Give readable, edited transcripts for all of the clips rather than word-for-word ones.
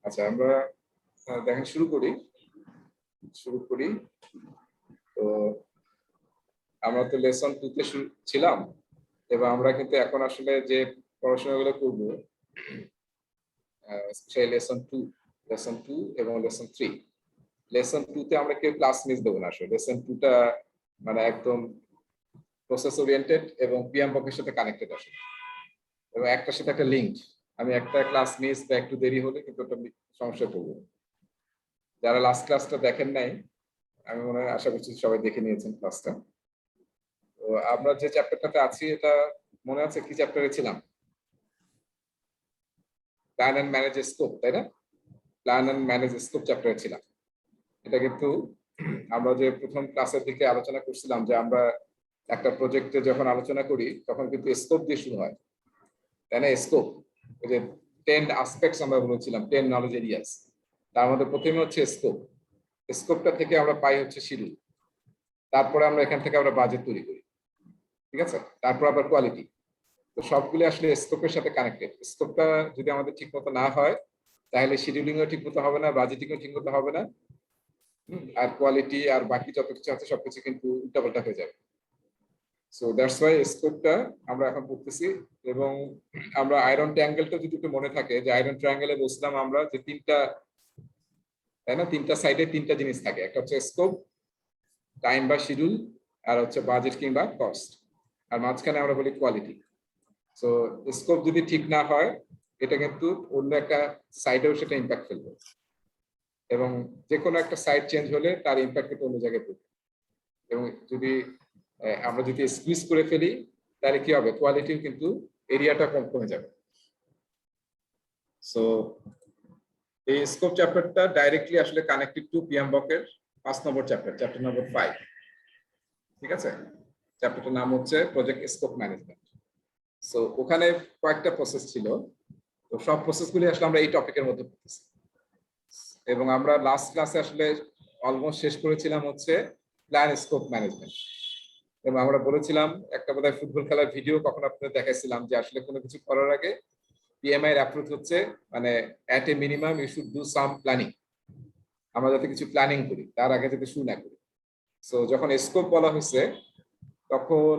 আচ্ছা, আমরা দেখেন শুরু করি। তো আমরা তো লেসন 2 তে ছিলাম, এবং আমরা কিন্তু এখন আসলে যে পড়াশোনাগুলো করব, স্পেশালি লেসন 2 এবং লেসন 3। লেসন 2 তে আমরা কেউ ক্লাস মিস দেবো না। আসলে লেসন 2 টা মানে একদম প্রসেস ওরিয়েন্টেড এবং পিএমবকের সাথে কানেক্টেড আসলে, এবং একটার সাথে একটা লিঙ্ক। আমি একটা ক্লাস মিস বা একটু দেরি হলে কিন্তু ওটা সমস্যায় পড়বো। যারা লাস্ট ক্লাসটা দেখেন নাই, আমি মনে হয় আশা করছি সবাই দেখে নিয়েছেন ক্লাসটা। তো আমরা যে চ্যাপ্টারটাতে আছি, এটা মনে আছে কি চ্যাপ্টারে ছিলাম? প্ল্যান এন্ড ম্যানেজ স্কোপ, তাই না? প্ল্যান এন্ড ম্যানেজ স্কোপ চ্যাপ্টারে ছিলাম। এটা কিন্তু আমরা যে প্রথম ক্লাসের দিকে আলোচনা করছিলাম যে আমরা একটা প্রজেক্টে যখন আলোচনা করি তখন কিন্তু স্কোপ দিয়ে শুরু হয়, তাই না? স্কোপ, ওই যে 10 অ্যাসপেক্টস আমরা বলেছিলাম, 10 নলেজ এরিয়াস। তার মধ্যে প্রথমে হচ্ছে স্কোপ। স্কোপটা থেকে আমরা পাই হচ্ছে শিডিউল। তারপরে আমরা এখান থেকে আমরা বাজেট তৈরি করি, ঠিক আছে? তারপর আবার কোয়ালিটি। তো সবগুলো আসলে স্কোপের সাথে কানেক্টেড। স্কোপটা যদি আমাদের ঠিক মতো না হয়, তাহলে শিডিউলিংও ঠিক মতো হবে না, বাজেটিংও ঠিক মতো হবে না, আর কোয়ালিটি আর বাকি যত কিছু আছে সবকিছু কিন্তু উল্টাপাল্টা হয়ে যাবে। সো দ্যাটস ওয়াই স্কোপটা আমরা এখন পড়তেছি। এবং আমরা আয়রন ট্রায়াঙ্গেলটা যদি একটু মনে থাকে, যে আয়রন ট্রায়াঙ্গেলে বলছিলাম আমরা যে তিনটা, তাই না? তিনটা সাইডে তিনটা জিনিস থাকে। একটা হচ্ছে স্কোপ, টাইম বা শিডিউল, আর হচ্ছে বাজেট কিংবা কস্ট, আর মাঝখানে আমরা বলি কোয়ালিটি। সো স্কোপ যদি ঠিক না হয়, এটা কিন্তু অন্য একটা সাইডেও সেটা ইম্প্যাক্ট ফেলবে, এবং যে কোনো একটা সাইড চেঞ্জ হলে তার ইম্প্যাক্ট কিন্তু অন্য জায়গায় পড়বে। এবং যদি আমরা যদি স্কুইজ করে ফেলি, তাহলে কি হবে? কোয়ালিটিও কিন্তু এরিয়াটা কমে যাবে। সো এই স্কোপ চ্যাপ্টারটা ডাইরেক্টলি আসলে কানেক্টেড টু পিএমবকের 5 নম্বর চ্যাপ্টার, চ্যাপ্টার নম্বর 5, ঠিক আছে? চ্যাপ্টারটার নাম হচ্ছে প্রজেক্ট স্কোপ ম্যানেজমেন্ট। সো ওখানে কয়েকটা প্রসেস ছিল। তো সব প্রসেসগুলি আসলে আমরা এই টপিকের মধ্যে পড়তেছি, এবং আমরা লাস্ট ক্লাসে আসলে অলমোস্ট শেষ করেছিলাম হচ্ছে প্ল্যান স্কোপ ম্যানেজমেন্ট। এবং আমরা বলেছিলাম, একটা বোধহয় ফুটবল খেলার ভিডিও কখন আপনাদের দেখাইছিলাম, যে আসলে কোনো কিছু করার আগে পিএমআই এর অ্যাপ্রোচ হচ্ছে মানে at a minimum you should do some planning. আমরা যাতে কিছু প্ল্যানিং করি, তার আগে যাতে শুরু না করি। সো যখন স্কোপ বলা হয়েছে, তখন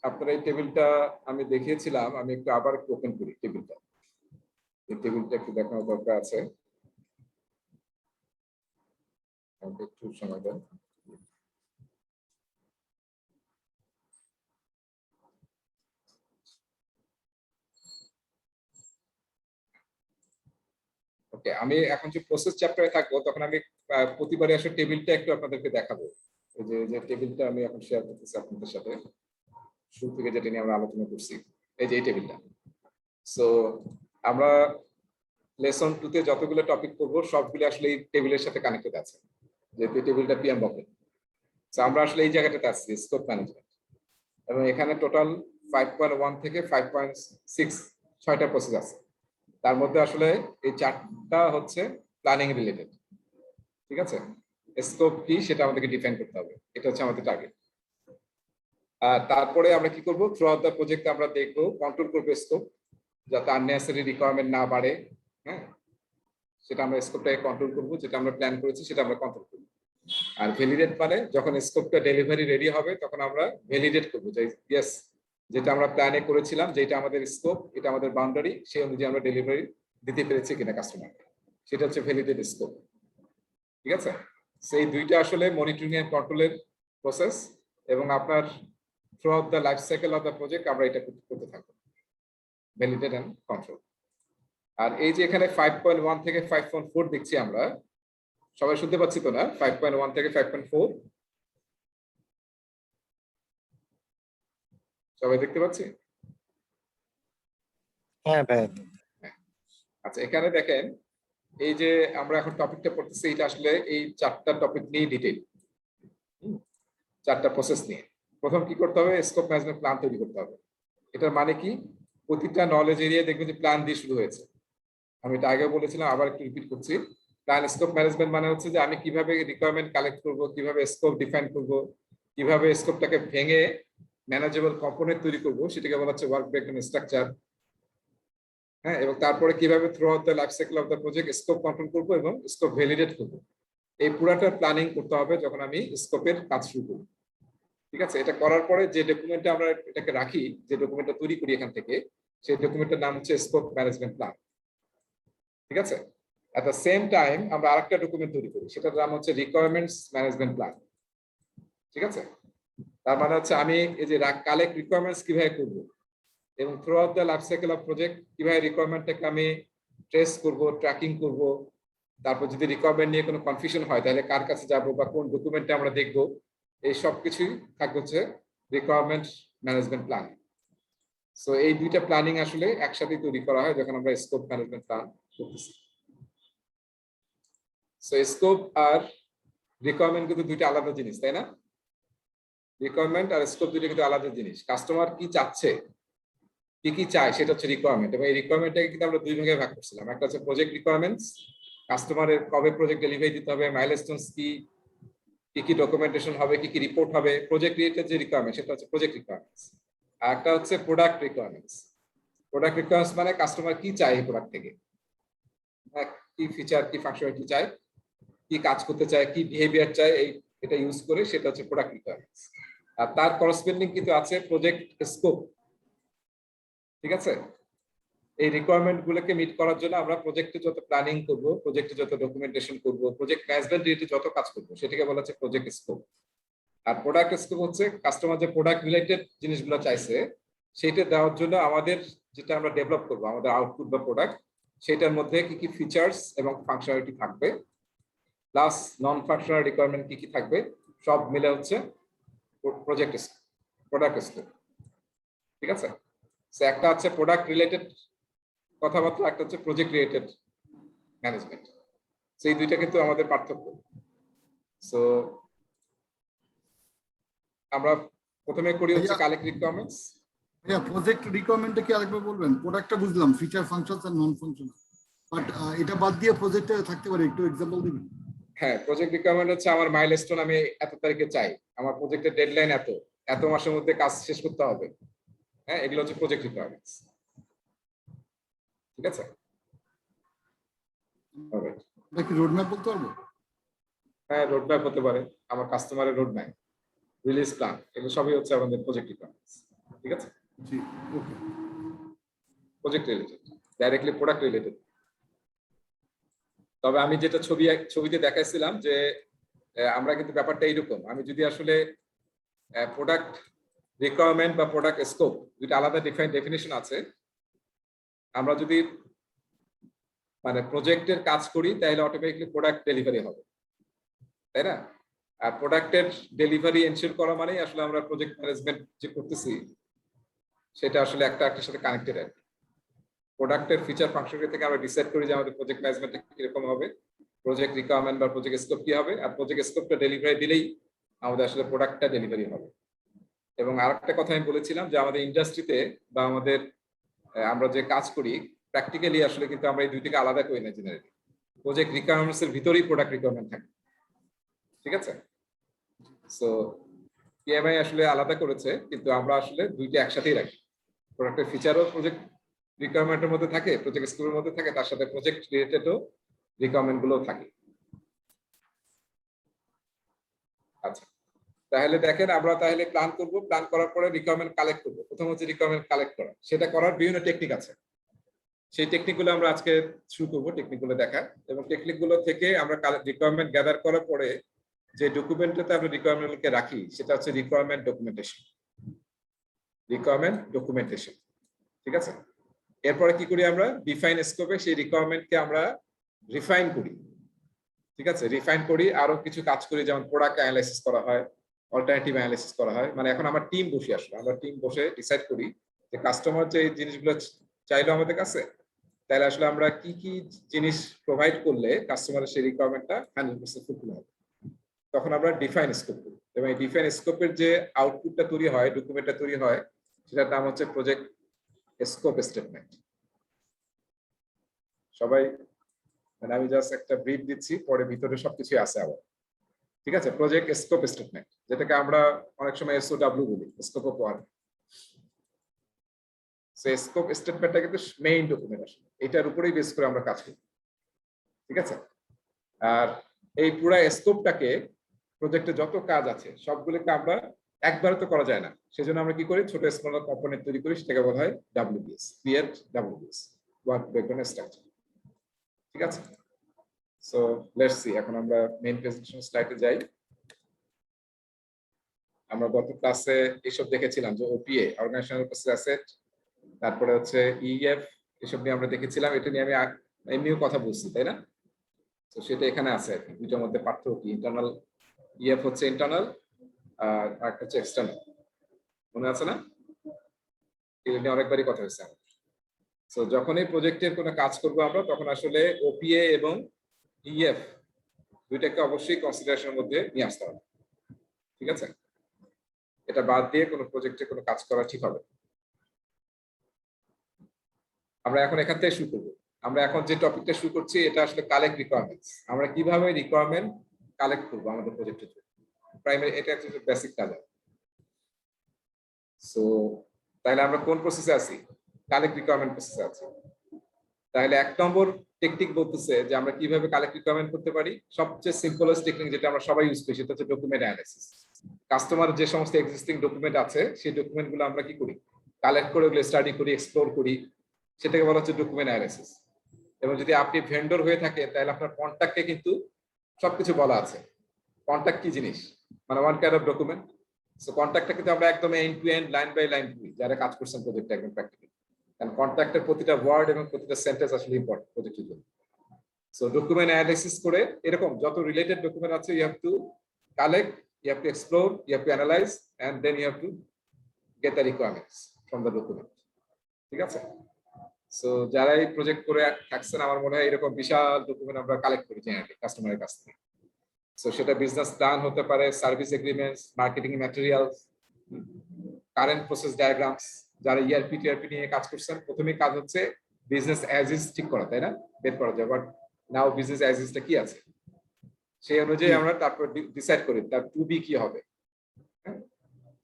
আপনারা এই টেবিলটা আমি দেখিয়েছিলাম, আমি একটু আবার একটু ওপেন করি টেবিলটা। এই টেবিলটা একটু দেখানোর দরকার আছে, আমাকে একটু সময় দেন। ওকে, আমি এখন যে প্রসেস চ্যাপ্টারে থাকবো, তখন আমি প্রতিবারে আসলে টেবিলটা একটু আপনাদেরকে দেখাবো। এই যে টেবিলটা আমি এখন শেয়ার করতেছি আপনাদের সাথে, শুরু থেকে যেটা নিয়ে আমরা আলোচনা করছি, এই যে এই টেবিলটা। সো আমরা লেসন 2 তে যতগুলো টপিক করবো সবগুলো আসলে এই টেবিলের সাথে কানেক্টেড আছে, যেহেতু এই টেবিলটা পিএমবকের। সো আমরা আসলে এই জায়গাটাতে আসছি, স্কোপ ম্যানেজমেন্ট। এবং এখানে টোটাল 5.1 থেকে 5.6 6টা প্রসেস আছে। তার মধ্যে আসলে এই 4টা হচ্ছে প্ল্যানিং রিলেটেড, ঠিক আছে? স্কোপ কি সেটা আমাদেরকে ডিফাইন করতে হবে, এটা হচ্ছে আমাদের টার্গেট। আর তারপরে আমরা কি করব? থ্রু আউট দ্য প্রজেক্ট আমরা দেখবো, কন্ট্রোল করবো স্কোপ, যাতে আননেসেসারি রিকোয়ারমেন্ট না বাড়ে। হ্যাঁ, সেটা আমরা স্কোপটাকে কন্ট্রোল করবো, যেটা আমরা প্ল্যান করেছি সেটা আমরা কন্ট্রোল করবো। আর ভ্যালিডেট মানে যখন স্কোপটা ডেলিভারি রেডি হবে, তখন আমরা ভ্যালিডেট করবো যে ইয়েস, যেটা আমরা প্ল্যানে করেছিলাম, যেটা আমাদের স্কোপ, এটা আমাদের বাউন্ডারি, সেই অনুযায়ী আমরা ডেলিভারি দিতে পেরেছি কিনা কাস্টমারকে, সেটা হচ্ছে ভ্যালিডেট স্কোপ, ঠিক আছে? সেই দুইটা আসলে মনিটরিং এন্ড কন্ট্রোলের প্রসেস, এবং আপনার through out the life cycle of the project আমরা এটা করতে থাকবো, ভ্যালিডেট এন্ড কন্ট্রোল। আর এই যে এখানে 5.1 থেকে 5.4 দেখছি আমরা, সবাই শুনতে পাচ্ছি তো না? 5.1 থেকে 5.4 সবাই দেখতে পাচ্ছি? হ্যাঁ ভাই। আচ্ছা, এখানে দেখেন, এই যে আমরা এখন টপিকটা পড়তেছি, এটা আসলে এই 4টা টপিক নিয়ে ডিটেইল, 4টা প্রসেস নিয়ে। প্রথম কি করতে হবে? স্কোপ ম্যানেজমেন্ট প্ল্যান তৈরি করতে হবে। এটার মানে কি? প্রতিটা নলেজ এরিয়া দেখবেন যে প্ল্যান দিয়ে শুরু হয়েছে। আমি এটা আগেও বলেছিলাম, আবার একটু রিপিট করছি। প্ল্যান স্কোপ ম্যানেজমেন্ট মানে হচ্ছে যে আমি কিভাবে রিকোয়ারমেন্ট কালেক্ট করব, কিভাবে স্কোপ ডিফাইন করব, কিভাবে স্কোপটাকে ভেঙে ম্যানেজেবল কম্পোনেন্ট তৈরি করব, সেটাকে বলা হচ্ছে ওয়ার্ক ব্রেকডাউন স্ট্রাকচার। হ্যাঁ, এবং তারপরে কিভাবে through out the life cycle of the project scope control করবো এবং স্কোপ ভ্যালিডেট করবো, এই পুরাটা প্ল্যানিং করতে হবে যখন আমি স্কোপের কাজ শুরু করব। ঠিক আছে, এটা করার পরে যে ডকুমেন্টে আমরা এটাকে রাখি, যে ডকুমেন্টটা তৈরি করি এখান থেকে, সেই ডকুমেন্টের নাম হচ্ছে স্কোপ ম্যানেজমেন্ট প্ল্যান। ঠিক আছে, এট দ্য সেম টাইম আমরা আরেকটা ডকুমেন্ট তৈরি করি, সেটার নাম হচ্ছে রিকোয়ারমেন্টস ম্যানেজমেন্ট প্ল্যান। ঠিক আছে, তার মানে হচ্ছে আমি এই যে কালেক্ট রিকোয়ারমেন্টস কিভাবে করব এবং through out the life cycle of project কিভাবে রিকোয়ারমেন্টটাকে আমি ট্রেস করব, ট্র্যাকিং করব, তারপর যদি রিকোয়ারমেন্ট নিয়ে কোনো কনফিউশন হয় তাহলে কার কাছে যাব বা কোন ডকুমেন্টে আমরা দেখব, এই সব কিছুই থাকবে হচ্ছে রিকোয়ারমেন্ট ম্যানেজমেন্ট প্ল্যান। সো এই দুইটা প্ল্যানিং আসলে একসাথে তৈরি করা হয় যখন আমরা স্কোপ ম্যানেজমেন্ট প্ল্যান করতেছি। সো স্কোপ আর রিকোয়ারমেন্ট কিন্তু দুইটা আলাদা জিনিস, তাই না? রিকোয়ারমেন্ট আর স্কোপ দুইটা কিন্তু আলাদা জিনিস। কাস্টমার কি চাচ্ছে, কি কি চায়, সেটা হচ্ছে রিকোয়ারমেন্ট, এবং এই রিকোয়ারমেন্টটাকে কিন্তু আমরা দুই ভাগে ভাগ করছিলাম। একটা হচ্ছে প্রজেক্ট রিকোয়ারমেন্টস, কাস্টমারের কবে প্রজেক্ট ডেলিভারি দিতে হবে, মাইলস্টোনস কি, কি কি ডকুমেন্টেশন হবে, কি কি রিপোর্ট হবে, প্রজেক্ট রিলেটেড যে রিকোয়ারমেন্ট সেটা হচ্ছে প্রজেক্ট রিকোয়ারমেন্টস। আর একটা হচ্ছে প্রোডাক্ট রিকোয়ারমেন্টস। প্রোডাক্ট রিকোয়ারমেন্টস মানে কাস্টমার কি চায় এই প্রোডাক্ট থেকে, কি ফিচার কি ফাংশনালিটি চায়, কি কাজ করতে চায়, কি বিহেভিয়ার চায়, এই এটা ইউজ করে সেটা হচ্ছে প্রোডাক্ট রিকোয়ারমেন্টস। আর তার করসপেন্ডিং কিন্তু আছে প্রজেক্ট স্কোপ। ঠিক আছে, এই রিকোয়ারমেন্ট গুলোকে মিট করার জন্য আমরা প্রজেক্টে যত প্ল্যানিং করব, প্রজেক্টে যত ডকুমেন্টেশন করব, প্রজেক্ট ম্যানেজমেন্ট রিলেটেড যত কাজ করব, সেটাকে বলা হচ্ছে প্রজেক্ট স্কোপ। আর প্রোডাক্ট স্কোপ হচ্ছে কাস্টমার যে প্রোডাক্ট রিলেটেড জিনিসগুলো চাইছে সেটা দেওয়ার জন্য আমাদের যেটা আমরা ডেভেলপ করব, আমাদের আউটপুট বা প্রোডাক্ট, সেটার মধ্যে কি কি ফিচার্স এবং ফাংশনালিটি থাকবে, প্লাস নন ফাংশনাল রিকোয়ারমেন্ট কি কি থাকবে, সব মিলে হচ্ছে প্রজেক্ট প্রোডাক্ট স্কোপ। ঠিক আছে, একটা হচ্ছে প্রোডাক্ট রিলেটেড কথাবার্তা, একটা হচ্ছে প্রজেক্ট রিলেটেড ম্যানেজমেন্ট। সেই দুইটা কিন্তু আমাদের পার্থক্য। সো আমরা প্রথমে করি হচ্ছে কালেক্ট রিকোয়ারমেন্টস। হ্যাঁ, প্রজেক্ট রিকোয়ারমেন্টটা কি আরেকবার বলবেন? প্রোডাক্টটা বুঝলাম, ফিচার ফাংশনস আর নন ফাংশনাল, বাট এটা বাদ দিয়ে প্রজেক্টে থাকতে পারে, একটু এক্সাম্পল দিবেন? হ্যাঁ, প্রজেক্ট রিকোয়ারমেন্ট হচ্ছে আমার মাইলস্টোন আমি এত তারিখে চাই, আমার প্রজেক্টের ডেডলাইন এত, এত মাসের মধ্যে কাজ শেষ করতে হবে। হ্যাঁ, এগুলো হচ্ছে প্রজেক্ট রিকোয়ারমেন্টস। ঠিক আছে, এটা কি রোডম্যাপ বলতে পারবো? হ্যাঁ, রোডম্যাপ হতে পারে, আমার কাস্টমারের রোডম্যাপ, রিলিজ প্ল্যান, এগুলো সবই হচ্ছে আমাদের প্রজেক্ট রিকোয়ারমেন্টস। ঠিক আছে, জি, okay. Project related, directly product related. তবে আমি যেটা ছবিতে দেখাইছিলাম যে আমরা কিন্তু ব্যাপারটা এইরকম, আমি যদি আসলে প্রোডাক্ট রিকোয়ারমেন্ট বা প্রোডাক্ট স্কোপ দুইটা আলাদা ডেফিনেশন আছে, আমরা যদি মানে প্রজেক্টের কাজ করি তাহলে অটোমেটিকলি প্রোডাক্ট ডেলিভারি হবে, তাই না? আর প্রোডাক্টের ডেলিভারি এনশিওর করা মানেই আসলে আমরা প্রজেক্ট ম্যানেজমেন্ট যে করতেছি সেটা আসলে একটা একটার সাথে কানেক্টেড। আর প্রোডাক্টের ফিচার ফাংশনালিটি থেকে আমরা ডিসাইড করি যে আমাদের প্রজেক্ট ম্যানেজমেন্ট কিরকম হবে, প্রজেক্ট রিকোয়ারমেন্ট বা প্রজেক্ট স্কোপ কি হবে, আর প্রজেক্ট স্কোপটা ডেলিভারি দিলেই আমাদের আসলে প্রোডাক্টটা ডেলিভারি হবে। এবং আরেকটা কথা আমি বলেছিলাম যে আমাদের ইন্ডাস্ট্রিতে বা আমাদের আমরা যে কাজ করি প্র্যাকটিক্যালি আসলে কিন্তু আমরা এই দুইটাকে আলাদা করি না জেনারেলি, প্রজেক্ট রিকোয়ারমেন্টস এর ভিতরেই প্রোডাক্ট রিকোয়ারমেন্ট থাকে। ঠিক আছে, সো পিএমআই আসলে আলাদা করেছে, কিন্তু আমরা আসলে দুইটা একসাথেই রাখি, প্রোডাক্টের ফিচারও প্রজেক্ট রিকোয়ারমেন্টের মধ্যে থাকে, প্রজেক্ট স্কোপের মধ্যে থাকে, তার সাথে প্রজেক্ট রিলেটেডও রিকোয়ারমেন্ট গুলো থাকে। আচ্ছা, তাহলে দেখেন আমরা তাহলে প্ল্যান করব, প্ল্যান করার পরে রিকোয়ারমেন্ট কালেক্ট করব। প্রথম হচ্ছে রিকোয়ারমেন্ট কালেক্ট করা, সেটা করার বিভিন্ন টেকনিক আছে, সেই টেকনিকগুলো আমরা আজকে শুরু করব, টেকনিকগুলো দেখা, এবং টেকনিকগুলো থেকে আমরা রিকোয়ারমেন্ট গ্যাদার করার পরে যে ডকুমেন্টটাতে আমরা রিকোয়ারমেন্টকে রাখি সেটা হচ্ছে রিকোয়ারমেন্ট ডকুমেন্টেশন। রিকোয়ারমেন্ট ডকুমেন্টেশন, ঠিক আছে। এরপরে কি করি আমরা, ডিফাইন স্কোপে সেই রিকোয়ারমেন্টকে আমরা রিফাইন করি। ঠিক আছে, রিফাইন করি, আরো কিছু কাজ করি, যেমন প্রোডাক্ট অ্যানালাইসিস করা হয়, অল্টারনেটিভ অ্যানালাইসিস করা হয়। মানে এখন আমার টিম বসে আসলে আমরা টিম বসে ডিসাইড করি যে কাস্টমার যে জিনিসগুলো চাইলো আমাদের কাছে, তাহলে আসলে আমরা কি কি জিনিস প্রোভাইড করলে কাস্টমারের সেই রিকোয়ারমেন্টটা 100% ফুলফিল হবে। তখন আমরা ডিফাইন স্কোপ করি, এবং এই ডিফাইন স্কোপের যে আউটপুটটা তৈরি হয়, ডকুমেন্টটা তৈরি হয়, সেটার নাম হচ্ছে প্রজেক্ট স্কোপ স্টেটমেন্ট। সবাই মানে আমি জাস্ট একটা ব্রিফ দিচ্ছি, পরে ভিতরে সবকিছু আছে আবার। ঠিক আছে, প্রজেক্ট স্কোপ স্টেটমেন্ট, যেটাকে আমরা অনেক সময় SOW বলি, স্কোপ অফ ওয়ার্ক। স্কোপ স্টেটমেন্টটা কিন্তু মেইন ডকুমেন্ট আসলে, এটার উপরেই বেস করে আমরা কাজ করি। ঠিক আছে, আর এই পুরো স্কোপটাকে প্রজেক্টে যত কাজ আছে সবগুলোকে আমরা একবারে তো করা যায় না, সেজন্য আমরা কি করি, ছোট স্মল কম্পোনেন্ট তৈরি করি, সেটাকে বলা হয় WBS, create WBS, work breakdown structure. ঠিক আছে, সো লেটস সি, এখন আমরা মেইন প্রেজেন্টেশন স্লাইডে যাই। আমরা গত ক্লাসে এইসব দেখেছিলাম যে ওপিএ, অর্গানাইজেশনাল প্রসেস অ্যাসেট, তারপরে হচ্ছে ইএফ, এসব নিয়ে আমরা দেখেছিলাম। এটা নিয়ে আমি এমনিও কথা বলছি, তাই না? তো সেটা এখানে আছে আর কি, দুইটার মধ্যে পার্থক্য কি, ইন্টারনাল, ইএফ হচ্ছে ইন্টারনাল আর একটা হচ্ছে এক্সটার্নাল, মনে আছে না? এগুলো নিয়ে অনেকবারই কথা হয়েছে। তো যখনই প্রজেক্টের কোনো কাজ করব আমরা, তখন আসলে ওপিএ এবং ইএফ দুইটাকে অবশ্যই কনসিডারেশনের মধ্যে নিয়ে আসতে হবে। ঠিক আছে, এটা বাদ দিয়ে কোনো প্রজেক্টে কোনো কাজ করা ঠিক হবে। আমরা এখন এখান থেকে শুরু করবো। আমরা এখন যে টপিকটা শুরু করছি এটা আসলে কালেক্ট রিকোয়ারমেন্টস। আমরা কিভাবে রিকোয়ারমেন্ট কালেক্ট করবো আমাদের প্রজেক্টের জন্য, প্রাইমারি, এটা একটা বেসিক কাজ। সো তাহলে আমরা কোন প্রসেসে আছি? কালেক্ট রিকোয়ারমেন্ট প্রসেসে আছি। তাহলে 1 নম্বর টেকনিক বলতেছে যে আমরা কিভাবে কালেক্ট রিকোয়ারমেন্ট করতে পারি। সবচেয়ে সিম্পলেস্ট টেকনিক যেটা আমরা সবাই ইউজ করি সেটা হচ্ছে ডকুমেন্ট অ্যানালাইসিস। কাস্টমার যে সমস্ত এক্সিস্টিং ডকুমেন্ট আছে সেই ডকুমেন্টগুলো আমরা কি করি, কালেক্ট করে ওগুলো স্টাডি করি, এক্সপ্লোর করি, সেটাকে বলা হচ্ছে ডকুমেন্ট অ্যানালাইসিস। এবং যদি আপনি ভেন্ডর হয়ে থাকে তাহলে আপনার কন্ট্যাক্টে কিন্তু সবকিছু বলা আছে। কন্ট্যাক্ট কি জিনিস, মানে one kind of document. So কন্ট্যাক্টটা কিন্তু আমরা একদম end to end, line by line করি, যারা কাজ করছেন প্রজেক্টে একদম প্র্যাকটিক্যালি, কারণ কন্ট্যাক্টের প্রতিটা ওয়ার্ড এবং প্রতিটা সেন্টেন্স আসলে ইম্পর্টেন্ট প্রজেক্টের জন্য। সো ডকুমেন্ট অ্যানালাইসিস করে এরকম যত রিলেটেড ডকুমেন্ট আছে you have to collect, you have to explore, you have to analyse, and then you have to get the requirements from the document. ঠিক আছে, সো যারাই প্রজেক্ট করে থাকছেন আমার মনে হয় এরকম বিশাল ডকুমেন্ট আমরা কালেক্ট করি জেনারেলি কাস্টমারের কাছ থেকে। সো সেটা বিজনেস প্ল্যান হতে পারে, service agreements, marketing materials, current process diagrams. যারা ইআরপি টিআরপি নিয়ে কাজ করছেন প্রথমেই কাজ হচ্ছে বিজনেস অ্যাজ ইজ ঠিক করা, তাই না? বের করা যায় বাট নাও বিজনেস অ্যাজ ইজটা কি আছে সেই অনুযায়ী আমরা তারপর ডিসাইড করি তার টু বি কি হবে।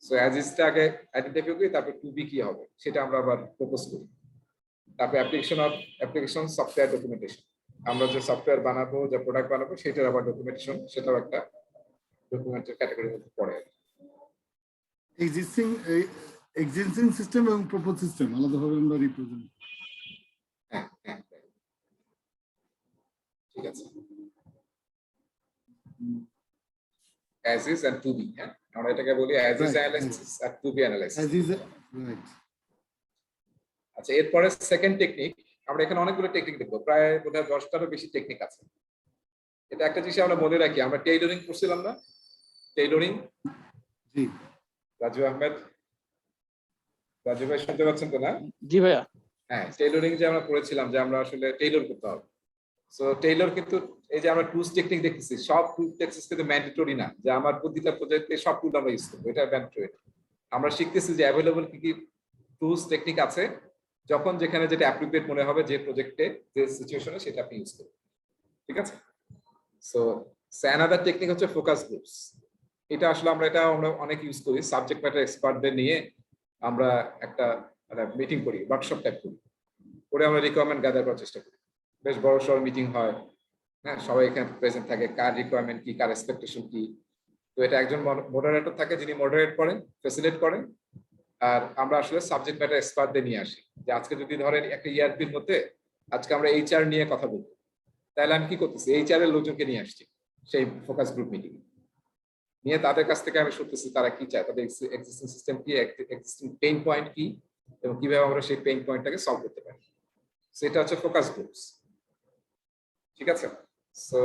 সো অ্যাজ ইজটা আগে আইডেন্টিফাই করি, তারপর টু বি কি হবে সেটা আমরা আবার প্রপোজ করি। তারপর অ্যাপ্লিকেশন সফটওয়্যার ডকুমেন্টেশন, আমরা যে সফটওয়্যার বানাবো, যে প্রোডাক্ট বানাবো সেটার আবার ডকুমেন্টেশন, সেটাও একটা ডকুমেন্টের ক্যাটাগরির মধ্যে পড়ে। এক্সিস্টিং সিস্টেম এবং প্রপোজ সিস্টেম আলাদাভাবে আমরা রিপ্রেজেন্ট। হ্যাঁ, ঠিক আছে, as is and to be, হ্যাঁ আমরা এটাকে বলি as is analysis R to be analysis। আচ্ছা, এরপরে সেকেন্ড টেকনিক, আমরা এখানে অনেকগুলো টেকনিক দেখবো, প্রায় বোধহয় 10টারও বেশি টেকনিক আছে। এটা একটা জিনিস আমরা মনে রাখি, আমরা টেইলরিং করছিলাম না, টেইলরিং। জি রাজু আহমেদ, রাজু ভাই শুনতে পাচ্ছেন তো না? জি ভাইয়া। হ্যাঁ, টেইলরিং যে আমরা করেছিলাম যে আমরা আসলে টেইলর করতে হবে। সো টেইলর কিন্তু এই যে আমরা টুলস টেকনিক দেখতেছি, সব টুল টেকনিক কিন্তু ম্যান্ডেটরি না যে আমার প্রতিটা প্রজেক্টে সব টুল আমরা ইউজ করবো, এটা ম্যান্ডেটরি। আমরা শিখতেছি যে অ্যাভেলেবল কি কি টুলস টেকনিক আছে, যখন যেখানে যেটা অ্যাপ্রোপ্রিয়েট মনে হবে যে প্রজেক্টে যে সিচুয়েশনে সেটা আপনি ইউজ করবেন। ঠিক আছে, সো অ্যানাদার টেকনিক হচ্ছে ফোকাস গ্রুপস। এটা আসলে আমরা অনেক ইউজ করি, সাবজেক্ট ম্যাটার এক্সপার্টদের নিয়ে আমরা একটা মিটিং করি, ওয়ার্কশপ টাইপ করি, করে আমরা রিকোয়ারমেন্ট গ্যাদার করার চেষ্টা করি। বেশ বড় সড় মিটিং হয়, হ্যাঁ সবাই এখানে প্রেজেন্ট থাকে, কার রিকোয়ারমেন্ট কি, কার এক্সপেকটেশন কি। তো এটা একজন মডারেটর থাকে যিনি মডারেট করেন, ফ্যাসিলিটেট করেন, আর আমরা আসলে সাবজেক্ট ম্যাটার এক্সপার্টদের নিয়ে আসি। যে আজকে যদি ধরেন একটা ইআরপির মধ্যে আজকে আমরা এইচআর নিয়ে কথা বলবো, তাহলে আমি কি করতেছি, এইচআর এর লোকজনকে নিয়ে আসছি সেই ফোকাস গ্রুপ মিটিং নিয়ে, তাদের কাছ থেকে আমি শুনতেছি তারা কি চায়, তাদের এক্সিস্টিং সিস্টেম কি, এক্সিস্টিং পেইন পয়েন্ট কি, এবং কিভাবে আমরা সেই পেইন পয়েন্টটাকে সলভ করতে পারি। সেটা হচ্ছে ফোকাস গ্রুপস। ঠিক আছে, সো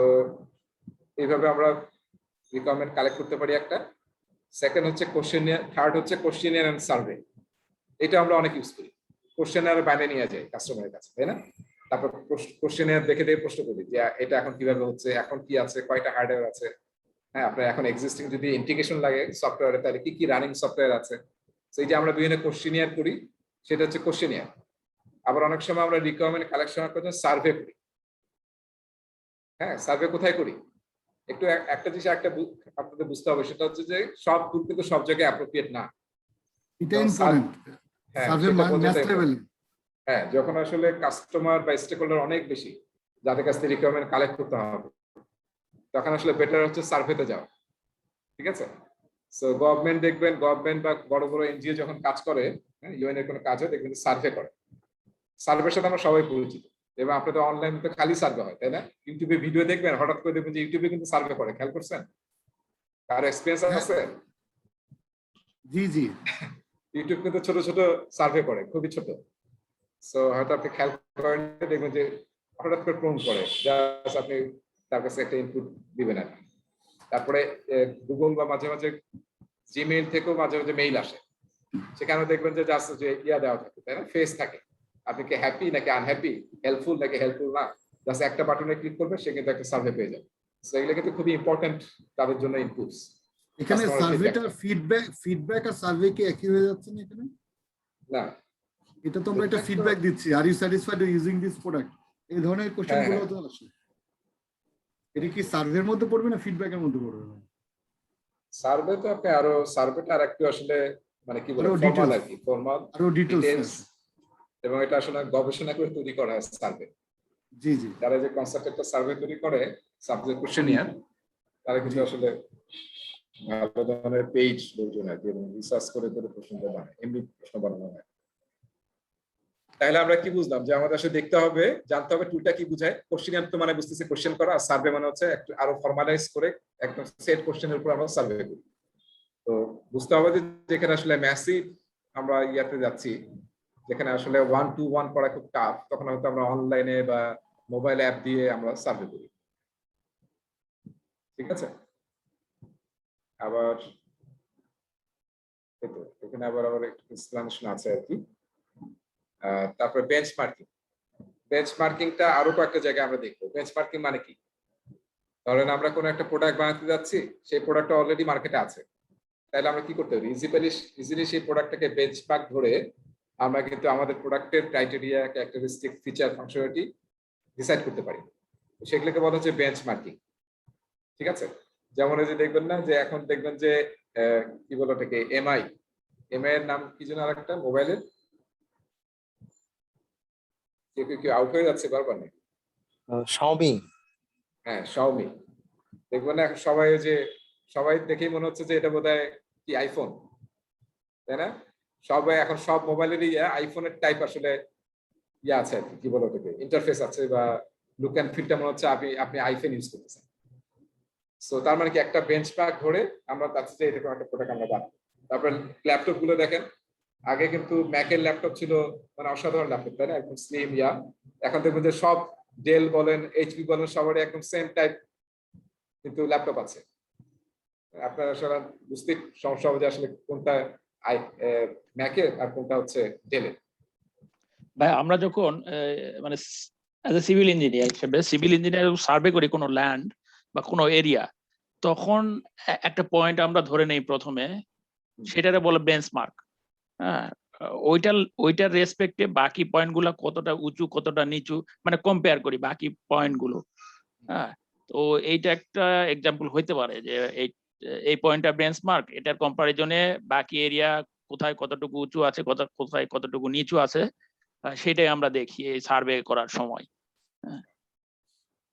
এইভাবে আমরা রিকোয়ারমেন্ট কালেক্ট করতে পারি একটা। সেকেন্ড হচ্ছে কোশ্চেনিয়ার, থার্ড হচ্ছে কোশ্চেনিয়ার এন্ড সার্ভে। এটা আমরা অনেক ইউজ করি, কোশ্চেনিয়ার বাইরে নিয়ে যাই কাস্টমারের কাছে, তাই না? তারপর কোশ্চেনিয়ার দেখে প্রশ্ন করি যে এটা এখন কিভাবে হচ্ছে, এখন কি আছে, কয়টা হার্ডওয়্যার আছে, হ্যাঁ আপনার এখন এক্সিস্টিং যদি ইন্টিগ্রেশন লাগে সফটওয়্যারে তাহলে কি কি রানিং সফটওয়্যার আছে। সেই যে আমরা বিভিন্ন কোশ্চেনিয়ার করি, সেটা হচ্ছে কোশ্চেনিয়ার। আবার অনেক সময় আমরা রিকোয়ারমেন্ট কালেকশন করার জন্য সার্ভে করি। হ্যাঁ, সার্ভে কোথায় করি, একটু একটা জিনিস আপনাদের বুঝতে হবে, সেটা হচ্ছে যে সব টুল কিন্তু সব জায়গায় অ্যাপ্রোপ্রিয়েট না। এটা ইম্পর্টেন্ট। হ্যাঁ সার্ভে সেটা ম্যাথ বোঝাটাই লেভেলে। হ্যাঁ, যখন আসলে কাস্টমার বা স্টেক হোল্ডার অনেক বেশি, যাদের কাছ থেকে রিকোয়ারমেন্ট কালেক্ট করতে হবে, তখন আসলে বেটার হচ্ছে সার্ভেতে যাও। ঠিক আছে? সো গভর্নমেন্ট দেখবেন, গভর্নমেন্ট বা বড় বড় এনজিও যখন কাজ করে, ইউএন এর কোনো কাজ হয়, দেখবেন সার্ভে করে। সার্ভের সাথে আমরা সবাই পরিচিত, এবং আপনাদের অনলাইন তো খালি সার্ভে হয়, তাই না? ইউটিউবে ভিডিও দেখবেন, হঠাৎ করে দেখবেন যে ইউটিউবে কিন্তু সার্ভে করে, খেয়াল করছেন? কার এক্সপিরিয়েন্স হ্যাঁ, আছে? জি জি। ইউটিউব কিন্তু ছোট ছোট সার্ভে করে, খুবই ছোট। সো হয়তো আপনি খেয়াল করেন, দেখবেন যে হঠাৎ করে প্রুন করে, জাস্ট আপনি তার কাছে একটা ইনপুট দিবেন আর কি। তারপরে গুগল বা মাঝে মাঝে জিমেইল থেকেও মাঝে মাঝে মেইল আসে, সেখানে দেখবেন যে জাস্ট যে ইয়া দেওয়া থাকে, তাই না? ফেস থাকে, আপনি কি হ্যাপি নাকি আনহ্যাপি, হেল্পফুল নাকি হেল্পফুল না, জাস্ট একটা বাটনে ক্লিক করবে, সে কিন্তু একটা সার্ভে পেয়ে যাবে। সো এগুলো কিন্তু খুবই ইম্পর্টেন্ট তাদের জন্য ইনপুটস। এখানে সার্ভেটা ফিডব্যাক আর সার্ভে কি একই হয়ে যাচ্ছে না এখানে? না, এটা তো আমরা একটা ফিডব্যাক দিচ্ছি, are you satisfied using this product, এই ধরনের কোশ্চেন হ্যাঁ, গুলো তো আসে। এটা কি সার্ভের মধ্যে পড়বে না ফিডব্যাকের মধ্যে পড়বে? সার্ভে তো আপনি আরো, সার্ভেটা আর একটু আসলে মানে কি বলে, আরো ফর্মাল ডিটেলস, আর কি, ফর্মাল আরো ডিটেলস। ডিটেলস, এবং এটা আসলে গবেষণা করে তৈরি করা হয় সার্ভে। জি জি যারা যে কনসেপ্ট একটা সার্ভে তৈরি করে, সাবজেক্ট কোশ্চেনিয়ার, তারা কিন্তু জি। আসলে ভালো ধরনের পেজ লোকজন আর কি, এবং রিসার্চ করে করে প্রশ্নটা বানায়, এমনি প্রশ্ন বানানো হয়। তাহলে আমরা কি বুঝলাম, যে আমাদের আসলে দেখতে হবে, জানতে হবে টুলটা কি বুঝায়। কোশ্চেনিয়ার তো মানে বুঝতেছি কোশ্চেন করা, আর সার্ভে মানে হচ্ছে একটু আরো ফর্মালাইজ করে একদম সেট কোশ্চেনের উপর আমরা সার্ভে করি। তো বুঝতে হবে যে যেখানে আসলে ম্যাসিভ আমরা ইয়াতে যাচ্ছি, যেখানে আসলে 1-to-1 করা খুব টাফ, তখন হয়তো আমরা অনলাইনে বা মোবাইল অ্যাপ দিয়ে আমরা সার্ভে করি। ঠিক আছে? আবার এখানে আবার আবার একটু এক্সপ্লেনেশন আছে আর কি। তারপরে বেঞ্চমার্কিং। বেঞ্চমার্কিংটা আরো কয়েকটা জায়গায় আমরা দেখবো। বেঞ্চমার্কিং মানে কি? ধরেন আমরা কোনো একটা প্রোডাক্ট বানাতে যাচ্ছি, সেই প্রোডাক্টটা অলরেডি মার্কেটে আছে, তাহলে আমরা কি করতে পারি? ইজিলি সেই প্রোডাক্টটাকে বেঞ্চমার্ক ধরে আমরা কিন্তু আমাদের প্রোডাক্টের criteria, characteristic, feature, functionality decide করতে পারি। সেগুলোকে বলা হচ্ছে বেঞ্চমার্কিং। ঠিক আছে? যেমন এই যে দেখবেন না, যে এখন দেখবেন যে কি বলে ওটাকে, এমআই এর নাম কি যেন আরেকটা মোবাইলের, কি আউট হয়ে যাচ্ছে বারবার নাকি? শাওমি। হ্যাঁ, শাওমি। দেখবেন না এখন সবাই, ওই যে সবাই দেখেই মনে হচ্ছে যে এটা বোধহয় কি আইফোন, তাই না? সবাই এখন সব মোবাইলেরই আইফোনের টাইপ আসলে ইয়ে আছে আর কি, কি বলে ওটাকে, ইন্টারফেস আছে, বা লুক অ্যান্ড ফিলটা মনে হচ্ছে আপনি আপনি আইফোন ইউজ করতেছেন। সো তার মানে কি, একটা বেঞ্চমার্ক ধরে আমরা চাচ্ছি যে এরকম একটা প্রোডাক্ট আমরা বানাবো। তারপরে ল্যাপটপ গুলো দেখেন, আগে কিন্তু ম্যাকের ল্যাপটপ ছিল মানে অসাধারণ ল্যাপটপ, তাই না? একদম স্লিম ইয়া। এখন দেখবেন যে সব ডেল বলেন, এইচপি বলেন, সবারই একদম সেম টাইপ কিন্তু ল্যাপটপ আছে। আপনারা আসলে বুঝতে সমস্যা হবে যে আসলে কোনটা ম্যাকের আর কোনটা হচ্ছে ডেলের। ভাই আমরা যখন মানে অ্যাজ এ সিভিল ইঞ্জিনিয়ার হিসেবে সিভিল ইঞ্জিনিয়ার সার্ভে করি কোনো ল্যান্ড বা কোনো এরিয়া, তখন একটা পয়েন্ট আমরা ধরে নেই প্রথমে, সেটারে বলে বেঞ্চমার্ক। হ্যাঁ, ওইটার রেসপেক্টে বাকি পয়েন্ট গুলা কতটা উঁচু কতটা নিচু মানে কম্পেয়ার করি বাকি পয়েন্ট গুলো। হ্যাঁ, তো এইটা একটা এক্সাম্পল হইতে পারে যে এই পয়েন্টটা বেঞ্চমার্ক, এটার কম্পারিজনে বাকি এরিয়া কোথায় কতটুকু উঁচু আছে, কোথায় কতটুকু নিচু আছে, সেটাই আমরা দেখি এই সার্ভে করার সময়।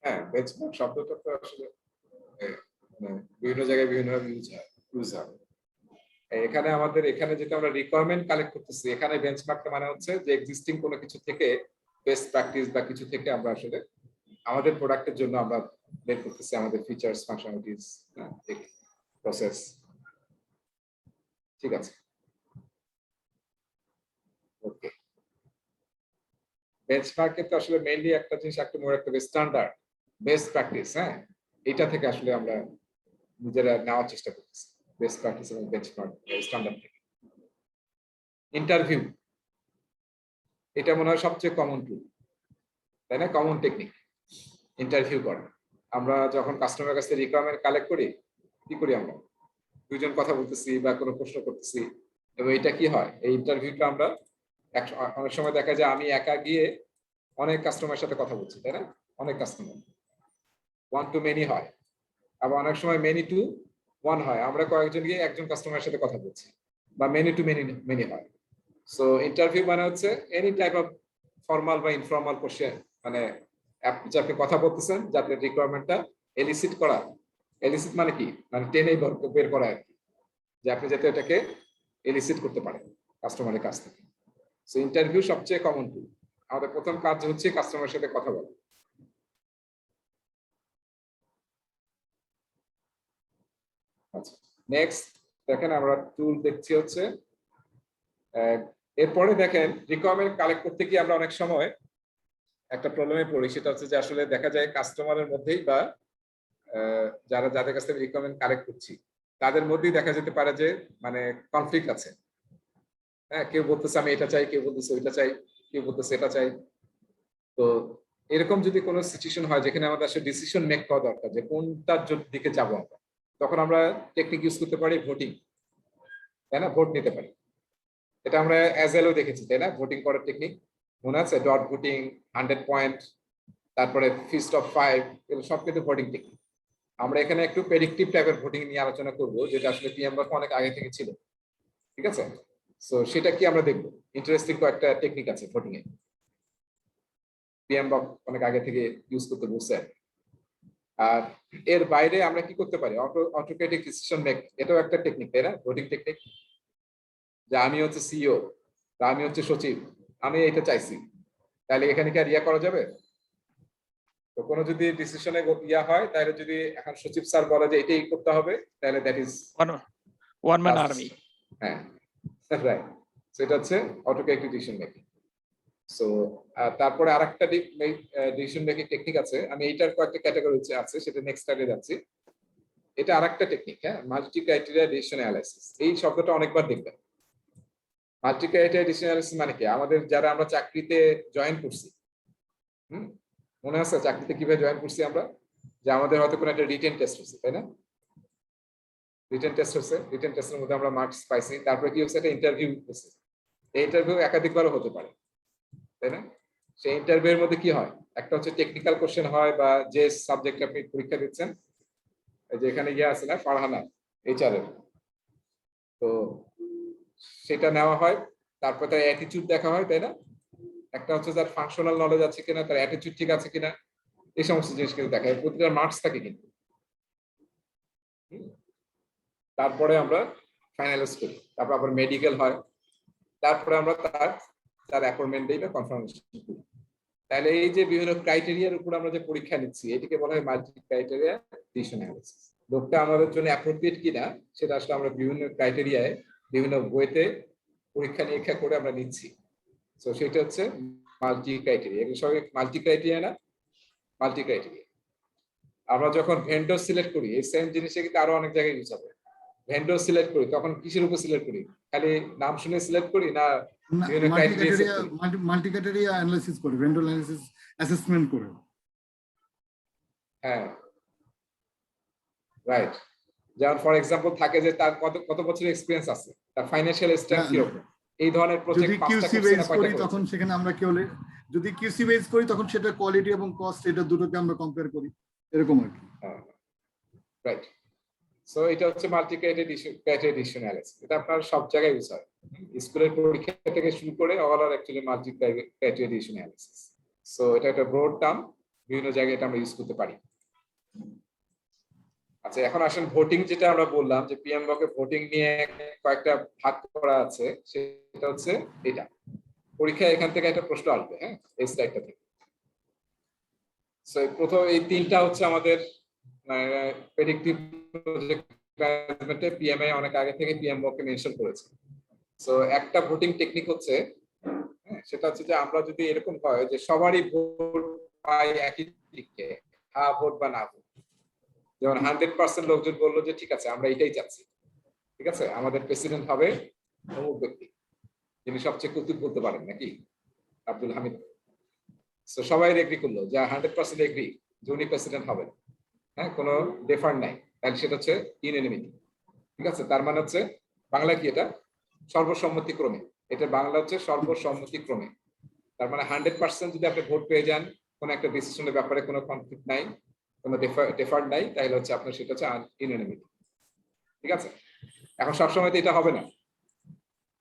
হ্যাঁ, বেঞ্চমার্ক শব্দটা তো আসলে মানে বিভিন্ন জায়গায় বিভিন্ন ইউজ হয়। এখানে আমাদের এখানে যেটা আমরা রিকোয়ারমেন্ট কালেক্ট করতেছি, এখানে বেঞ্চমার্কটা মানে হচ্ছে যে এক্সিস্টিং কোনো কিছু থেকে, বেস্ট প্র্যাকটিস বা কিছু থেকে আমরা আসলে আমাদের প্রোডাক্টের জন্য আমরা বের করতেছি আমাদের ফিচার্স, ফাংশনালিটিস, প্রসেস। ঠিক আছে, ওকে। বেঞ্চমার্কে তো আসলে মেইনলি একটা জিনিস, একটা মোর একটা স্ট্যান্ডার্ড, বেস্ট প্র্যাকটিস। হ্যাঁ, এটা থেকে আসলে আমরা নিজেরা নেওয়ার চেষ্টা করতেছি, বেস্ট প্র্যাকটিস এবং বেঞ্চমার্ক স্ট্যান্ডার্ড থেকে। ইন্টারভিউ, এটা মনে হয় সবচেয়ে কমন টুল, তাই না? কমন টেকনিক ইন্টারভিউ করা। আমরা যখন কাস্টমারের কাছ থেকে রিকোয়ারমেন্ট কালেক্ট করি, কি করি আমরা? দুইজন কথা বলতেছি বা কোনো প্রশ্ন করতেছি, এবং এটা কি হয়, এই ইন্টারভিউটা আমরা অনেক সময় দেখা যায় আমি একা গিয়ে অনেক কাস্টমারের সাথে কথা বলছি, তাই না? অনেক কাস্টমার, 1 to many হয়, আবার অনেক সময় many to 1 হয়, আমরা কয়েকজন গিয়ে একজন কাস্টমারের সাথে কথা বলছি, বা many to many হয়। সো ইন্টারভিউ মানে হচ্ছে এনি টাইপ অফ ফর্মাল বা ইনফর্মাল কোশ্চেন, মানে আপনি কথা বলতেছেন যাতে রিকোয়ারমেন্টটা এলিসিট করা। এলিসিট মানে কি, মানে টেনে বের করা আর কি, যে আপনি যাতে এটাকে এলিসিট করতে পারেন কাস্টমারের কাছ থেকে। সো ইন্টারভিউ সবচেয়ে কমন টুল। আমাদের প্রথম কাজ হচ্ছে কাস্টমারের সাথে কথা বলা। আচ্ছা, নেক্সট দেখেন আমরা টুল দেখছি হচ্ছে এরপরে দেখেন রিকোয়ারমেন্ট কালেক্ট করতে গিয়ে আমরা অনেক সময় একটা প্রবলেমে পড়ি, সেটা হচ্ছে যে আসলে দেখা যায় কাস্টমারের মধ্যেই বা যাদের কাছ থেকে রিকোয়ারমেন্ট কালেক্ট করছি তাদের মধ্যেই দেখা যেতে পারে যে মানে কনফ্লিক্ট আছে। হ্যাঁ, কেউ বলতেছে আমি এটা চাই, কেউ বলতেছে ওইটা চাই, কেউ বলতেছে এটা চাই। তো এরকম যদি কোনো সিচুয়েশন হয় যেখানে আমাদের আসলে ডিসিশন মেক করা দরকার যে কোনটার দিকে যাবো আমরা, তখন আমরা টেকনিক ইউজ করতে পারি ভোটিং, তাই না? ভোট নিতে পারি। এটা আমরা অ্যাজেলও দেখেছি, তাই না? ভোটিং করার টেকনিক মনে আছে, ডট ভোটিং, 100 পয়েন্ট, তারপরে ফিস্ট অফ 5, এগুলো সব কিন্তু ভোটিং টেকনিক। আমরা এখানে একটু প্রেডিক্টিভ টাইপের ভোটিং নিয়ে আলোচনা করব, যেটা আসলে পিএমবক অনেক আগে থেকে ছিল, ঠিক আছে? সো সেটা কি আমরা দেখবো, ইন্টারেস্টিং কয়েকটা টেকনিক আছে ভোটিং এ, পিএমবক অনেক আগে থেকে ইউজ করতে বলছে। আর এর বাইরে আমরা কি করতে পারি, অটোক্রেটিক ডিসিশন মেক, এটাও একটা টেকনিক, তাই না? ভোটিং টেকনিক, যে আমি হচ্ছে সিইও, আমি হচ্ছে সচিব, আমি এটা চাইছি, তাহলে এখানে কি আর ইয়া করা যাবে? তো কোনো যদি ডিসিশনে ইয়া হয়, তাহলে যদি এখন সচিব স্যার বলে যে এটাই করতে হবে, তাহলে that is one man army. হ্যাঁ, রাইট। সো এটা হচ্ছে অটোক্রেটিক ডিসিশন মেকিং। সো তারপরে আরেকটা ডিসিশন মেকিং টেকনিক আছে, আমি এইটার কয়েকটা ক্যাটাগরি আছে, সেটা নেক্সট স্লাইডে যাচ্ছি। এটা আরেকটা টেকনিক, হ্যাঁ, মাল্টি ক্রাইটেরিয়া ডিসিশন অ্যানালাইসিস। এই শব্দটা অনেকবার দেখবেন। মাল্টি ক্রাইটেরিয়া ডিসিশন অ্যানালাইসিস মানে কি, আমাদের যারা আমরা চাকরিতে জয়েন করছি, মনে আছে চাকরিতে কিভাবে জয়েন করছি আমরা, যে আমাদের হয়তো কোনো একটা রিটেন টেস্ট হচ্ছে, তাই না? রিটেন টেস্ট হচ্ছে, রিটেন টেস্টের মধ্যে আমরা মার্কস পাইছি, তারপরে কি হচ্ছে একটা ইন্টারভিউ হচ্ছে। এই ইন্টারভিউ একাধিকবারও হতে পারে, তাই না? সেই ইন্টারভিউ এর মধ্যে কি হয়, একটা হচ্ছে টেকনিক্যাল কোশ্চেন হয়, বা যে সাবজেক্ট আপনি পরীক্ষা দিচ্ছেন, যে এখানে গিয়ে আছে না ফারহানা এইচআর এর, তো সেটা নেওয়া হয়, তারপর তার অ্যাটিটিউড দেখা হয়, তাই না? একটা হচ্ছে যার ফাংশনাল নলেজ আছে কিনা, তার অ্যাটিটিউড ঠিক আছে কিনা, এই সমস্ত জিনিস কিন্তু দেখা হয়, প্রতিটা মার্কস থাকে কিন্তু। তারপরে আমরা ফাইনালাইজ করি, তারপর আবার মেডিকেল হয়, তারপরে আমরা তার অ্যাপয়েন্টমেন্ট দেই বা কনফার্মেশন করি। তাহলে এই যে বিভিন্ন ক্রাইটেরিয়ার উপর আমরা যে পরীক্ষা নিচ্ছি, এটিকে বলা হয় মাল্টি ক্রাইটেরিয়া ডিসিশন অ্যানালাইসিস। লোকটা আমাদের জন্য অ্যাপ্রোপ্রিয়েট কিনা সেটা আসলে আমরা বিভিন্ন ক্রাইটেরিয়ায় বিভিন্ন বইতে পরীক্ষা নিরীক্ষা করে আমরা নিচ্ছি। তো সেটা হচ্ছে মাল্টি ক্রাইটেরিয়া। এগুলো সবাই মাল্টি ক্রাইটেরিয়া না, মাল্টি ক্রাইটেরিয়া। আমরা যখন ভেন্ডর সিলেক্ট করি, এই সেম জিনিসটা কিন্তু আরো অনেক জায়গায় ইউজ হবে। ভেন্ডর সিলেক্ট করি তখন কিসের উপর সিলেক্ট করি, খালি নাম শুনে সিলেক্ট করি না বিভিন্ন ক্রাইটেরিয়া? মাল্টি ক্রাইটেরিয়া অ্যানালাইসিস করে, ভেন্ডর অ্যানালাইসিস অ্যাসেসমেন্ট করে। হ্যাঁ, রাইট। যেমন ফর এক্সাম্পল থাকে যে তার কত বছরের এক্সপেরিয়েন্স আছে, তার ফাইন্যান্সিয়াল স্ট্রেংথ কিরকম, এই ধরনের প্রজেক্ট যদি 5টা কিউসি করছে বেস না কয়টা করি করেছে। তখন সেখানে আমরা কি হলে, যদি কিউসি বেস করি তখন সেটা কোয়ালিটি এবং কস্ট, এটা দুটোকে আমরা কম্পেয়ার করি, এরকম আর কি। রাইট। সো এটা হচ্ছে মাল্টি ক্রাইটেরিয়া ডিসিশন অ্যানালাইসিস। এটা আপনার সব জায়গায় ইউজ হয়, স্কুলের পরীক্ষা থেকে শুরু করে অল আর actually multi criteria decision analysis. So এটা একটা ব্রড টার্ম, বিভিন্ন জায়গায় এটা আমরা ইউজ করতে পারি। আচ্ছা, এখন আসেন ভোটিং, যেটা আমরা বললাম যে পিএমবক এ ভোটিং নিয়ে কয়েকটা ভাগ করা আছে, সেটা হচ্ছে এটা। পরীক্ষায় এখান থেকে একটা প্রশ্ন আসবে, হ্যাঁ, এই স্লাইডটা থেকে। সো প্রথম এই তিনটা হচ্ছে আমাদের প্রেডিক্টিভ প্রজেক্ট ম্যানেজমেন্টে পিএমএ অনেক আগে থেকে পিএমবক কে মেনশন করেছে। সো একটা ভোটিং টেকনিক হচ্ছে, সেটা হচ্ছে যে আমরা যদি এরকম হয় যে সবারই ভোট পাই একই দিকে, হ্যাঁ ভোট বা না ভোট, যেমন 100% লোকজন বললো যে ঠিক আছে আমরা এটাই চাচ্ছি, ঠিক আছে, আমাদের প্রেসিডেন্ট হবে অমুক ব্যক্তি, যিনি সবচেয়ে কৌতুক বলতে পারেন নাকি, আব্দুল হামিদ। তো সবাই এগ্রি করলো যে 100% এগ্রি যে উনি প্রেসিডেন্ট হবেন, হ্যাঁ, কোনো ডেফার নাই, তাহলে সেটা হচ্ছে ইউনানিমিটি, ঠিক আছে। তার মানে হচ্ছে বাংলা কি, এটা সর্বসম্মতিক্রমে, এটা বাংলা হচ্ছে সর্বসম্মতিক্রমে। তার মানে 100% যদি আপনি ভোট পেয়ে যান, কোনো একটা ডিসিশনের ব্যাপারে কোনো কনফ্লিক্ট নাই, কোনো ডেফার্ড নাই, তাহলে হচ্ছে আপনার সেটা হচ্ছে ইউনানিমিটি, ঠিক আছে। এখন সবসময় তো এটা হবে না,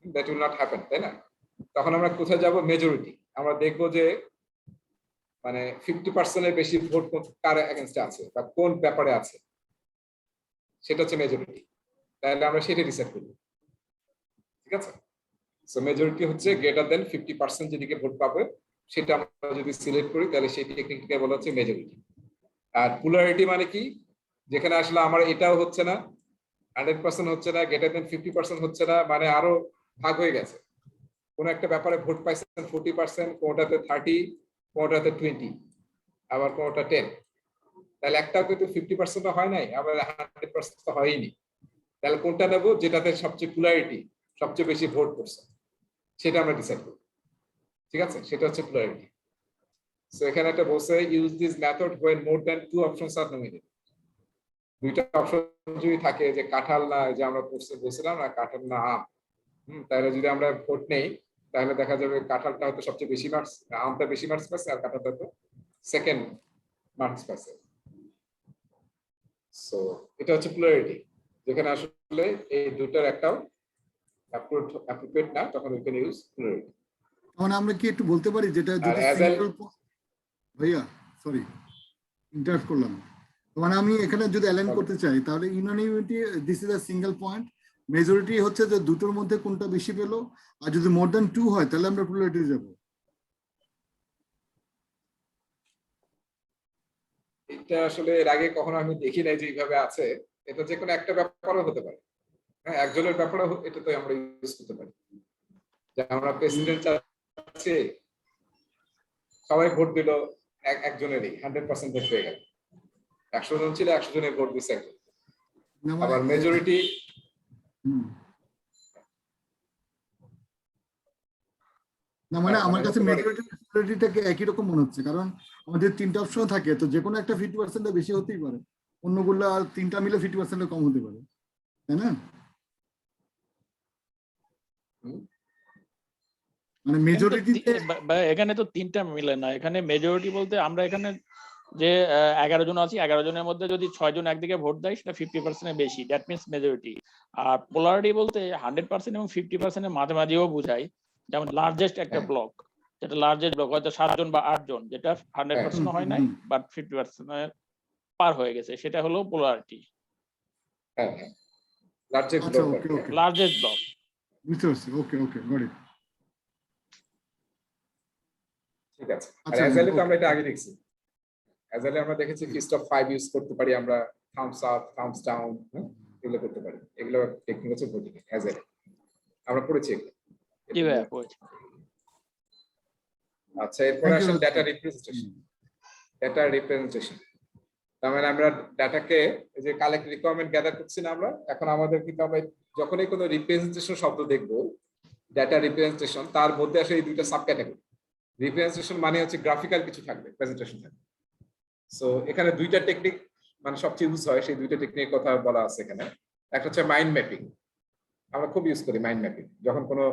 দ্যাট উইল নট হ্যাপেন, তাই না? তখন আমরা কোথায় যাব? মেজরিটি। আমরা দেখবো যে মানে 50% বেশি ভোট কার এগেনস্টে আছে বা কোন ব্যাপারে আছে, সেটা হচ্ছে মেজরিটি। তাহলে আমরা সেটা ডিসাইড করব। ঠিক আছে? সো মেজরিটি হচ্ছে গ্রেটার দেন 50% যেদিকে ভোট পাবে সেটা আমরা যদি সিলেক্ট করি তাহলে সেই টেকনিকটাকে বলা হচ্ছে মেজরিটি। আর পোলারিটি মানে কি? যেখানে আসলে আমার এটাও হচ্ছে না, 100% হচ্ছে না, গ্রেটার দেন 50% হচ্ছে না, মানে আরো ভাগ হয়ে গেছে। কোন একটা ব্যাপারে ভোট পাইছেন 40%, কোনটাতে 30, কোনটাতে 20, আবার কোনটা 10। তাহলে একটাও কিন্তু 50% হয় নাই, আবার 100% তো হয়নি। তাহলে কোনটা নেব? যেটাতে সবচেয়ে পোলারিটি, সবচেয়ে বেশি ভোট করছে, সেটা আমরা ডিসাইড করব। ঠিক আছে? সেটা হচ্ছে পোলারিটি। সো এখানে একটা বলছে use this method when more than 2 options are nominated। দুইটা অপশন যদি থাকে, যে কাঁঠাল না, যে আমরা বলছিলাম না কাঁঠাল না আম, তাহলে যদি আমরা ভোট নেই তাহলে দেখা যাবে কাঁঠালটা হয়তো সবচেয়ে বেশি মার্কস, আমটা বেশি মার্কস পাচ্ছে, আর কাঁঠালটা তো সেকেন্ড মার্কস পাচ্ছে। সো এটা হচ্ছে পোলারিটি, যেখানে আসলে এই দুটার একটাও অ্যাপ্রোপ্রিয়েট না, তখন উই ক্যান ইউজ পোলারিটি। মানে আমরা কি একটু বলতে পারি যেটা আর যদি as সিঙ্গেল, ভাইয়া সরি ইন্টারাপ্ট করলাম, মানে আমি এখানে যদি অ্যালাইন করতে চাই তাহলে unanimity this is a single point, majority হচ্ছে যে দুটোর মধ্যে কোনটা বেশি পেলো, আর যদি মোর দ্যান 2 হয় তাহলে আমরা পোলারিটি যাব। এটা আসলে এর আগে কখনো আমি দেখি নাই যে এইভাবে আছে। এটা যে কোনো একটা ব্যাপারও হতে পারে। হ্যাঁ, একজনের ব্যাপারে এটা তো আমরা ইউজ করতে পারি। যে আমরা প্রেসিডেন্ট চাচ্ছি, সবাই ভোট দিল একজনেরই, 100% ভোট পেয়ে গেল। 100 জন ছিল, 100 জনের ভোট দিচ্ছে একজন। না মানে আবার মেজরিটি, না মানে আমার কাছে হতে পারে। মেজরিটিটাকে একই রকম মনে হচ্ছে, কারণ আমাদের 3টা অপশন থাকে, তো যে কোনো একটা 50% বেশি হতেই পারে, অন্যগুলো আর 3টা মিলে 50% কম হতে পারে, তাই না? মানে মেজরিটিতে এখানে তো 3টা মিলে না, এখানে মেজরিটি বলতে আমরা এখানে যে 11 জন আছি, 11 জনের মধ্যে যদি 6 জন একদিকে ভোট দেয় সেটা 50% এর বেশি, দ্যাট মিনস মেজরিটি। আর পোলারিটি বলতে 100% এবং 50% এর মাঝামাঝিও বোঝায়। যেমন লার্জেস্ট একটা ব্লক, যেটা লার্জেস্ট ব্লক হয়তো 7 জন বা 8 জন, যেটা 100% হয় নাই বাট 50% পার হয়ে গেছে, সেটা হলো পোলারিটি। হ্যাঁ, লার্জেস্ট আচ্ছা, ব্লক। ওকে ওকে, লার্জেস্ট ব্লক। বুঝতে পারছি, ওকে ওকে গট ইট। ঠিক আছে। আর আচ্ছা, অ্যাজাইলে তো আমরা এটা আগে দেখছি। অ্যাজাইলে আমরা দেখেছি ফিস্ট অফ 5 ইউজ করতে পারি আমরা, থামস আপ, থামস ডাউন, এগুলো করতে পারি। এগুলো টেকনিক হচ্ছে ভোটিং অ্যাজাইলে, আমরা পড়েছি এগুলো। জি ভাইয়া পড়েছি। আচ্ছা, এরপর আসেন ডাটা রিপ্রেজেন্টেশন। ডাটা রিপ্রেজেন্টেশন তার মানে আমরা ডাটাকে, যে কালেক্ট রিকোয়ারমেন্ট গ্যাদার করছি না আমরা, এখন আমাদের কিন্তু আমরা যখনই কোনো রিপ্রেজেন্টেশন শব্দ দেখবো, ডাটা রিপ্রেজেন্টেশন, তার মধ্যে আসলে এই দুইটা সাব ক্যাটাগরি। রিপ্রেজেন্টেশন মানে হচ্ছে গ্রাফিক্যাল কিছু থাকবে, প্রেজেন্টেশন থাকবে। সো এখানে দুইটা টেকনিক মানে সবচেয়ে ইউজ হয়, সেই দুইটা টেকনিকের কথা বলা আছে এখানে। একটা হচ্ছে মাইন্ড ম্যাপিং, আমরা খুব ইউজ করি মাইন্ড ম্যাপিং। যখন কোনো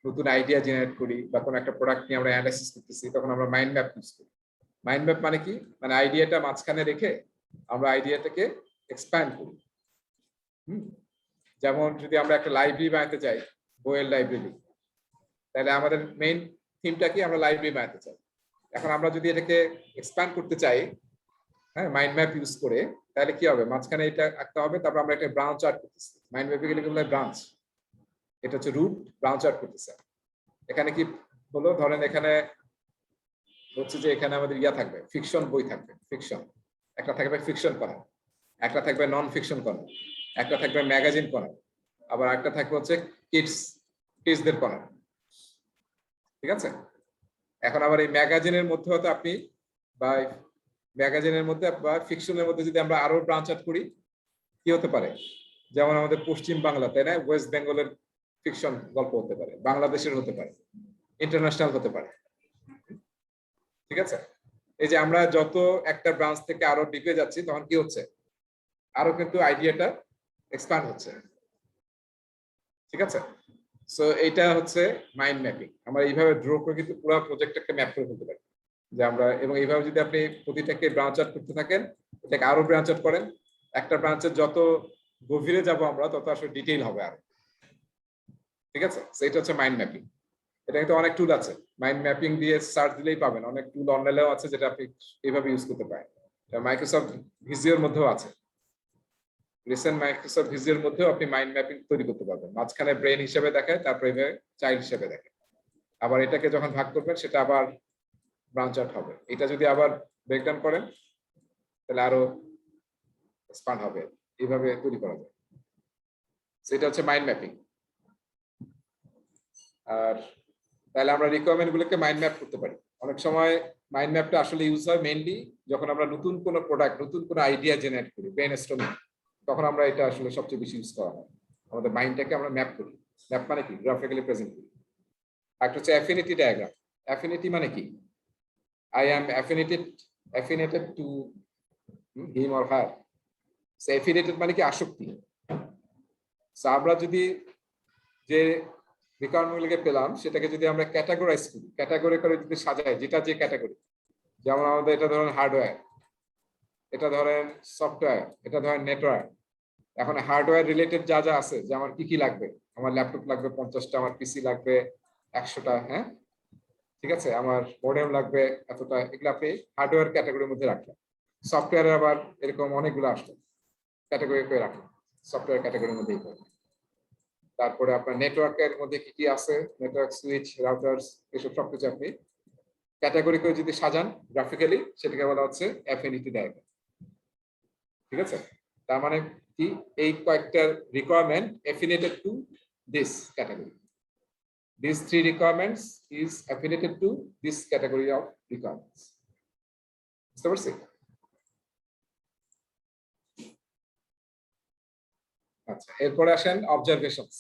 নতুন আইডিয়া জেনারেট করি বা কোনো একটা প্রোডাক্ট নিয়ে আমরা অ্যানালাইসিস করতেছি, তখন আমরা মাইন্ড ম্যাপ ইউজ করি। মাইন্ড ম্যাপ মানে কি? মানে আইডিয়াটা মাঝখানে রেখে আমরা আইডিয়াটাকে এক্সপ্যান্ড করি। যেমন যদি আমরা একটা লাইব্রেরি বানাতে চাই, বইয়ের লাইব্রেরি, তাহলে আমাদের মেইন থিমটা কি? আমরা লাইব্রেরি বানাতে চাই। এখন আমরা যদি এটাকে এক্সপ্যান্ড করতে চাই, হ্যাঁ, মাইন্ড ম্যাপ ইউজ করে, তাহলে কি হবে? মাঝখানে এটা আঁকতে হবে, তারপর আমরা একটা ব্রাঞ্চ আর্ট করতেছি। মাইন্ড ম্যাপে গেলে কি বলে? ব্রাঞ্চ। এটা হচ্ছে রুট, ব্রাঞ্চ আর্ট করতেছে। এখানে কি হলো? ধরেন এখানে হচ্ছে যে এখানে আমাদের ইয়া থাকবে, ফিকশন বই থাকবে, ফিকশন একটা থাকবে, ফিকশন কর্নার একটা থাকবে, নন ফিকশন কর্নার একটা থাকবে, ম্যাগাজিন কর্নার আবার একটা থাকবে হচ্ছে কিডসদের কর্নার। ঠিক আছে? এখন আবার এই ম্যাগাজিনের মধ্যে হয়তো আপনি বা ম্যাগাজিনের মধ্যে বা ফিকশনের মধ্যে যদি আমরা আরো ব্রাঞ্চ আউট করি, কি হতে পারে? যেমন আমাদের পশ্চিম বাংলা, তাই না, ওয়েস্ট বেঙ্গলের ফিকশন গল্প হতে পারে, বাংলাদেশের হতে পারে, ইন্টারন্যাশনাল হতে পারে। ঠিক আছে? এই যে আমরা যত একটা ব্রাঞ্চ থেকে আরো ডিপে যাচ্ছি, তখন কি হচ্ছে? আরো কিন্তু আইডিয়াটা এক্সপ্যান্ড হচ্ছে। ঠিক আছে? সো এটা হচ্ছে মাইন্ড ম্যাপিং। আমরা এইভাবে ড্র করে কিন্তু পুরো প্রজেক্টটাকে ম্যাপ করে ফেলতে পারি। যে আমরা, এবং এইভাবে যদি আপনি প্রতিটাকে ব্রাঞ্চ আউট করতে থাকেন, এটাকে আরো ব্রাঞ্চ আউট করেন, একটা ব্রাঞ্চের যত গভীরে যাব আমরা, তত আসলে ডিটেইল হবে আরো। ঠিক আছে? সো এটা হচ্ছে মাইন্ড ম্যাপিং। এটা কিন্তু অনেক টুল আছে, মাইন্ড ম্যাপিং দিয়ে সার্চ দিলেই পাবেন, অনেক টুল অনলাইনেও আছে যেটা আপনি এইভাবে ইউজ করতে পারেন। মাইক্রোসফট ভিজিওর মধ্যেও আছে, রিসেন্ট মাইক্রোসফট ভিজিওর মধ্যেও আপনি মাইন্ড ম্যাপিং তৈরি করতে পারবেন। মাঝখানে ব্রেন হিসেবে দেখায়, তারপরে চাইল্ড হিসেবে দেখে, আবার এটাকে যখন ভাগ করবেন সেটা আবার ব্রাঞ্চ আউট হবে। এটা যদি আবার ব্রেকডাউন করেন তাহলে আরো এক্সপান্ড হবে, এইভাবে তৈরি করা যায়। সেটা হচ্ছে মাইন্ড ম্যাপিং। আর তাহলে আমরা রিকোয়ারমেন্ট গুলোকে মাইন্ড ম্যাপ করতে পারি। অনেক সময় মাইন্ড ম্যাপটা আসলে ইউজ হয় মেইনলি যখন আমরা নতুন কোনো প্রোডাক্ট, নতুন কোনো আইডিয়া জেনারেট করি, ব্রেন স্টর্মিং, তখন আমরা এটা আসলে সবচেয়ে বেশি ইউজ করা হয়। আমাদের মাইন্ডটাকে আমরা ম্যাপ করি। ম্যাপ মানে কি? গ্রাফিক্যালি প্রেজেন্ট করি। একটা হচ্ছে অ্যাফিনিটি ডায়াগ্রাম। অ্যাফিনিটি মানে কি? I am affinated to him or her. Affinated মানে কি? আসক্তি। আমরা যদি যে রিকোয়ারমেন্টগুলোকে পেলাম সেটাকে যদি আমরা ক্যাটাগরাইজ করি, ক্যাটাগরি করে যদি সাজাই, যেটা যে ক্যাটাগরি, যেমন আমাদের এটা ধরেন হার্ডওয়্যার, এটা ধরেন সফটওয়্যার, এটা ধরেন নেটওয়ার্ক। এখন হার্ডওয়্যার রিলেটেড যা যা আছে, যে আমার কি কি লাগবে, আমার ল্যাপটপ লাগবে 50টা, আমার পিসি লাগবে 100টা, হ্যাঁ ঠিক আছে, আমার মডেম লাগবে এতটা, এগুলো আপনি হার্ডওয়্যার ক্যাটাগরির মধ্যে রাখলেন। সফটওয়্যারে আবার এরকম অনেকগুলো আসলো, ক্যাটাগরি করে রাখলেন, সফটওয়্যার ক্যাটাগরির মধ্যেই করবেন। তারপরে আপনার নেটওয়ার্কের মধ্যে কি কি আছে, নেটওয়ার্ক সুইচ, রাউটার্স, এসব সবকিছু আপনি ক্যাটাগরি করে যদি সাজান গ্রাফিক্যালি, সেটাকে বলা হচ্ছে অ্যাফিনিটি ডায়াগ্রাম। ঠিক আছে, তার মানে কি? এই কয়েকটা requirement affinated to this category, these three requirements is affiliated to this category of requirements. বুঝতে পারছি? আচ্ছা, এরপরে আসেন অবজারভেশনস।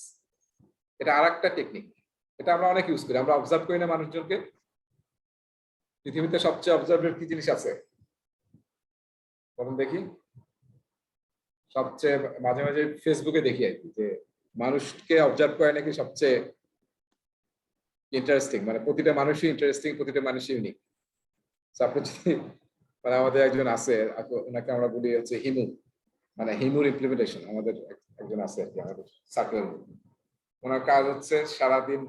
এটা আরেকটা টেকনিক, এটা আমরা অনেক ইউজ করি। আমরা অবজার্ভ করি না মানুষজনকে? পৃথিবীতে সবচেয়ে অবজার্ভের কি জিনিস আছে বলুন দেখি? সবচেয়ে মাঝে মাঝে ফেসবুকে দেখি আর কি, যে মানুষকে অবজার্ভ করে নাকি সবচেয়ে ইন্টারেস্টিং, মানে প্রতিটা মানুষই ইন্টারেস্টিং, প্রতিটা মানুষই ইউনিক। আপনি যদি, মানে আমাদের একজন আছে, ওনাকে আমরা বলি হচ্ছে হিমু, মানে হিমুর ইমপ্লিমেন্টেশন। আমাদের একজন আছে আর কি আমাদের সার্কেল, ওনার কাজ হচ্ছে সারাদিন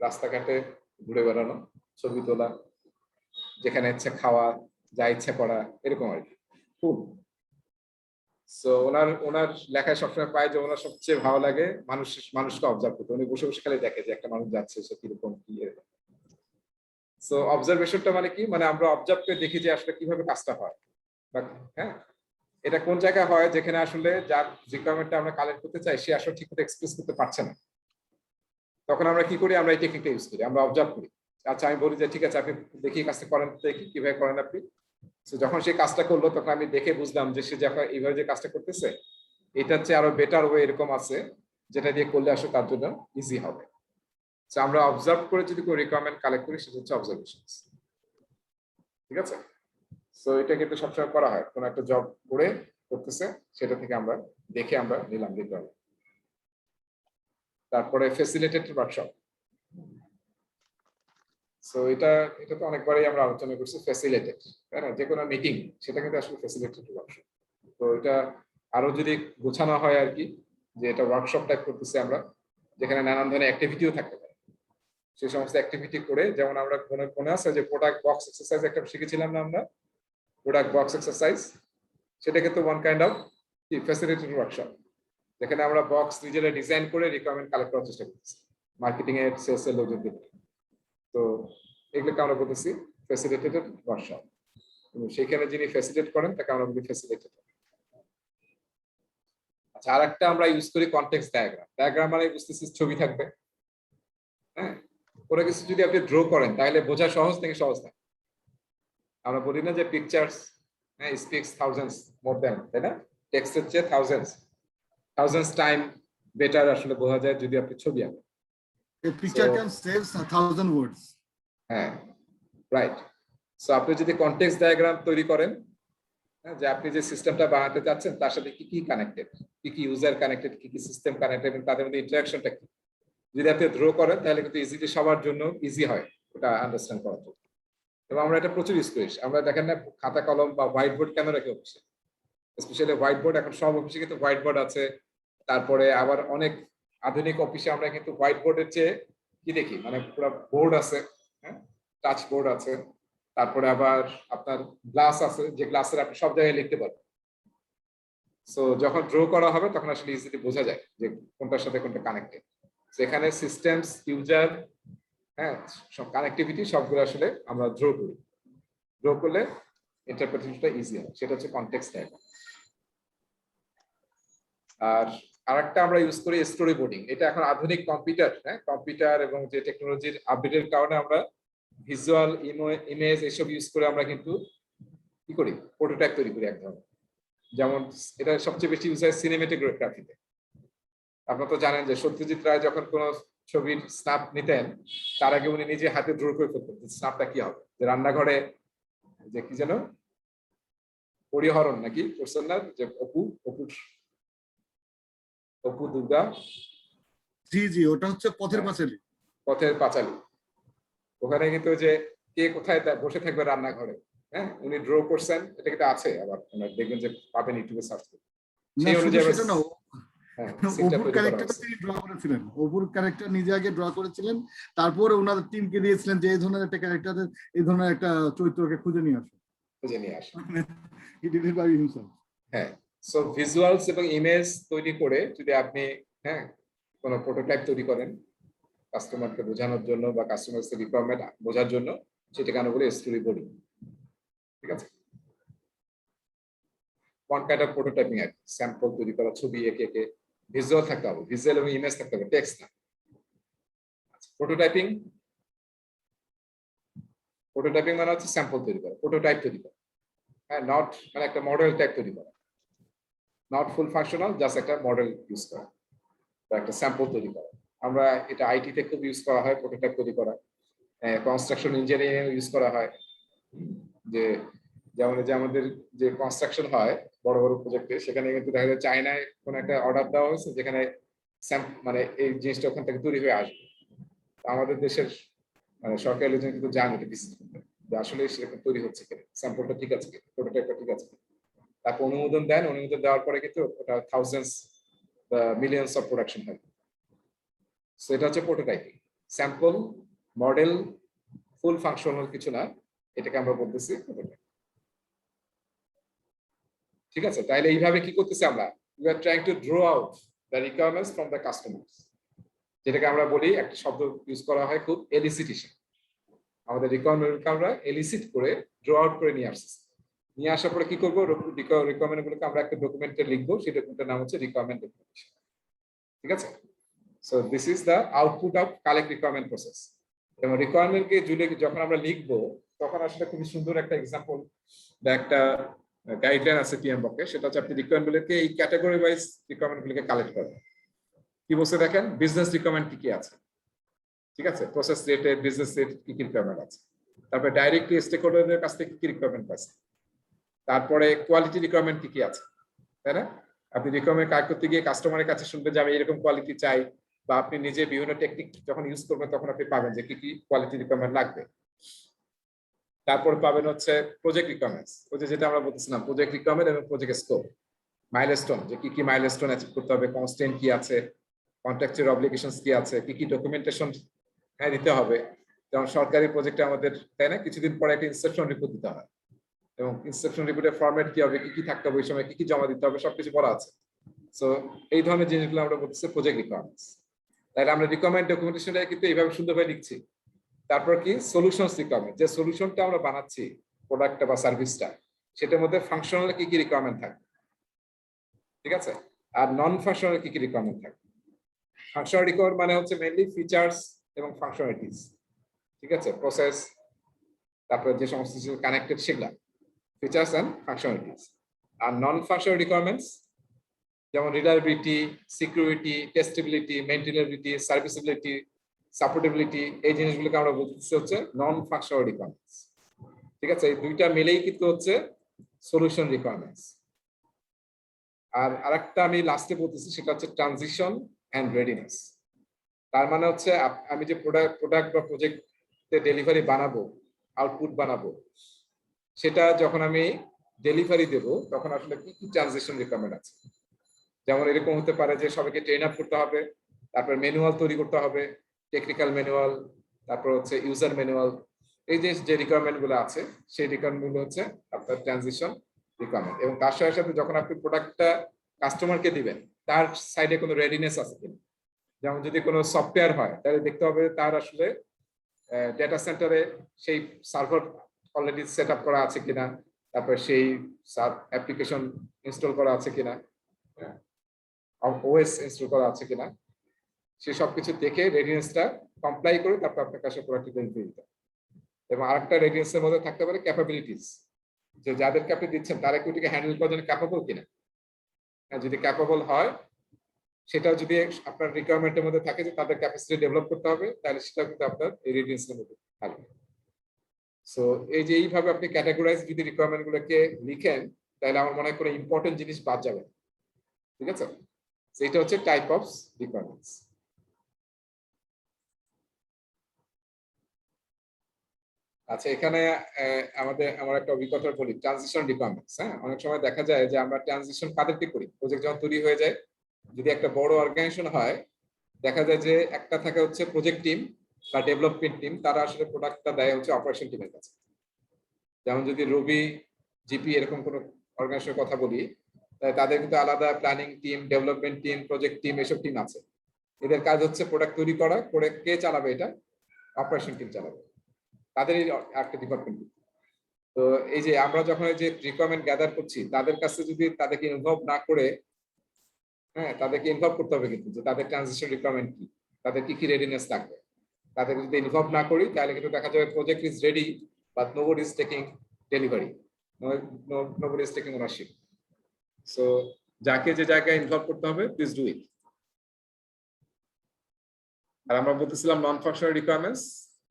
রাস্তাঘাটে ঘুরে বেড়ানো, ছবি তোলা, যেখানে ইচ্ছে খাওয়া, যা ইচ্ছে করা, এরকম আর কি। খুব সো ওনার লেখায় সবসময় পাই যে ওনার সবচেয়ে ভালো লাগে মানুষকে অবজার্ভ করতে। উনি বসে বসে খালি দেখে যে একটা মানুষ যাচ্ছে, সে কিরকম কি এরকম। সো অবজারভেশনটা মানে কি? মানে আমরা অবজার্ভ করে দেখি যে আসলে কিভাবে কাজটা হয়। হ্যাঁ, এটা কোন জায়গায় হয়? যেখানে আসলে যার রিকোয়ারমেন্টটা আমরা কালেক্ট করতে চাই সে আসলে ঠিক মতো এক্সপ্রেস করতে পারছে না, তখন আমরা কি করি? আমরা এই টেকনিকটা ইউজ করি, আমরা অবজার্ভ করি। আচ্ছা, আমি বলি যে ঠিক আছে, আপনি দেখি কাজটা করেন, দেখি কিভাবে করেন আপনি। তো যখন সে কাজটা করলো, তখন আমি দেখে বুঝলাম যে সে যখন এইভাবে যে কাজটা করতেছে, এটা হচ্ছে আরো বেটার ওয়ে এরকম আছে, যেটা দিয়ে করলে আসলে তার জন্য ইজি হবে। আমরা অবজার্ভ করে যদি কোনো রিকোয়ারমেন্ট কালেক্ট করি, সেটা হচ্ছে অবজারভেশন। ঠিক আছে, সো এটা কিন্তু সবসময় করা হয়, কোনো একটা জব করে করতেছে, সেটা থেকে আমরা দেখে আমরা নিলাম রিকোয়ারমেন্ট। তারপরে ফ্যাসিলিটেটেড ওয়ার্কশপ। সো এটা তো অনেকবারই আমরা আলোচনা করছি, ফ্যাসিলিটেট, তাই না? যে কোনো মিটিং, সেটা কিন্তু আসলে ফ্যাসিলিটেটেড ওয়ার্কশপ। তো এটা আরো যদি গোছানো হয় আর কি, যে এটা ওয়ার্কশপ টাইপ করতেছি আমরা, যেখানে নানান ধরনের অ্যাক্টিভিটিও থাকতে পারে। সেই সমস্ত অ্যাক্টিভিটি করে, যেমন আমরা মনে আছে যে প্রোডাক্ট বক্স এক্সারসাইজ একটা শিখেছিলাম না আমরা, প্রোডাক্ট বক্স এক্সারসাইজ, সেটা কিন্তু one kind of facilitated workshop, যেখানে আমরা বক্স নিজেরা ডিজাইন করে রিকোয়ারমেন্ট কালেক্ট করার চেষ্টা করতেছি মার্কেটিং এর, সেলস এর লোকজনদের। তো এগুলোকে আমরা বলতেছি ফ্যাসিলিটেটেড ওয়ার্কশপ। সেখানে যিনি ফ্যাসিলিটেট করেন তাকে আমরা বলি ফ্যাসিলিটেটর। আচ্ছা, আর একটা আমরা ইউজ করি কনটেক্সট ডায়াগ্রাম। ডায়াগ্রাম মানে বুঝতেছি ছবি থাকবে, হ্যাঁ, কোনো কিছু যদি আপনি ড্র করেন তাহলে বোঝা সহজ থেকে সহজ না। আমরা বলি না যে pictures speaks thousands more than, তাই না? টেক্সটের চেয়ে থাউজেন্ডস টাইম বেটার আসলে বোঝা যায় যদি আপনি ছবি আঁকেন। A picture can say 1,000 words. হ্যাঁ, রাইট। সো আপনি যদি কনটেক্সট ডায়াগ্রাম তৈরি করেন, যে আপনি যে সিস্টেমটা বানাতে চাচ্ছেন তার সাথে কি কি কানেক্টেড, কি কি ইউজার কানেক্টেড, কি কি সিস্টেম কানেক্টেড, এবং তাদের মধ্যে ইন্টারাকশনটা কি, যদি আপনি ড্র করেন তাহলে কিন্তু ইজিলি সবার জন্য ইজি হয় ওটা আন্ডারস্ট্যান্ড করার জন্য। এবং আমরা এটা প্রচুর ইউজ করি। আমরা দেখেন না খাতা কলম বা হোয়াইট বোর্ড কেন রেখে অফিসে, স্পেশালি হোয়াইট বোর্ড, এখন সব অফিসে কিন্তু হোয়াইট বোর্ড আছে। তারপরে আবার অনেক আধুনিক অফিসে আমরা কিন্তু হোয়াইট বোর্ডের চেয়ে কি দেখি, মানে পুরো বোর্ড আছে, হ্যাঁ, টাচ বোর্ড আছে, তারপরে আবার আপনার গ্লাস আছে, যে গ্লাসের আপনি সব জায়গায় লিখতে পারবেন। সো যখন ড্র করা হবে তখন আসলে ইজিলি বোঝা যায় যে কোনটার সাথে কোনটা কানেক্টেড। সেখানে সিস্টেমস, ইউজার, হ্যাঁ, সব কানেক্টিভিটি সবগুলো আসলে আমরা ড্র করি। ড্র করলে ইন্টারপ্রিটেশনটা ইজি হয়, সেটা হচ্ছে কনটেক্সট ডায়াগ্রাম। আর আরেকটা আমরা ইউজ করি স্টোরি বোর্ডিং। এটা এখন আধুনিক কম্পিউটার, হ্যাঁ, কম্পিউটার এবং যে টেকনোলজির আপডেটের কারণে আমরা ভিজুয়াল, ইমেজ এসব ইউজ করে আমরা কিন্তু কি করি, প্রোটোটাইপ তৈরি করি এক ধরনের। যেমন এটা সবচেয়ে বেশি ইউজ হয় সিনেমেটোগ্রাফিতে। আপনারা তো জানেন যে সত্যজিৎ রায় যখন কোন ছবির স্ন্যাপ নিতেন, তার আগে উনি নিজে হাতে ড্র করে ফেলতেন স্ন্যাপটা কি হবে। যে রান্নাঘরে যে কি যেন পরিহরণ নাকি করছেন না, যে অপু দুর্গা, জি জি, ওটা হচ্ছে পথের পাঁচালী। পথের পাঁচালী। ওখানে কিন্তু যে কে কোথায় বসে থাকবে রান্নাঘরে, হ্যাঁ, উনি ড্র করছেন। এটা কিন্তু আছে, আবার দেখবেন যে পাবেন ইউটিউবে সার্চ করে। না সেই শুধু অনুযায়ী সেটা না, হ্যাঁ, সিনটা অপুর তৈরি করা ক্যারেক্টারটা হয়েছে। তিনি ড্র করেছিলেন, অপুর ক্যারেক্টার নিজে আগে ড্র করেছিলেন, তারপরে ওনাদের টিমকে দিয়েছিলেন যে এই ধরনের একটা ক্যারেক্টারের, এই ধরনের একটা চরিত্রকে খুঁজে নিয়ে আসো। খুঁজে নিয়ে আসে। He did it by himself. হ্যাঁ, সো ভিজুয়ালস এবং ইমেজ তৈরি করে যদি আপনি, হ্যাঁ, কোনো প্রোটোটাইপ তৈরি করেন কাস্টমারকে বোঝানোর জন্য বা কাস্টমার্স রিকোয়ারমেন্ট বোঝার জন্য, সেটাকে আমরা বলি স্টোরি বোর্ডিং। ঠিক আছে, কোন কাইন্ড অফ প্রোটোটাইপিং আর স্যাম্পল তৈরি করা, ছবি এঁকে এঁকে, ভিজুয়াল থাকতে হবে, ভিজুয়াল এবং ইমেজ থাকতে হবে, টেক্সট না। প্রোটোটাইপিং, প্রোটোটাইপিং মানে হচ্ছে স্যাম্পল তৈরি করা, প্রোটোটাইপ তৈরি করা, হ্যাঁ, নট মানে একটা মডেল টাইপ তৈরি করা, নট ফুল ফাংশনাল, জাস্ট একটা মডেল ইউজ করা বা একটা স্যাম্পল তৈরি করা। আমরা এটা আইটিতে খুব ইউজ করা হয় প্রোটোটাইপ তৈরি করা, কনস্ট্রাকশন ইঞ্জিনিয়ারিং ইউজ করা হয়। যে যেমন যে আমাদের যে কনস্ট্রাকশন হয় বড় বড় প্রজেক্টে, সেখানে কিন্তু দেখা যায় চায়নায় কোনো একটা অর্ডার দেওয়া হয়েছে, যেখানে মানে এই জিনিসটা ওখান থেকে তৈরি হয়ে আসবে। আমাদের দেশের মানে সরকারি লোকজন কিন্তু জানে এটা ভিজিট করতে, যে আসলে সেরকম তৈরি হচ্ছে কিনা, স্যাম্পলটা ঠিক আছে কিনা, প্রোটোটাইপটা ঠিক আছে কিনা। তারপর অনুমোদন দেন, অনুমোদন দেওয়ার পরে কিন্তু ওটা থাউজেন্ডস বা মিলিয়নস অফ প্রোডাকশন হয়। সো এটা হচ্ছে প্রোটোটাইপিং। স্যাম্পল, মডেল, ফুল ফাংশনাল কিছু না, এটাকে আমরা বলতেছি প্রোটোটাইপ। ঠিক আছে, তাহলে এইভাবে কি করতেছি আমরা, we are trying to draw out the requirements from the customers, যেটাকে আমরা বলি, একটা শব্দ ইউজ করা হয় খুব, এলিসিটেশন। আমাদের রিকোয়ারমেন্টকে আমরা এলিসিট করে ড্র আউট করে নিয়ে আসছি। নিয়ে আসার পরে কি করবো, রিকোয়ারমেন্ট গুলোকে আমরা একটা ডকুমেন্টে লিখবো, সেই ডকুমেন্টের নাম হচ্ছে রিকোয়ারমেন্ট ডকুমেন্টেশন। ঠিক আছে, so this is the output of collect requirement process. এবং রিকোয়ারমেন্টকে জুড়ে যখন আমরা লিখবো, তখন আসলে খুবই সুন্দর একটা এক্সাম্পল বা একটা গাইডলাইন আছে টিএমবকে। সেটা হচ্ছে আপনি রিকোয়ারমেন্টগুলোকে এই ক্যাটাগরি ওয়াইজ রিকোয়ারমেন্টগুলোকে কালেক্ট করবেন। কি বলছে দেখেন, বিজনেস রিকোয়ারমেন্ট কি কি আছে, ঠিক আছে, প্রসেস রিলেটেড বিজনেস রিলেটেড কি কি রিকোয়ারমেন্ট আছে, তারপরে ডাইরেক্টলি স্টেক হোল্ডারদের কাছ থেকে কি কি রিকোয়ারমেন্ট আছে, তারপরে কোয়ালিটি রিকোয়ারমেন্ট কি কি আছে, তাই না? আপনি রিকোয়ারমেন্ট কাজ করতে গিয়ে কাস্টমারের কাছে শুনবেন যে আমি এরকম কোয়ালিটি চাই, বা আপনি নিজে বিভিন্ন টেকনিক যখন ইউজ করবেন তখন আপনি পাবেন যে কি কি কোয়ালিটি রিকোয়ারমেন্ট লাগবে। তারপর পাবেন হচ্ছে প্রজেক্ট রিকোয়ারমেন্টস, ওই যে যেটা আমরা বলতেছিলাম, প্রজেক্ট রিকোয়ারমেন্ট এবং প্রজেক্ট স্কোপ, মাইলস্টোন, যে কি কি মাইলস্টোন অ্যাচিভ করতে হবে, কনস্ট্রেন্ট কি আছে, কন্ট্রাকচুয়াল অব্লিগেশনস কি আছে, কি কি ডকুমেন্টেশন দিতে হবে। যেমন সরকারি প্রজেক্টে আমাদের, তাই না, কিছুদিন পরে একটা ইনসেপশন রিপোর্ট দিতে হয়, এবং ইনসেপশন রিপোর্টের ফরম্যাট কি হবে, কি কি থাকতে হবে, ওই সময় কি কি জমা দিতে হবে, সবকিছু বলা আছে। সো এই ধরনের জিনিসগুলো আমরা বলতেছি প্রজেক্ট রিকোয়ারমেন্টস। তাহলে আমরা রিকোয়ারমেন্ট ডকুমেন্টেশনটা কিন্তু এইভাবে সুন্দরভাবে লিখছি। তারপর কি সলিউশনস রিকোয়ারমেন্ট, যে সলিউশনটা আমরা বানাচ্ছি প্রোডাক্টটা বা সার্ভিসটা, সেটার মধ্যে ফাংশনাল কি কি রিকোয়ারমেন্ট থাকবে, ঠিক আছে, আর নন ফাংশনাল কি কি রিকোয়ারমেন্ট থাকবে। ফাংশনাল রিকোয়ারমেন্ট মানে হচ্ছে মেইনলি ফিচার্স এবং ফাংশনালিটিস, ঠিক আছে, প্রসেস, তারপরে যে সমস্ত কিছু কানেক্টেড সেগুলা, ফিচার্স এন্ড ফাংশনালিটিস। আর নন ফাংশনাল রিকোয়ারমেন্টস যেমন reliability, security, testability, maintainability, serviceability, supportability, এই জিনিসগুলোকে আমরা বলতেছি হচ্ছে নন ফাংশনাল রিকোয়ারমেন্টস। ঠিক আছে, এই দুইটা মিলেই কিন্তু হচ্ছে সলিউশন রিকোয়ারমেন্টস। আর আরেকটা আমি লাস্টে বলতেছি, সেটা হচ্ছে ট্রানজিশন এন্ড রেডিনেস। তার মানে হচ্ছে আমি যে প্রোডাক্ট বা প্রজেক্টে ডেলিভারি বানাবো, আউটপুট বানাবো, সেটা যখন আমি ডেলিভারি দেব, তখন আসলে কি কি ট্রানজিশন রিকোয়ারমেন্ট আছে। যেমন এরকম হতে পারে যে সবাইকে ট্রেন আপ করতে হবে, তারপর ম্যানুয়াল তৈরি করতে হবে, টেকনিক্যাল ম্যানুয়াল, তারপর হচ্ছে ইউজার ম্যানুয়াল, এই যে রিকোয়ারমেন্ট গুলো আছে সেই রিকোয়ারমেন্ট গুলো হচ্ছে আপনার ট্রানজিশন রিকোয়ারমেন্ট। এবং তার সাথে সাথে যখন আপনি প্রোডাক্টটা কাস্টমারকে দিবেন তার সাইডে কোনো রেডিনেস আছে কিনা। যেমন যদি কোনো সফটওয়্যার হয় তাহলে দেখতে হবে তার আসলে ডেটা সেন্টারে সেই সার্ভার অলরেডি সেট আপ করা আছে কিনা, তারপর সেই অ্যাপ্লিকেশন ইনস্টল করা আছে কিনা, ওএস ইনস্টল করা আছে কিনা, সে সবকিছু দেখে রেডিনেসটা কমপ্লাই করে তারপর আপনার কাছে প্রোডাক্টটি ডেলিভারি দিতে। এবং আরেকটা রেডিনেসের মধ্যে থাকতে পারে ক্যাপাবিলিটিস, যে যাদেরকে আপনি দিচ্ছেন তারা কি ওটিকে হ্যান্ডেল করার জন্য ক্যাপাবল কিনা। যদি ক্যাপাবল হয়, সেটা যদি আপনার রিকোয়ারমেন্টের মধ্যে থাকে যে তাদের ক্যাপাসিটি ডেভেলপ করতে হবে, তাহলে সেটা কিন্তু আপনার এই রেডিনেসের মধ্যে থাকবে। সো এই যে এইভাবে আপনি ক্যাটাগরাইজ যদি রিকোয়ারমেন্ট গুলোকে লিখেন, তাহলে আমার মনে হয় কোনো ইম্পর্টেন্ট জিনিস বাদ যাবে না। ঠিক আছে, সেটা হচ্ছে টাইপ অফ রিকোয়ারমেন্টস। আচ্ছা, এখানে আমার একটা অভিজ্ঞতা বলি, ট্রানজিশন রিকোয়ারমেন্টস। হ্যাঁ, অনেক সময় দেখা যায় যে আমরা ট্রানজিশন কাদেরকে করি, প্রজেক্ট যখন তৈরি হয়ে যায়, যদি একটা বড় অর্গানাইজেশন হয়, দেখা যায় যে একটা থাকে হচ্ছে প্রজেক্ট টিম বা ডেভেলপমেন্ট টিম, তারা আসলে প্রোডাক্টটা দেয় হচ্ছে অপারেশন টিমের কাছে। যেমন যদি রবি, জিপি এরকম কোনো অর্গানাইজেশনের কথা বলি, তাদের কিন্তু আলাদা planning team, development team, project team, এসব টিম আছে। এদের কাজ হচ্ছে প্রোডাক্ট তৈরি করা, করে কে চালাবে এটা, অপারেশন টিম চালাবে, তাদের একটা ডিপার্টমেন্ট। তো এই যে আমরা যখন এই যে রিকোয়ারমেন্ট গ্যাদার করছি, তাদের কাছে যদি তাদেরকে ইনভলভ না করে, হ্যাঁ তাদেরকে ইনভলভ করতে হবে কিন্তু, যে তাদের ট্রানজিশন রিকোয়ারমেন্ট কি, তাদের কি কি রেডিনেস লাগবে, তাদেরকে যদি ইনভলভ না করি তাহলে কিন্তু দেখা যাবে project is ready but nobody is taking delivery, nobody is taking ownership. So যাকে যে জায়গায় ইনভলভ করতে হবে, প্লিজ ডু ইট। আর আমরা বলতেছিলাম নন ফাংশনাল রিকোয়ারমেন্টস,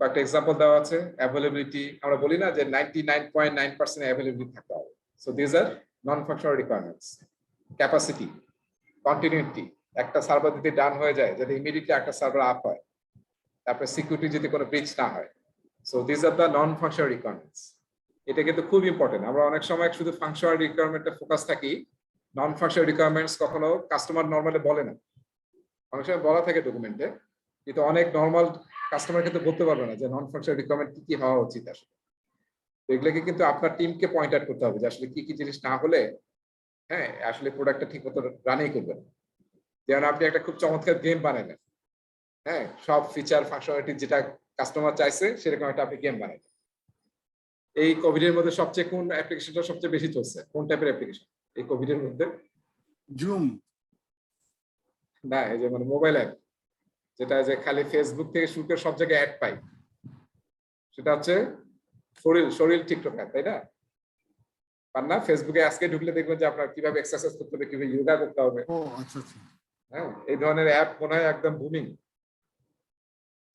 একটা এক্সাম্পল দেওয়া আছে। অ্যাভেলেবিলিটি, আমরা বলি না যে 99.9% অ্যাভেলেবিলিটি থাকতে হবে। So this are non functional requirements. Capacity, continuity, একটা সার্ভার যদি ডাউন হয়ে যায় যাতে ইমিডিয়েটলি একটা সার্ভার আপ হয়, তারপরে সিকিউরিটি যদি কোনো ব্রিচ না হয়। So this are the non functional requirements. এটা কিন্তু খুব ইম্পর্টেন্ট। আমরা অনেক সময় শুধু ফাংশনাল রিকোয়ারমেন্টে ফোকাস থাকি, নন ফাংশনাল রিকোয়ারমেন্টস কখনো কাস্টমার নর্মালি বলে না। অনেক সময় বলা থাকে ডকুমেন্টে, কিন্তু অনেক নর্মাল কাস্টমার কিন্তু বলতে পারবে না যে নন ফাংশনাল রিকোয়ারমেন্ট কি কি হওয়া উচিত আসলে। তো এগুলোকে কিন্তু আপনার টিমকে পয়েন্ট আউট করতে হবে যে আসলে কি কি জিনিস না হলে, হ্যাঁ আসলে প্রোডাক্টটা ঠিক মতো রানই করবেন। যেমন আপনি একটা খুব চমৎকার গেম বানালেন, হ্যাঁ সব ফিচার ফাংশনালিটি যেটা কাস্টমার চাইছে সেরকম একটা আপনি গেম বানালেন। এই কোভিড এর মধ্যে সবচেয়ে কোন অ্যাপ্লিকেশনটা সবচেয়ে বেশি চলছে, কোন টাইপের অ্যাপ্লিকেশন এই কোভিড এর মধ্যে? জুম না, এই যে মানে মোবাইল অ্যাপ, যেটা যে খালি ফেসবুক থেকে শুরু করে সব জায়গায় অ্যাড পাই, সেটা হচ্ছে শরীর টিকটক অ্যাপ, তাই না? আর না, ফেসবুকে আজকে ঢুকলে দেখবেন যে আপনার কিভাবে এক্সারসাইজ করতে হবে, কিভাবে যোগা করতে হবে। ও আচ্ছা আচ্ছা। হ্যাঁ, এই ধরনের অ্যাপ মনে হয় একদম বুমিং।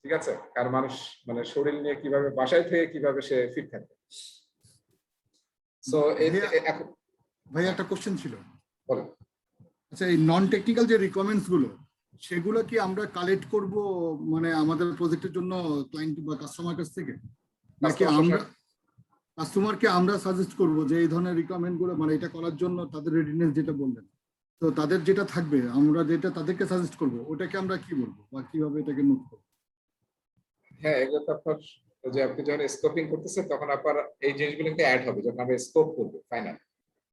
ঠিক আছে, কারণ মানুষ মানে শরীর নিয়ে কিভাবে, বাসায় থেকে কিভাবে সে ফিট থাকবে। সো ভাই একটা কোশ্চেন ছিল। বলেন। আচ্ছা, এই নন টেকনিক্যাল যে রিকোয়ারমেন্টস গুলো, সেগুলো কি আমরা কালেক্ট করব মানে আমাদের প্রজেক্টের জন্য ক্লায়েন্ট বা কাস্টমার কাছ থেকে, নাকি আমরা কাস্টমারকে আমরা সাজেস্ট করব যে এই ধরনের রিকোয়ারমেন্ট গুলো মানে এটা করার জন্য তাদের রেডিনেস যেটা বললেন, তো তাদের যেটা থাকবে আমরা যেটা তাদেরকে সাজেস্ট করব, ওটাকে আমরা কি বলবো বা কিভাবে এটাকে নোট করব? হ্যাঁ, এগুলো তো আপনার যে আপনি যখন স্কোপিং করতেছেন তখন আপনার এই জিনিসগুলোকে অ্যাড হবে যখন আমরা স্কোপ করবো ফাইনাল।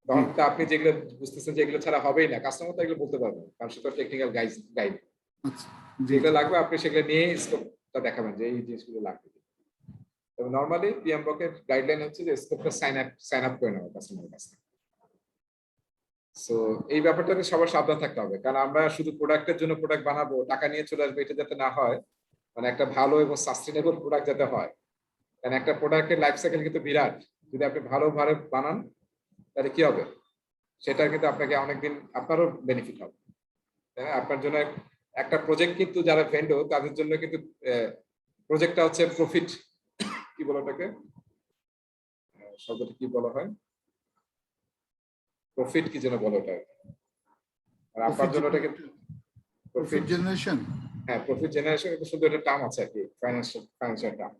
তখন তো আপনি যেগুলো বুঝতেছেন যে এগুলো ছাড়া হবেই না, কাস্টমার তো এগুলো বলতে পারবে না, কারণ সেটা টেকনিক্যাল গাইড। আচ্ছা, যেগুলো লাগবে আপনি সেগুলো নিয়ে স্কোপটা দেখাবেন যে এই জিনিসগুলো লাগবে। তবে নরমালি পিএমবকের গাইডলাইন হচ্ছে যে স্কোপটা সাইন আপ করে নেওয়া কাস্টমারের কাছে। সো এই ব্যাপারটাতে সবার সাবধান থাকতে হবে, কারণ আমরা শুধু প্রোডাক্টের জন্য প্রোডাক্ট বানাবো, টাকা নিয়ে চলে আসবে, এটা যাতে না হয়। মানে একটা ভালো এবং সাস্টেনেবল প্রোডাক্ট যাতে হয়, কারণ একটা প্রোডাক্টের লাইফ সাইকেল কিন্তু বিরাট। যদি আপনি ভালোভাবে বানান তাহলে কি হবে, সেটা কিন্তু আপনাকে অনেকদিন আপনারও বেনিফিট হবে। আপনার জন্য একটা প্রজেক্ট কিন্তু যারা ভেন্ডর তাদের জন্য কিন্তু প্রজেক্টটা হচ্ছে প্রফিট, কি বলে ওটাকে, শব্দটা কি বলা হয়, প্রফিট কি যেন বলে ওটা, আর আপনার জন্য এটা কিন্তু প্রফিট জেনারেশন। হ্যাঁ, প্রফিট জেনারেশন কিন্তু শুধু একটা টার্ম আছে আর কি, ফাইন্যান্সিয়াল টার্ম।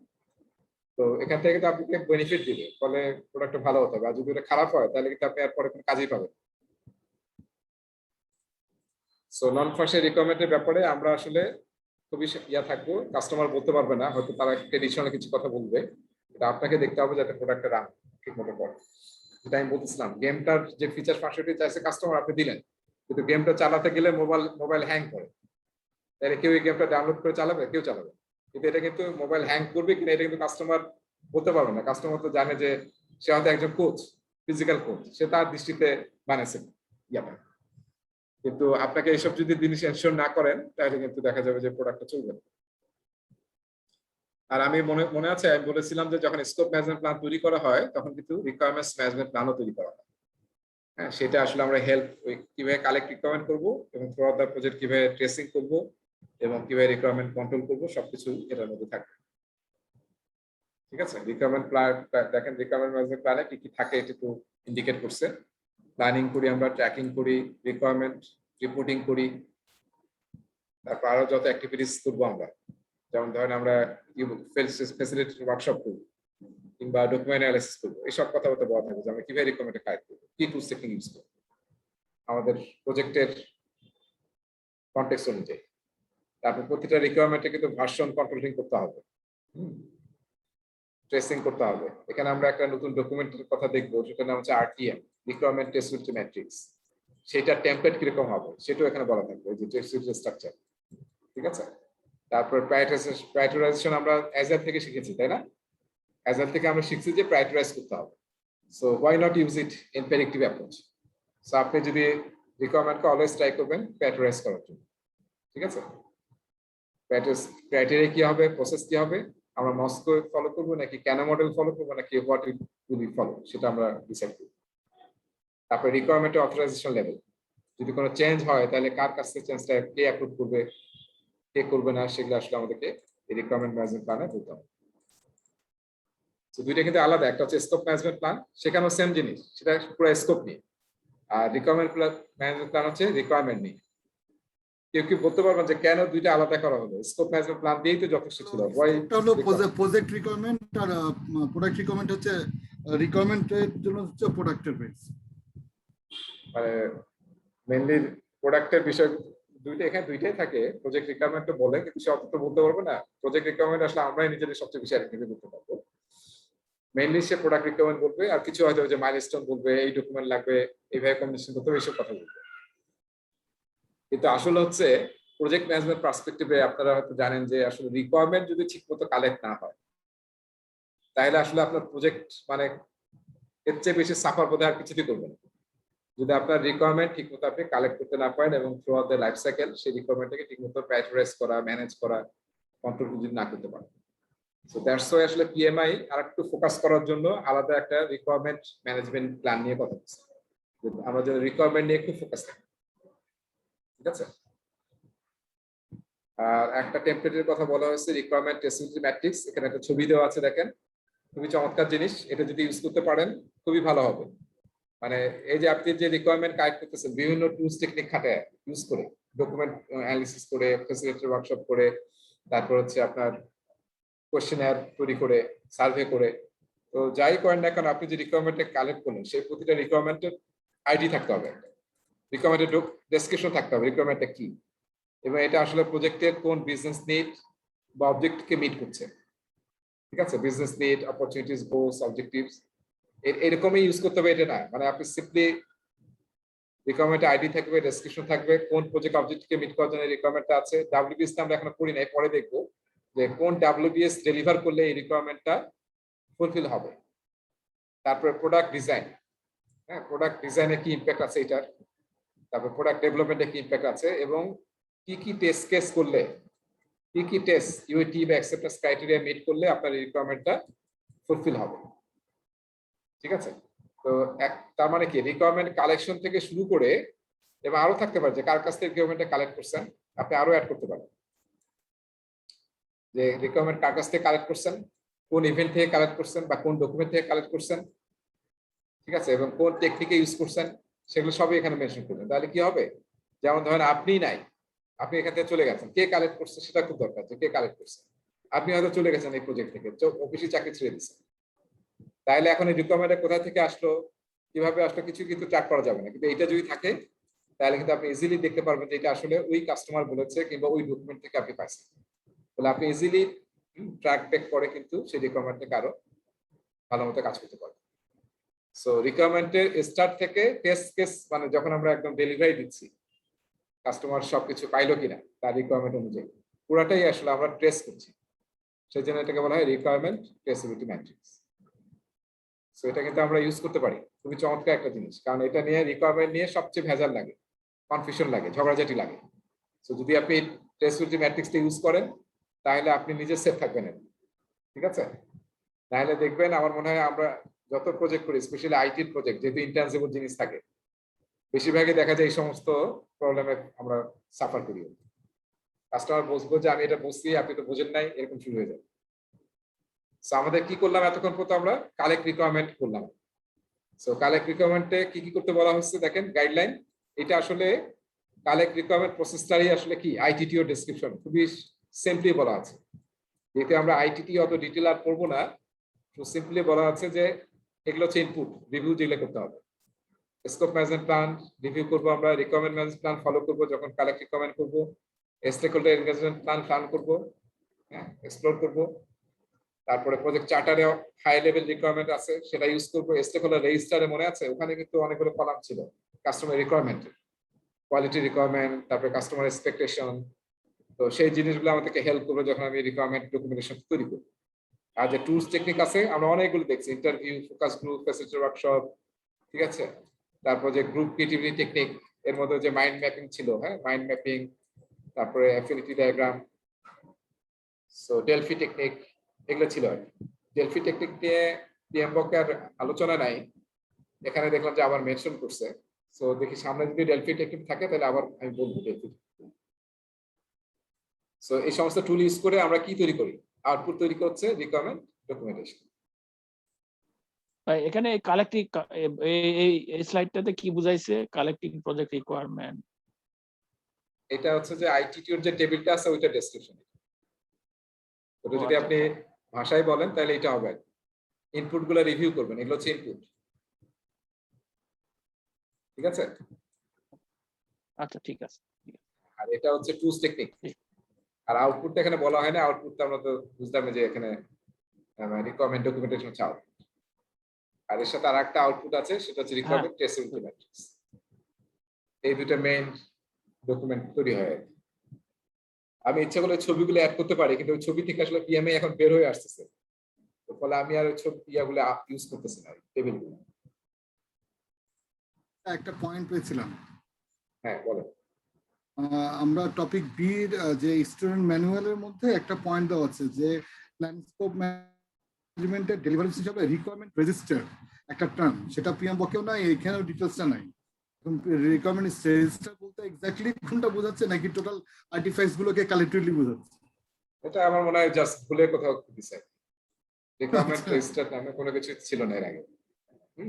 তো এখান থেকে কিন্তু আপনাকে বেনিফিট দিবে, ফলে প্রোডাক্টটা ভালো হতে হবে। আর যদি এটা খারাপ হয় তাহলে কিন্তু আপনি এরপরে কোনো কাজই পাবেন। সো নন ফাংশনাল রিকোয়ারমেন্টের ব্যাপারে আমরা আসলে খুবই থাকবো, কাস্টমার বলতে পারবে না, হয়তো তারা ট্রেডিশনাল কিছু কথা বলবে, এটা আপনাকে দেখতে হবে যাতে প্রোডাক্টটা রান ঠিক মতো করে। যেটা আমি বলতেছিলাম, গেমটার যে ফিচার ফাংশনালিটি চাইছে কাস্টমার আপনি দিলেন, কিন্তু গেমটা চালাতে গেলে মোবাইল হ্যাং করে, তাহলে কেউ এই গেমটা ডাউনলোড করে চালাবে? কেউ চালাবে। কিন্তু এটা কিন্তু মোবাইল হ্যাং করবে কিনা এটা কিন্তু কাস্টমার বলতে পারবে না। কাস্টমার তো জানে যে সে হয়তো একজন কোচ, ফিজিক্যাল কোচ, সে তার দৃষ্টিতে বানাইছে ইয়াটা। কিন্তু আপনাকে এইসব যদি জিনিস এনশিওর না করেন তাহলে কিন্তু দেখা যাবে যে প্রোডাক্টটা চলবে না। আর আমি মনে আছে আমি বলেছিলাম যে যখন স্কোপ ম্যানেজমেন্ট প্ল্যান তৈরি করা হয় তখন কিন্তু রিকোয়ারমেন্টস ম্যানেজমেন্ট প্ল্যানও তৈরি করা হয়। হ্যাঁ, সেটা আসলে আমরা হেল্প কিভাবে কালেক্ট রিকোয়ারমেন্ট করবো এবং থ্রু আউট দ্য প্রজেক্ট কিভাবে ট্রেসিং করবো এবং কিভাবে রিকোয়ারমেন্ট কন্ট্রোল করবো সবকিছু এটার মধ্যে থাকবে। ঠিক আছে, রিকোয়ারমেন্ট প্ল্যান দেখেন, রিকোয়ারমেন্ট ম্যানেজমেন্ট প্ল্যানে কি কি থাকে এটা একটু ইন্ডিকেট করছে। প্ল্যানিং করি আমরা, ট্র্যাকিং করি, রিকোয়ারমেন্ট রিপোর্টিং করি, তারপর আরো যত অ্যাক্টিভিটিস করবো আমরা, যেমন ধরেন আমরা ফ্যাসিলিটি ওয়ার্কশপ করবো কিংবা ডকুমেন্ট অ্যানালাইসিস করবো, এইসব কথাবার্তা বলা থাকবে যে আমরা কিভাবে রিকোয়ারমেন্ট কালেক্ট করবো, কি টুলস টেকনিক ইউজ করবো আমাদের প্রজেক্টের কনটেক্সট অনুযায়ী। তারপর প্রতিটা রিকোয়ারমেন্টে কিন্তু ভার্সন কন্ট্রোলিং করতে হবে, ট্রেসিং করতে হবে। এখানে আমরা একটা নতুন ডকুমেন্টের কথা দেখবো, সেটার নাম হচ্ছে RTM, রিকোয়ারমেন্ট টেস্টিবিলিটি ম্যাট্রিক্স। সেটা টেমপ্লেট কিরকম হবে সেটাও এখানে বলা থাকবে, যে টেস্টিবিলিটি স্ট্রাকচার। ঠিক আছে, তারপর প্রায়োরিটাইজেশন আমরা অ্যাজাইল থেকে শিখেছি, তাই না? অ্যাজাইল থেকে আমরা শিখছি যে প্রায়োরিটাইজ করতে হবে। So why not use it in predictive approach. So আপনি যদি রিকোয়ারমেন্টকে অলওয়েজ ট্রাই করবেন প্রায়োরিটাইজ করার জন্য। ঠিক আছে, ক্রাইটেরিয়া কি হবে, প্রসেস কি হবে, আমরা মস্কো ফলো করবো নাকি ক্যানো মডেল ফলো করবো নাকি হোয়াট উইল বি ফলো, সেটা আমরা ডিসাইড করব। তারপরে রিকোয়ারমেন্ট অথরাইজেশন লেভেল, যদি কোনো চেঞ্জ হয় তাহলে কার কাছ থেকে চেঞ্জটা কে অ্যাপ্রুভ করবে, কে করবে না, সেগুলো আসলে আমাদেরকে এই রিকোয়ারমেন্ট ম্যানেজমেন্ট প্ল্যানে বলতে হবে। তো দুইটা কিন্তু আলাদা, একটা হচ্ছে স্কোপ ম্যানেজমেন্ট প্ল্যান, সেখানেও সেম জিনিস, সেটা পুরো স্কোপ নিয়ে। আর রিকোয়ারমেন্ট ম্যানেজমেন্ট প্ল্যান হচ্ছে রিকোয়ারমেন্ট নিয়ে। কেউ কি বলতে পারবেন যে কেন দুইটা আলাদা করা হলো? স্কোপ ম্যানেজমেন্ট প্ল্যান দিয়েই তো যথেষ্ট ছিল। এটা হলো প্রজেক্ট রিকোয়ারমেন্ট, আর প্রোডাক্ট রিকোয়ারমেন্ট হচ্ছে রিকোয়ারমেন্টের জন্য হচ্ছে প্রোডাক্টের বেস। মানে মেইনলি প্রোডাক্টের বিষয় এখানে দুইটাই থাকে। প্রজেক্ট রিকোয়ারমেন্ট বলে, কিন্তু সে অত তো বলতে পারবো না। প্রজেক্ট রিকোয়ারমেন্ট আসলে আমরাই নিজেদের সবচেয়ে বেশি আইডেন্টিফাই করতে পারবো। মেইনলি সে প্রোডাক্ট রিকোয়ারমেন্ট বলবে, আর কিছু হয়তো যে মাইলস্টোন বলবে, এই ডকুমেন্ট লাগবে, এইভাবে কন্ডিশন করতে হবে, এইসব কথা বলবে। কিন্তু আসলে হচ্ছে প্রজেক্ট ম্যানেজমেন্ট পার্সপেক্টিভে আপনারা হয়তো জানেন যে আসলে রিকোয়ারমেন্ট যদি ঠিকমতো কালেক্ট না হয় তাহলে আসলে আপনার প্রজেক্ট মানে এর চেয়ে বেশি সাফার বোধহয় আর কিছুতেই করবেন না। যদি আপনার রিকোয়ারমেন্ট ঠিকমতো আপনি কালেক্ট করতে না পারেন এবং through out the life cycle সেই রিকোয়ারমেন্টটাকে ঠিকমতো প্রায়োরিটাইজ করা, ম্যানেজ করা, কন্ট্রোল যদি না করতে পারেন। সো দ্যাটস ওয়াই আসলে PMI আর একটু ফোকাস করার জন্য আলাদা একটা রিকোয়ারমেন্ট ম্যানেজমেন্ট প্ল্যান নিয়ে কথা বলছি। আমরা যেন রিকোয়ারমেন্ট নিয়ে খুব ফোকাস থাকি। ঠিক আছে, আর একটা টেমপ্লেটের কথা বলা হয়েছে রিকোয়ারমেন্ট টেস্টিবিলিটি ম্যাট্রিক্স। এখানে একটা ছবি দেওয়া আছে, দেখেন, খুবই চমৎকার জিনিস। এটা যদি ইউজ করতে পারেন খুবই ভালো হবে। মানে এই যে আপনি যে রিকোয়ারমেন্ট কালেক্ট করতেছেন বিভিন্ন টুলস টেকনিক খাটায় ইউজ করে, ডকুমেন্ট অ্যানালিসিস করে, ফ্যাসিলিটি ওয়ার্কশপ করে, তারপর হচ্ছে আপনার কোয়েশ্চেনার তৈরি করে, সার্ভে করে, তো যাই করেন না কেন আপনি যে রিকোয়ারমেন্টটা কালেক্ট করলেন সেই প্রতিটা রিকোয়ারমেন্টের আইডি থাকতে হবে, রিকোয়ারমেন্টের ডেসক্রিপশন থাকতে হবে রিকোয়ারমেন্টটা কি, এবং এটা আসলে প্রজেক্টের কোন বিজনেস নিড বা অবজেক্টকে মিট করছে। ঠিক আছে, business need, opportunities, goals, objectives, এরকমই ইউজ করতে হবে এটা না। মানে আপনি সিম্পলি রিকোয়ারমেন্ট আইডি থাকবে, ডেসক্রিপশন থাকবে, কোন প্রজেক্ট অবজেক্টকে মিট করার জন্য রিকোয়ারমেন্টটা আছে। WBS আমরা এখনো করি নাই, পরে দেখবো যে কোন WBS ডেলিভার করলে এই রিকোয়ারমেন্টটা ফুলফিল হবে। তারপরে প্রোডাক্ট ডিজাইন, হ্যাঁ, প্রোডাক্ট ডিজাইনে কি ইম্প্যাক্ট আছে এটার, তারপর প্রোডাক্ট ডেভেলপমেন্টে কি ইম্প্যাক্ট আছে, এবং কি কি টেস্ট কেস করলে, কি কি টেস্ট UAT বা অ্যাকসেপ্টেন্স ক্রাইটেরিয়া মিট করলে আপনার রিকোয়ারমেন্টটা ফুলফিল হবে। ঠিক আছে, তো তার মানে কি রিকোয়ারমেন্ট কালেকশন থেকে শুরু করে, এবং আরো থাকতে পারে যে কার কাছ থেকে রিকোয়ারমেন্টটা কালেক্ট করছেন, আপনি আরো অ্যাড করতে পারেন যে রিকোয়ারমেন্ট কার কাছ থেকে কালেক্ট করছেন, কোন ইভেন্ট থেকে কালেক্ট করছেন বা কোন ডকুমেন্ট থেকে কালেক্ট করছেন। ঠিক আছে, এবং কোন টেকনিকে ইউজ করছেন সেগুলো সবই এখানে মেনশন করবেন। তাহলে কি হবে, যেমন ধরেন আপনি নাই, আপনি এখান থেকে চলে গেছেন, কে কালেক্ট করছে সেটা খুব দরকার, যে কে কালেক্ট করছে। আপনি হয়তো চলে গেছেন এই প্রজেক্ট থেকে, অফিসে চাকরি ছেড়ে দিচ্ছেন, তাহলে এখন এই রিকোয়ারমেন্টটা কোথা থেকে আসলো, কিভাবে আসলো, কিছু কিন্তু ট্র্যাক করা যাবে না। কিন্তু এটা যদি থাকে তাহলে কিন্তু আপনি ইজিলি দেখতে পারবেন যে এটা আসলে ওই কাস্টমার বলেছে কিংবা ওই ডকুমেন্ট থেকে আপনি পাইছেন। তাহলে আপনি ইজিলি ট্র্যাক ব্যাক করে কিন্তু সেই রিকোয়ারমেন্টটাকে আরো ভালো মতো কাজ করতে পারবেন। সো রিকোয়ারমেন্টের স্টার্ট থেকে টেস্ট কেস, মানে যখন আমরা একদম ডেলিভারি দিচ্ছি কাস্টমার সবকিছু পাইলো কিনা তার রিকোয়ারমেন্ট অনুযায়ী, পুরাটাই আসলে আমরা ট্রেস করছি। সেই জন্য এটাকে বলা হয় রিকোয়ারমেন্ট ট্রেসিবিলিটি ম্যাট্রিক্স। সো এটা কিন্তু আমরা ইউজ করতে পারি, খুবই চমৎকার একটা জিনিস, কারণ এটা নিয়ে রিকোয়ারমেন্ট নিয়ে সবচেয়ে ভেজাল লাগে, কনফিউশন লাগে, ঝগড়াঝাটি লাগে। সো যদি আপনি ট্রেসিবিলিটি ম্যাট্রিক্সটা ইউজ করেন তাহলে আপনি নিজে সেফ থাকবেন, ঠিক আছে? তাহলে দেখবেন আমার মনে হয় আমরা যত প্রজেক্ট করি, স্পেশালি আইটির প্রজেক্ট, যেহেতু ইনট্যানজিবল জিনিস থাকে, বেশিরভাগই দেখা যায় এই সমস্ত প্রবলেমে আমরা সাফার করি। কাস্টমার বুঝবো যে আমি এটা বুঝছি, আপনি তো বুঝেন নাই, এরকম শুরু হয়ে যাবে। সো আমাদের কি করলাম এতক্ষণ পর্যন্ত, আমরা কালেক্ট রিকোয়ারমেন্ট করলাম। সো কালেক্ট রিকোয়ারমেন্টে কি কি করতে বলা হচ্ছে দেখেন, গাইডলাইন। এটা আসলে কালেক্ট রিকোয়ারমেন্ট প্রসেসটারই আসলে কি আইটিটিও ডেসক্রিপশন, খুবই সিম্পলি বলা আছে। যেহেতু আমরা আইটিটি অত ডিটেল আর করবো না, তো সিম্পলি বলা আছে যে এগুলো হচ্ছে ইনপুট, রিভিউ যেগুলো করতে হবে। স্কোপ ম্যানেজমেন্ট প্ল্যান রিভিউ করবো আমরা, রিকোয়ারমেন্ট ম্যানেজমেন্ট প্ল্যান ফলো করবো যখন কালেক্ট রিকোয়ারমেন্ট করবো, স্টেকহোল্ডার এনগেজমেন্ট প্ল্যান করবো, হ্যাঁ, এক্সপ্লোর করবো। তারপরে প্রজেক্ট চার্টারে হাই লেভেল রিকোয়ারমেন্ট আছে, সেটা ইউজ করবো। স্টেকহোল্ডার রেজিস্টারে মনে আছে, ওখানে কিন্তু অনেকগুলো কলাম ছিল কাস্টমার রিকোয়ারমেন্ট, কোয়ালিটি রিকোয়ারমেন্ট, তারপরে কাস্টমার এক্সপেকটেশন। তো সেই জিনিসগুলো আমাদেরকে হেল্প করবে যখন আমি রিকোয়ারমেন্ট ডকুমেন্টেশন তৈরি করবো। আর যে টুলস টেকনিক আছে আমরা অনেকগুলো দেখছি, interview, focus group, facility workshop, ঠিক আছে? তারপর যে গ্রুপ ক্রিয়েটিভিটি টেকনিক, এর মধ্যে যে মাইন্ড ম্যাপিং ছিল, হ্যাঁ, মাইন্ড ম্যাপিং, তারপরে affinity diagram, so Delphi technique, এগুলো ছিল আর কি। ডেলফি টেকনিক নিয়ে পিএমবকের আলোচনা নাই, এখানে দেখলাম যে আবার মেনশন করছে। সো দেখি সামনে যদি ডেলফি টেকনিক থাকে তাহলে আবার আমি বলবো ডেলফি। সো এই সমস্ত টুল ইউজ করে আমরা কি তৈরি করি, আউটপুট তৈরি করছে রিকোয়ারমেন্ট ডকুমেন্টেশন। এখানে কালেক্টিং এই স্লাইডটাতে কি বুঝাইছে কালেক্টিং প্রজেক্ট রিকোয়ারমেন্ট? এটা হচ্ছে যে আইটিটির যে টেবিলটা আছে ওইটা ডেসক্রিপশন। ওটা যদি আপনি ভাষায় বলেন তাহলে এটা হবে, ইনপুট গুলো রিভিউ করবেন, এগুলো হচ্ছে ইনপুট, ঠিক আছে? আচ্ছা, ঠিক আছে। আর এটা হচ্ছে টুলস টেকনিক। আর আউটপুটটা এখানে বলা হয় না, আউটপুটটা আমরা তো বুঝলাম যে এখানে রিকোয়ারমেন্ট ডকুমেন্টেশন হচ্ছে আউটপুট। আর এর সাথে আরেকটা আউটপুট আছে, সেটা হচ্ছে রিকোয়ারমেন্ট ট্রেসিবিলিটি ম্যাট্রিক্স। এই দুটো মেইন ডকুমেন্ট তৈরি হয়। আমি ইচ্ছা করলে ছবিগুলো অ্যাড করতে পারি, কিন্তু ওই ছবি থেকে আসলে পিএমএ এখন বের হয়ে আসতেছে, ফলে আমি আর ওই ছবি ইয়াগুলো ইউজ করতেছি না, টেবিলগুলো। একটা পয়েন্ট পেয়েছিলাম। হ্যাঁ বলেন। আমরা টপিক বি এর যে স্টুডেন্ট ম্যানুয়ালের মধ্যে একটা পয়েন্ট দেওয়া আছে যে প্ল্যান স্কোপ ম্যানেজমেন্টের ডেলিভারি হিসাবে রিকোয়ারমেন্ট রেজিস্টার একটা টার্ম, সেটা পিএমবকেও নাই, এখানেও ডিটেলসটা নাই। রিকোয়ারমেন্ট রেজিস্টার বলতে এক্স্যাক্টলি কোনটা বোঝাচ্ছে, নাকি টোটাল আর্টিফ্যাক্টস গুলোকে কালেক্টিভলি বোঝাচ্ছে? এটা আমার মনে হয় জাস্ট ভুলে কোথাও দিছে, রিকোয়ারমেন্ট রেজিস্টার নামে কোনো কিছু ছিল না এর আগে।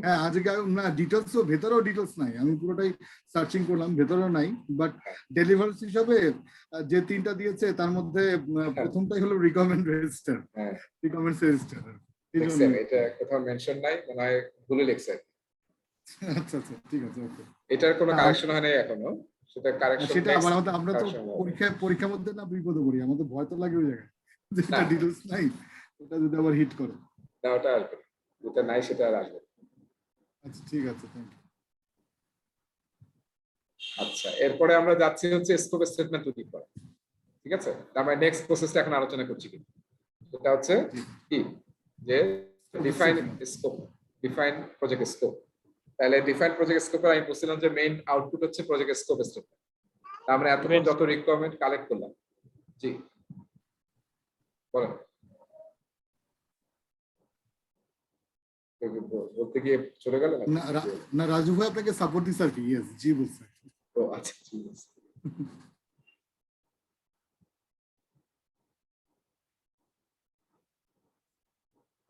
হ্যাঁ, আজকে না ডিটেলসও, ভেতরেও ডিটেলস নাই, আমি পুরোটাই সার্চিং করলাম, ভেতরেও নাই। বাট ডেলিভারি হিসাবে যে তিনটা দিয়েছে তার মধ্যে প্রথমটাই হলো রিকোয়ারমেন্ট রেজিস্টার, রিকোয়ারমেন্ট রেজিস্টার। এটা কোথাও মেনশন নাই, মনে হয় ভুলে লিখছে। আচ্ছা আচ্ছা, ঠিক আছে, ওকে। এটার কোনো কারেকশন হয় নাই এখনো, সেটা কারেকশন সেটা আবার আমরা তো পরীক্ষার মধ্যে না বিপদে পড়ি, আমাদের ভয় তো লাগে ওই জায়গায়, যেটা ডিটেলস নাই ওটা যদি আবার হিট করে। না, ওটা আসবে, যেটা নাই সেটা আর আসবে। আচ্ছা, ঠিক আছে, থ্যাংক ইউ। আচ্ছা, এরপরে আমরা যাচ্ছি হচ্ছে স্কোপ স্টেটমেন্ট তৈরি করা, ঠিক আছে? আমরা নেক্সট প্রসেসটা এখন আলোচনা করছি, কি এটা হচ্ছে কি যে define scope, define project scope. তাহলে ডিফাইন প্রজেক্ট স্কোপে আমি বলছিলাম যে মেইন আউটপুট হচ্ছে প্রজেক্ট স্কোপ স্টেটমেন্ট। আমরা এতক্ষণ যত রিকোয়ারমেন্ট কালেক্ট করলাম, জি বলেন। বলতে গিয়ে চলে গেল না, রাজু ভাই আপনাকে সাপোর্ট দিচ্ছে আর কি। ইয়েস, জি বলছে। ও আচ্ছা, ঠিক আছে।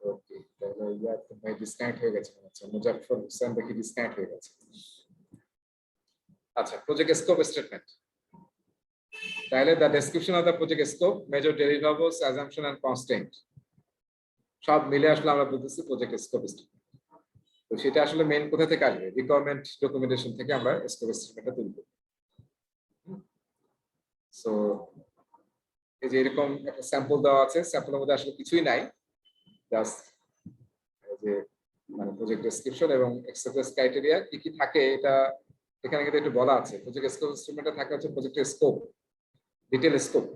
ওকে, তাহলে ইয়ার তো ভাই ডিসকানেক্ট হয়ে গেছে, আচ্ছা মুজাফফর হোসেন দেখি ডিসকানেক্ট হয়ে গেছে। আচ্ছা, প্রজেক্ট স্কোপ স্টেটমেন্ট। তাহলে the description of the project scope, major deliverables, assumption and constraint সব মিলে আসলে আমরা বলতেছি প্রজেক্ট স্কোপ স্টেটমেন্ট। তো সেটা আসলে মেইন কোথা থেকে আসবে, রিকোয়ারমেন্ট ডকুমেন্টেশন থেকে আমরা স্কোপ এস্টিমেটটা তুলব। সো এই যে এরকম একটা স্যাম্পল দেওয়া আছে, স্যাম্পলের মধ্যে আসলে কিছুই নাই, জাস্ট যে মানে প্রজেক্ট ডেসক্রিপশন এবং অ্যাকসেপ্টেন্স ক্রাইটেরিয়া কি কি থাকে এটা এখানে কিন্তু একটু বলা আছে। প্রজেক্ট স্কোপ এস্টিমেটে থাকে হচ্ছে প্রজেক্টের স্কোপ, ডিটেল স্কোপ,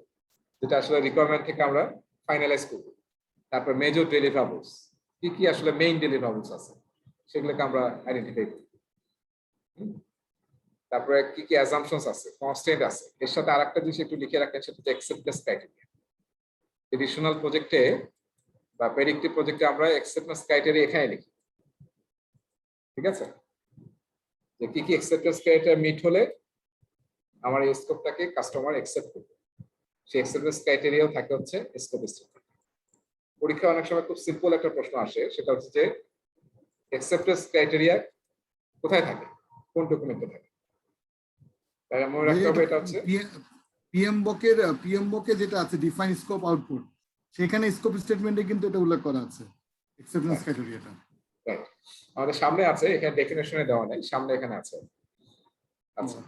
যেটা আসলে রিকোয়ারমেন্ট থেকে আমরা ফাইনালাইজ করব। তারপর মেজর ডেলিভারেবলস, কি কি আসলে মেইন ডেলিভারেবলস আছে সেগুলোকে আমরা আইডেন্টিফাই করি। তারপরে কি কি অ্যাজাম্পশনস আছে, কনস্ট্যান্ট আছে, এর সাথে আরেকটা জিনিস একটু লিখে রাখেন, সেটা হচ্ছে অ্যাকসেপ্টেন্স ক্রাইটেরিয়া। ট্রেডিশনাল প্রজেক্টে বা প্রেডিক্টিভ প্রজেক্টে আমরা অ্যাকসেপ্টেন্স ক্রাইটেরিয়া এখানে লিখি, ঠিক আছে, যে কি কি অ্যাকসেপ্টেন্স ক্রাইটেরিয়া মিট হলে আমার এই স্কোপটাকে কাস্টমার অ্যাকসেপ্ট করবে, সেই অ্যাকসেপ্টেন্স ক্রাইটেরিয়াও থাকে হচ্ছে স্কোপ এস্টিমেট। পরীক্ষায় অনেক সময় খুব সিম্পল একটা প্রশ্ন আসে, সেটা হচ্ছে যে অ্যাকসেপ্টেন্স ক্রাইটেরিয়া কোথায় থাকে, কোন ডকুমেন্টে থাকে। তাই মনে রাখতে হবে এটা হচ্ছে পিএমবকের যেটা আছে ডিফাইন স্কোপ আউটপুট, সেখানে স্কোপ স্টেটমেন্টে কিন্তু এটা উল্লেখ করা আছে অ্যাকসেপ্টেন্স ক্রাইটেরিয়াটা। রাইট, আমাদের সামনে আছে, এখানে ডেফিনেশনে দেওয়া নেই, সামনে এখানে আছে। আচ্ছা,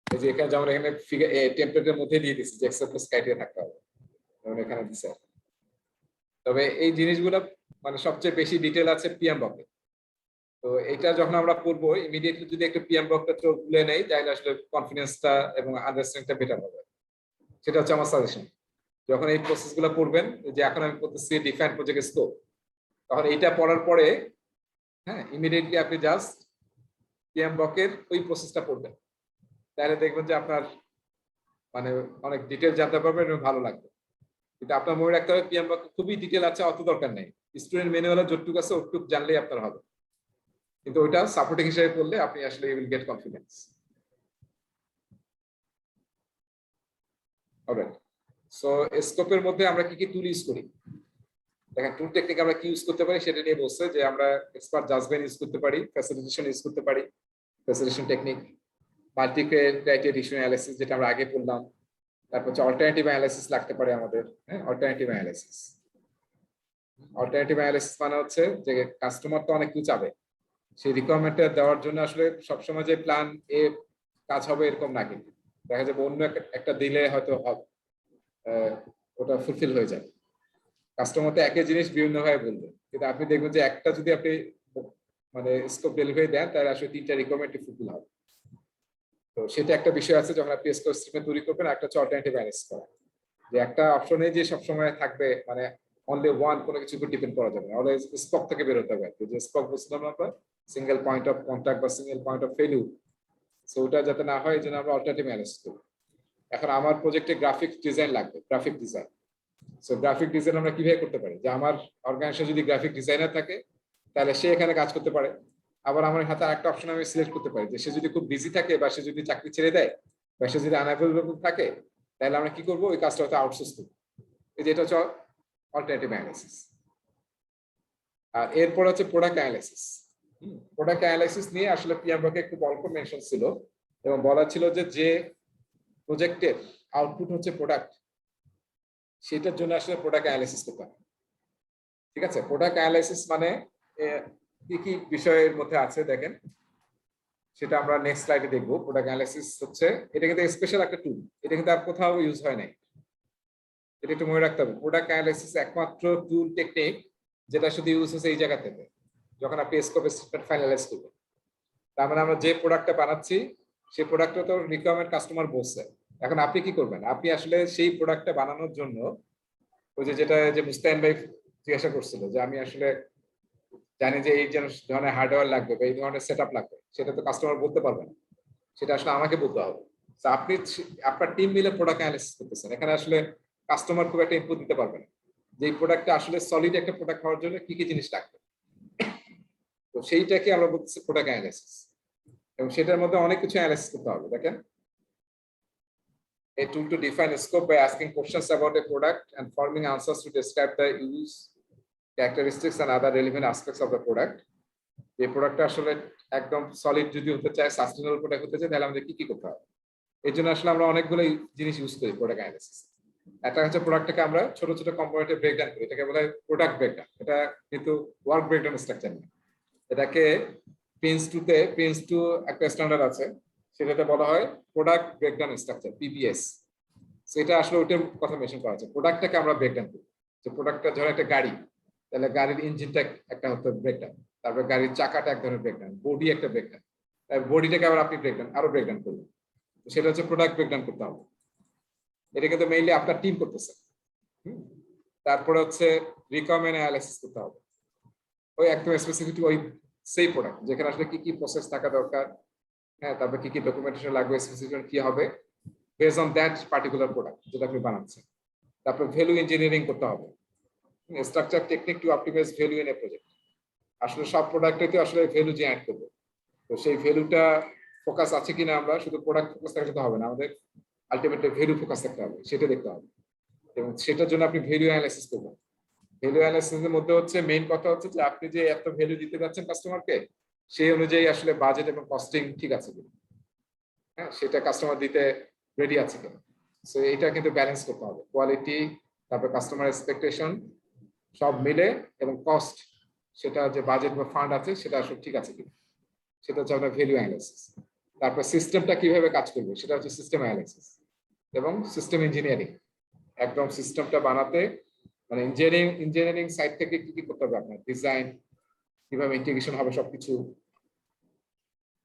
এই যে এখানে যেমন এখানে ফিগার টেমপ্লেটের মধ্যে দিয়ে দিচ্ছি যে অ্যাকসেপ্টেন্স ক্রাইটেরিয়া থাকতে হবে, যেমন এখানে দিছে। তবে এই জিনিসগুলো মানে সবচেয়ে বেশি ডিটেল আছে পিএমবকে। তো এটা যখন আমরা পড়বো ইমিডিয়েটলি যদি একটা পিএমবকটা তুলে নেই তাহলে আসলে কনফিডেন্সটা এবং আন্ডারস্ট্যান্ডিংটা বেটার হবে। সেটা হচ্ছে আমার সাজেশন। যখন এই প্রসেসগুলো পড়বেন, যে এখন আমি পড়তেছি ডিফাইন প্রজেক্ট স্কোপ, তখন এইটা পড়ার পরে হ্যাঁ ইমিডিয়েটলি আপনি জাস্ট পিএমবকের ওই প্রসেসটা পড়বেন, তাহলে দেখবেন যে আপনার মানে অনেক ডিটেল জানতে পারবেন এবং ভালো লাগবে। কিন্তু আপনার মনে রাখতে হবে পিএমবক খুবই ডিটেল আছে, অত দরকার নেই, স্টুডেন্ট ম্যানুয়ালে যতটুকু আছে ওটুকু জানলেই আপনার হবে, কিন্তু ওইটা সাপোর্টিং হিসেবে পড়লে আপনি আসলে you will get confidence. Alright, so স্কোপের মধ্যে আমরা কি কি টুল ইউজ করি দেখেন। টুল টেকনিক আমরা কি ইউজ করতে পারি সেটা নিয়ে বলছে যে আমরা এক্সপার্ট জাজমেন্ট ইউজ করতে পারি, ফ্যাসিলিটেশন ইউজ করতে পারি, facilitation technique, multi criteria issue analysis যেটা আমরা আগে পড়লাম, তারপর হচ্ছে অল্টারনেটিভ অ্যানালাইসিস লাগতে পারে আমাদের। হ্যাঁ, অল্টারনেটিভ অ্যানালাইসিস, অল্টারনেটিভ অ্যানালাইসিস মানে হচ্ছে যে কাস্টমার তো অনেক কিছু চাবে, সেই রিকোয়ারমেন্টটা দেওয়ার জন্য আসলে সবসময় যে প্ল্যান এ কাজ হবে এরকম না, কিন্তু দেখা যাবে অন্য একটা দিলে হয়তো ওটা ফুলফিল হয়ে যায়। কাস্টমার তো একই জিনিস বিভিন্নভাবে বলবে, কিন্তু আপনি দেখবেন যে একটা যদি আপনি মানে স্কোপ ডেলিভারি দেন তাহলে আসলে 3টা রিকোয়ারমেন্ট ফুলফিল হবে। তো সেটা একটা বিষয় আছে যখন আপনি স্কোপ স্ট্রিমে তৈরি করবেন। একটা হচ্ছে অল্টারনেটিভ অ্যানালাইসিস করা, যে একটা অপশনে যে সবসময় থাকবে মানে অনলি ওয়ান, কোনো কিছু উপর ডিপেন্ড করা যাবে না, অলওয়েজ স্পক থেকে বের হতে হবে। যে স্পক বলছিলাম আমরা, সিঙ্গেল পয়েন্ট অফ কন্টাক্ট বা single point of failure, so ওটা যাতে না হয় এই জন্য আমরা অল্টারনেটিভ অ্যানালাইসিস করি। এখন আমার প্রজেক্টে গ্রাফিক ডিজাইন লাগবে, graphic design. So graphic design আমরা কিভাবে করতে পারি, যে আমার অর্গানাইজেশন যদি গ্রাফিক ডিজাইনার থাকে তাহলে সে এখানে কাজ করতে পারে। আবার আমার হাতে একটা অপশন আমি সিলেক্ট করতে পারি, যে সে যদি খুব বিজি থাকে বা সে যদি চাকরি ছেড়ে দেয় বা সে যদি আনঅ্যাভেলেবল থাকে তাহলে আমরা কি করবো, ওই কাজটা হয়তো আউটসোর্স করবো। এই যে এটা হচ্ছে অল্টারনেটিভ অ্যানালাইসিস। আর এরপর হচ্ছে প্রোডাক্ট অ্যানালাইসিস। প্রোডাক্ট অ্যানালাইসিস নিয়ে আসলে পিএমবকে খুব অল্প মেনশন ছিল এবং বলা ছিল যে প্রজেক্টের আউটপুট হচ্ছে প্রোডাক্ট, সেটার জন্য আসলে প্রোডাক্ট অ্যানালাইসিস করতে হবে। ঠিক আছে, প্রোডাক্ট অ্যানালাইসিস মানে কি কি বিষয়ের মধ্যে আছে দেখেন, সেটা আমরা নেক্সট স্লাইডে দেখবো। প্রোডাক্ট অ্যানালাইসিস হচ্ছে, এটা কিন্তু স্পেশাল একটা টুল, এটা কিন্তু আর কোথাও ইউজ হয় নাই, এটা একটু মনে রাখতে হবে। প্রোডাক্ট অ্যানালাইসিস একমাত্র টুল টেকনিক যেটা শুধু ইউজ হচ্ছে এই জায়গা থেকে, যখন আপনি স্কোপ স্টেটমেন্ট ফাইনালাইজ করবেন। তার মানে আমরা যে প্রোডাক্টটা বানাচ্ছি সেই প্রোডাক্টটা তো রিকোয়ারমেন্ট কাস্টমার বলছে, এখন আপনি কি করবেন, আপনি আসলে সেই প্রোডাক্টটা বানানোর জন্য ওই যেটা যে মুস্তাহিন ভাই জিজ্ঞাসা করছিল, যে আমি আসলে জানি যে এই ধরনের হার্ডওয়্যার লাগবে বা এই ধরনের সেটআপ লাগবে, সেটা তো কাস্টমার বলতে পারবে না, সেটা আসলে আমাকে বলতে হবে। তো আপনি আপনার টিম মিলে প্রোডাক্ট অ্যানালাইসিস করতেছেন, এখানে আসলে কাস্টমার খুব একটা ইনপুট দিতে পারবে না যে এই প্রোডাক্টটা আসলে সলিড একটা প্রোডাক্ট হওয়ার জন্য কি কি জিনিস লাগবে। তো সেইটাকে আমরা বলতেছি প্রোডাক্ট অ্যানালাইসিস, এবং সেটার মধ্যে অনেক কিছু অ্যানালাইসিস করতে হবে। দেখেন, a tool to define a scope by asking questions about a product and forming answers to describe the use, characteristics and other relevant aspects of the product. এই প্রোডাক্টটা আসলে একদম সলিড যদি হতে চায়, সাস্টেনেবল প্রোডাক্ট হতে চায়, তাহলে আমাদের কি কি করতে হবে। এই জন্য আসলে আমরা অনেকগুলো জিনিস ইউজ করি প্রোডাক্ট অ্যানালাইসিস। একটা হচ্ছে প্রোডাক্টটাকে আমরা ছোট ছোট কম্পোনেন্টে ব্রেকডাউন করি, এটাকে বলা হয় প্রোডাক্ট ব্রেকডাউন। এটা কিন্তু ওয়ার্ক ব্রেকডাউন স্ট্রাকচার না, এটাকে প্রিন্স টু একটা স্ট্যান্ডার্ড আছে, সেটাতে বলা হয় প্রোডাক্ট ব্রেকডাউন স্ট্রাকচার, পিবিএস। সেটা আসলে ওইটার কথা মেনশন করা আছে। প্রোডাক্টটাকে আমরা ব্রেকডাউন করি, যে প্রোডাক্টটা ধরো একটা গাড়ি, তাহলে গাড়ির ইঞ্জিনটা একটা হতো ব্রেকডাউন, তারপরে গাড়ির চাকাটা এক ধরনের ব্রেকডাউন, বডি একটা ব্রেকডাউন, বডিটাকে আবার আপনি ব্রেকডাউন করবেন, সেটা হচ্ছে প্রোডাক্ট ব্রেকডাউন করতে হবে। এটা কিন্তু মেইনলি আপনার টিম করতেছে। তারপরে হচ্ছে রিকোয়ারমেন্ট অ্যানালাইসিস করতে হবে, ওই একদম স্পেসিফিক ওই সেই প্রোডাক্ট যেখানে আসলে কি কি প্রসেস থাকা দরকার, হ্যাঁ, তারপর কি কি ডকুমেন্টেশন লাগবে, স্পেসিফিকেশন কি হবে base on that particular product যেটা আপনি বানাচ্ছেন। তারপর ভ্যালু ইঞ্জিনিয়ারিং করতে হবে, structure technique to optimise value in a project. আসলে সব প্রোডাক্টে আসলে ভ্যালু যে অ্যাড করবো, তো সেই ভ্যালুটা ফোকাস আছে কিনা, আমরা শুধু প্রোডাক্ট ফোকাস থাকলে তো হবে না, আমাদের আলটিমেটলি ভ্যালু ফোকাস থাকতে হবে, সেটা দেখতে হবে। এবং সেটার জন্য আপনি ভ্যালু অ্যানালাইসিস করবেন। ভ্যালু অ্যানালাইসিসের মধ্যে হচ্ছে মেইন কথা হচ্ছে যে আপনি যে এত ভ্যালু দিতে যাচ্ছেন কাস্টমারকে, সেই অনুযায়ী আসলে বাজেট এবং কস্টিং ঠিক আছে কিনা, হ্যাঁ, সেটা কাস্টমার দিতে রেডি আছে কিনা। সো এটা কিন্তু ব্যালেন্স করতে হবে, কোয়ালিটি, তারপর কাস্টমার এক্সপেকটেশন সব মিলে, এবং কস্ট, সেটা যে বাজেট বা ফান্ড আছে সেটা আসলে ঠিক আছে কিনা, সেটা হচ্ছে আপনার ভ্যালু অ্যানালাইসিস। তারপর সিস্টেমটা কিভাবে কাজ করবে সেটা হচ্ছে সিস্টেম অ্যানালাইসিস, এবং সিস্টেম ইঞ্জিনিয়ারিং। একদম সিস্টেমটা বানাতে মানে ইঞ্জিনিয়ারিং সাইড থেকে কি কি করতে হবে, আপনার ডিজাইন, কিভাবে ইন্টিগ্রেশন হবে সবকিছু,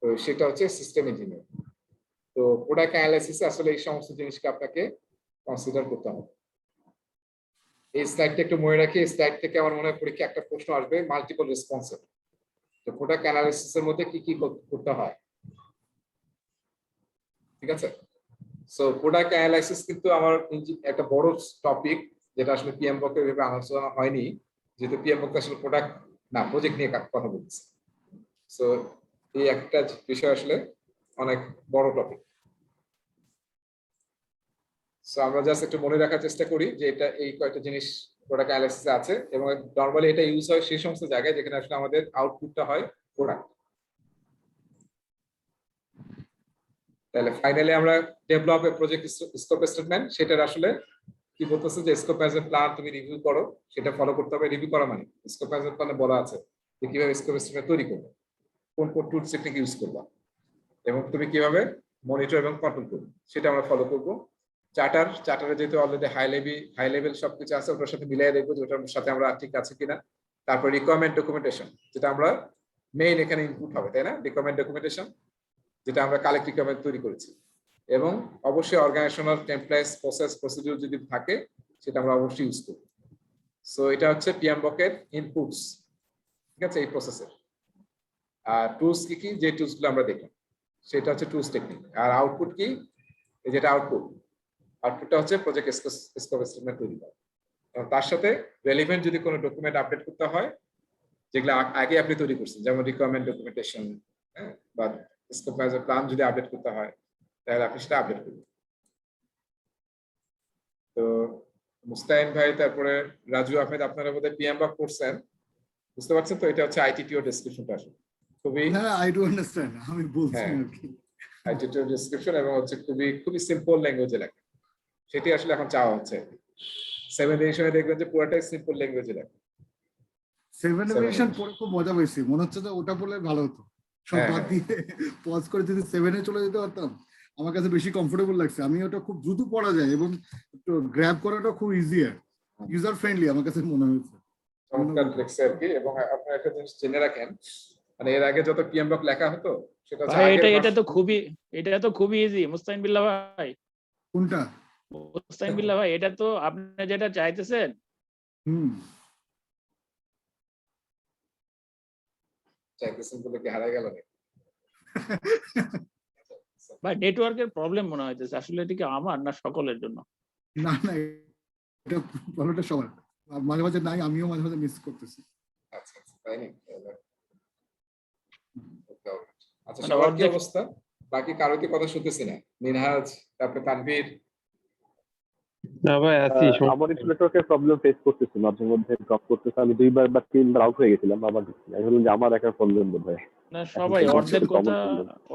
তো সেটা হচ্ছে সিস্টেম ইঞ্জিনিয়ার। তো প্রোডাক্ট অ্যানালাইসিসে আসলে এই সমস্ত জিনিসকে আপনাকে কনসিডার করতে হবে। এই স্লাইডটা একটু মনে রাখি, এই স্লাইড থেকে আমার মনে হয় পরীক্ষা একটা প্রশ্ন আসবে, মাল্টিপল রেসপন্সিভ। তো প্রোডাক্ট অ্যানালাইসিসের মধ্যে কি কি করতে হয়, ঠিক আছে। সো প্রোডাক্ট অ্যানালাইসিস কিন্তু আমার একটা বড় টপিক, যেটা আসলে পিএমবক এর ভাবে আলোচনা হয়নি, যেহেতু পিএমবক আসলে প্রোডাক্ট না, প্রজেক্ট নিয়ে কথা বলছে। সো এই একটা বিষয় আসলে অনেক বড় টপিক। সো আমরা জাস্ট একটু মনে রাখার চেষ্টা করি যে এটা এই কয়েকটা জিনিস প্রোডাক্ট অ্যানালাইসিসে আছে, এবং নরমালি এটা ইউজ হয় সেই সমস্ত জায়গায় যেখানে আসলে আমাদের আউটপুটটা হয় প্রোডাক্ট। তাহলে ফাইনালি আমরা develop a project scope statement, সেটার আসলে কি বলতেছে যে স্কোপ অ্যাজ এ প্ল্যান তুমি রিভিউ করো, সেটা ফলো করতে হবে। রিভিউ করা মানে স্কোপ অ্যাজ এ প্ল্যানে বলা আছে যে কিভাবে স্কোপ স্টেটমেন্ট তৈরি করবে, কোন কোন টুলস টেকনিক ইউজ করবা, এবং তুমি কিভাবে মনিটর এবং কন্ট্রোল করবে, সেটা আমরা ফলো করব। চার্টারে যেহেতু অলরেডি হাই লেভেল সবকিছু আছে, ওটার সাথে মিলিয়ে দেখবো যে ওটার সাথে আমরা ঠিক আছে কিনা। তারপর রিকোয়ারমেন্ট ডকুমেন্টেশন, যেটা আমরা মেইন এখানে ইনপুট হবে, তাই না, রিকোয়ারমেন্ট ডকুমেন্টেশন, যেটা আমরা কালেক্ট রিকোয়ারমেন্ট তৈরি করেছি। এবং অবশ্যই অর্গানাইজেশনাল টেমপ্লেটস, প্রসেস, প্রসিডিউর যদি থাকে সেটা আমরা অবশ্যই ইউজ করব। সো এটা হচ্ছে পিএমবকের ইনপুটস, ঠিক আছে, এই প্রসেসের। আর টুলস কি কি, যে টুলস গুলো আমরা দেখলাম সেটা হচ্ছে টুলস টেকনিক। আর আউটপুট কি, যেটা আউটপুটটা হচ্ছে প্রজেক্ট স্কোপ স্টেটমেন্ট তৈরি করা। এবং তার সাথে রেলিভেন্ট যদি কোনো ডকুমেন্ট আপডেট করতে হয়, যেগুলো আগে আপনি তৈরি করছেন, যেমন রিকোয়ারমেন্ট ডকুমেন্টেশন, বা স্কোপ অ্যাজ এ প্ল্যান যদি আপডেট করতে হয়, তাহলে আপনি সেটা আপডেট করবেন। তো মুস্তাইন ভাই, তারপরে রাজু আহমেদ, আপনারা বোধহয় পিএমবক করছেন, বুঝতে পারছেন তো। এটা হচ্ছে আইটিটিও ডেসক্রিপশনটা আসলে খুবই, না, আই ডু আন্ডারস্ট্যান্ড, আমি বলছি হ্যাঁ, আর কি। আইটিটিও ডেসক্রিপশন, এবং হচ্ছে খুবই সিম্পল ল্যাঙ্গুয়েজে লেখা, সেটি আসলে এখন চাওয়া হচ্ছে। 7 এডিশনে দেখবেন যে পুরোটাই সিম্পল ল্যাঙ্গুয়েজে লেখা। 7 এডিশন পড়ে খুব মজা পেয়েছি, মনে হচ্ছে যে ওটা পড়লে ভালো হতো, সব হ্যাঁ, বাদ দিয়ে পজ করে যদি 7 এ চলে যেতে পারতাম, আমার কাছে বেশি কমফোর্টেবল লাগছে। আমি ওটা খুব দ্রুত পড়া যায় এবং গ্র্যাব করাটা খুব ইজিয়ার, ইউজার ফ্রেন্ডলি আমার কাছে মনে হয়েছে। চমৎকার লেখছে আর কি। এবং আপনার একটা জিনিস জেনে রাখেন, মানে এর আগে যত পিএমবক লেখা হতো সেটা হচ্ছে ভাই আগের এটা তো খুবই ইজি মুস্তাইন বিল্লাহ ভাই। কোনটা? মুস্তাইন বিল্লাহ ভাই, এটা তো আপনি যেটা চাইতেছেন, চাইতেছেন বলে কি হারাই গেল নাকি? ভাই নেটওয়ার্কের প্রবলেম মনে হইতেছে, আসলে এটা কি আমার না সকলের জন্য? না না, এটা প্রবলেমটা সবার, মাঝে মাঝে নাই, আমিও মাঝে মাঝে মিস করতেছি। আচ্ছা আচ্ছা, তাই নাকি? আচ্ছা, মানে সবার কি অর্ধেক অবস্থা? বাকি কারো কি কথা শুনতেছি না? মিনহাজ, তারপরে তানভীর। না ভাই আছি, আমার একটু নেটওয়ার্কের প্রবলেম ফেস করতেছি, মাঝে মধ্যে ড্রপ করতেছে। আমি 2বার বা 3বার আউট হয়ে গেছিলাম, আবার আমি ভাবলাম যে আমার একার প্রবলেম বোধ হয়। না, সবাই এখন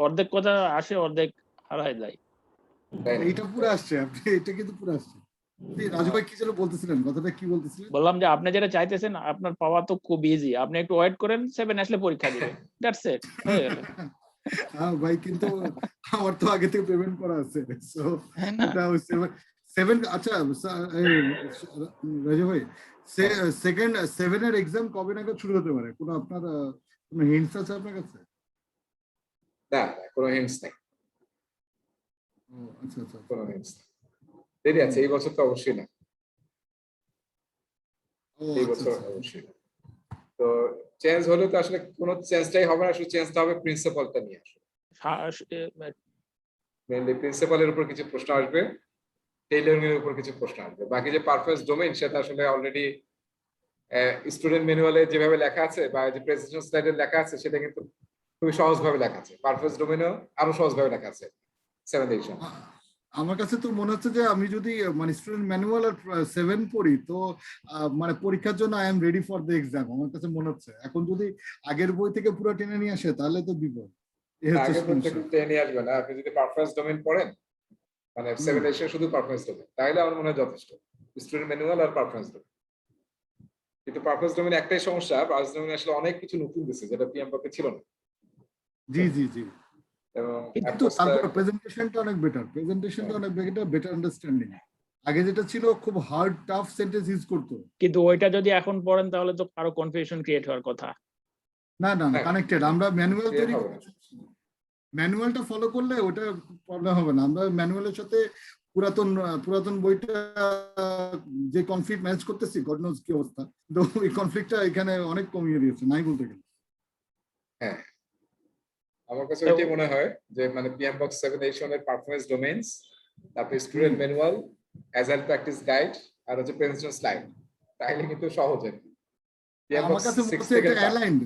অর্ধেক কথা আসে, অর্ধেক হারায় যায়। তাই নাকি? এইটা পুরো আসছে, এটা কিন্তু পুরো আসছে। রাজু ভাই কি যেন বলতেছিলেন, কথাটা কি বলতেছিলেন? বললাম যে আপনি যেটা চাইতেছেন আপনার পাওয়া তো খুব ইজি, আপনি একটু ওয়েট করেন, 7 আসলে পরীক্ষা দিবেন, দ্যাটস ইট, হয়ে গেল। হ্যাঁ ভাই, কিন্তু আমার তো আগে থেকে পেমেন্ট করা আছে, সো হ্যাঁ না? এটা সেভেন। আচ্ছা এই, রাজু ভাই, সেকেন্ড 7 এর এক্সাম কবে নাগাদ শুরু হতে পারে? কোনো আপনার কোনো হিন্টস আছে আপনার কাছে? না, কোনো হিন্টস নেই, ও আচ্ছা আচ্ছা আচ্ছা। কোনো হিন্টস নেই। দেরি আছে, এই বছর তো অবশ্যই না, ও এই আচ্ছা বছর আচ্ছা। অবশ্যই না। তো চেঞ্জ হলে তো আসলে কোনো চেঞ্জটাই হবে না, আসলে চেঞ্জটা হবে প্রিন্সিপালটা নিয়ে আসলে। মেইনলি প্রিন্সিপালের উপর কিছু প্রশ্ন আসবে, টেইলরিং এর উপর কিছু প্রশ্ন আসবে। বাকি যে পারফরম্যান্স ডোমেইন সেটা আসলে অলরেডি স্টুডেন্ট ম্যানুয়ালে যেভাবে লেখা আছে বা যে প্রেজেন্টেশন স্লাইডে লেখা আছে সেটা কিন্তু খুবই সহজভাবে লেখা আছে। পারফরম্যান্স ডোমেইনও আরো সহজভাবে লেখা আছে 7 এডিশন। আমার কাছে তো মনে হচ্ছে যে আমি যদি মানে স্টুডেন্ট ম্যানুয়াল আর 7 পড়ি, তো মানে পরীক্ষার জন্য I am ready for the exam, আমার কাছে মনে হচ্ছে। এখন যদি আগের বই থেকে পুরো টেনে নিয়ে আসে তাহলে তো বিপদ। এই হচ্ছে আগে বলতে সমস্যা। টেনে আসবে না, আপনি যদি পারফরম্যান্স ডোমেইন পড়েন, মানে 7 এডিশন শুধু পারফরম্যান্স ডোমেইন, তাহলে আমার মনে হয় যথেষ্ট, স্টুডেন্ট ম্যানুয়াল আর পারফরম্যান্স ডোমেইন। কিন্তু পারফরম্যান্স ডোমেইন একটাই সমস্যা, পারফরম্যান্স ডোমেইন আসলে অনেক কিছু নতুন দিচ্ছে যেটা পিএম পক্ষে ছিল না, জি জি জি। এবং কিন্তু তারপর প্রেজেন্টেশনটা অনেক বেটার, প্রেজেন্টেশনটা অনেক বেটার, বেটার আন্ডারস্ট্যান্ডিং। আগে যেটা ছিল খুব হার্ড টাফ সেন্টেন্স ইউজ করতো। কিন্তু ওইটা যদি এখন পড়েন তাহলে তো আরো কনফিউশন ক্রিয়েট হওয়ার কথা। না না না, হ্যাঁ, কানেক্টেড। আমরা ম্যানুয়াল ক্লিয়ার তৈরি হবে না। ম্যানুয়ালটা ফলো করলে ওটা প্রবলেম হবে না। আমরা ম্যানুয়ালের সাথে পুরাতন বইটা যে কনফ্লিক্ট ম্যানেজ করতেছি, গড নোজ কি অবস্থা, তো ওই কনফ্লিক্টটা এখানে অনেক কমিয়ে দিয়েছে, নাই বলতে গেলে। হ্যাঁ, আমার কাছে তো- ওইটাই মনে হয় যে মানে পিএম বক্স 7 এডিশনের পারফরম্যান্স ডোমেইনস, তারপরে student manual, agile practice guide, আর হচ্ছে প্রেজেন্টেশন স্লাইড, তাইলে কিন্তু সহজ আর কি। পিএম আমার বক্স কাছে মনে 6 হচ্ছে থেকে এটা অ্যালাইন্ড,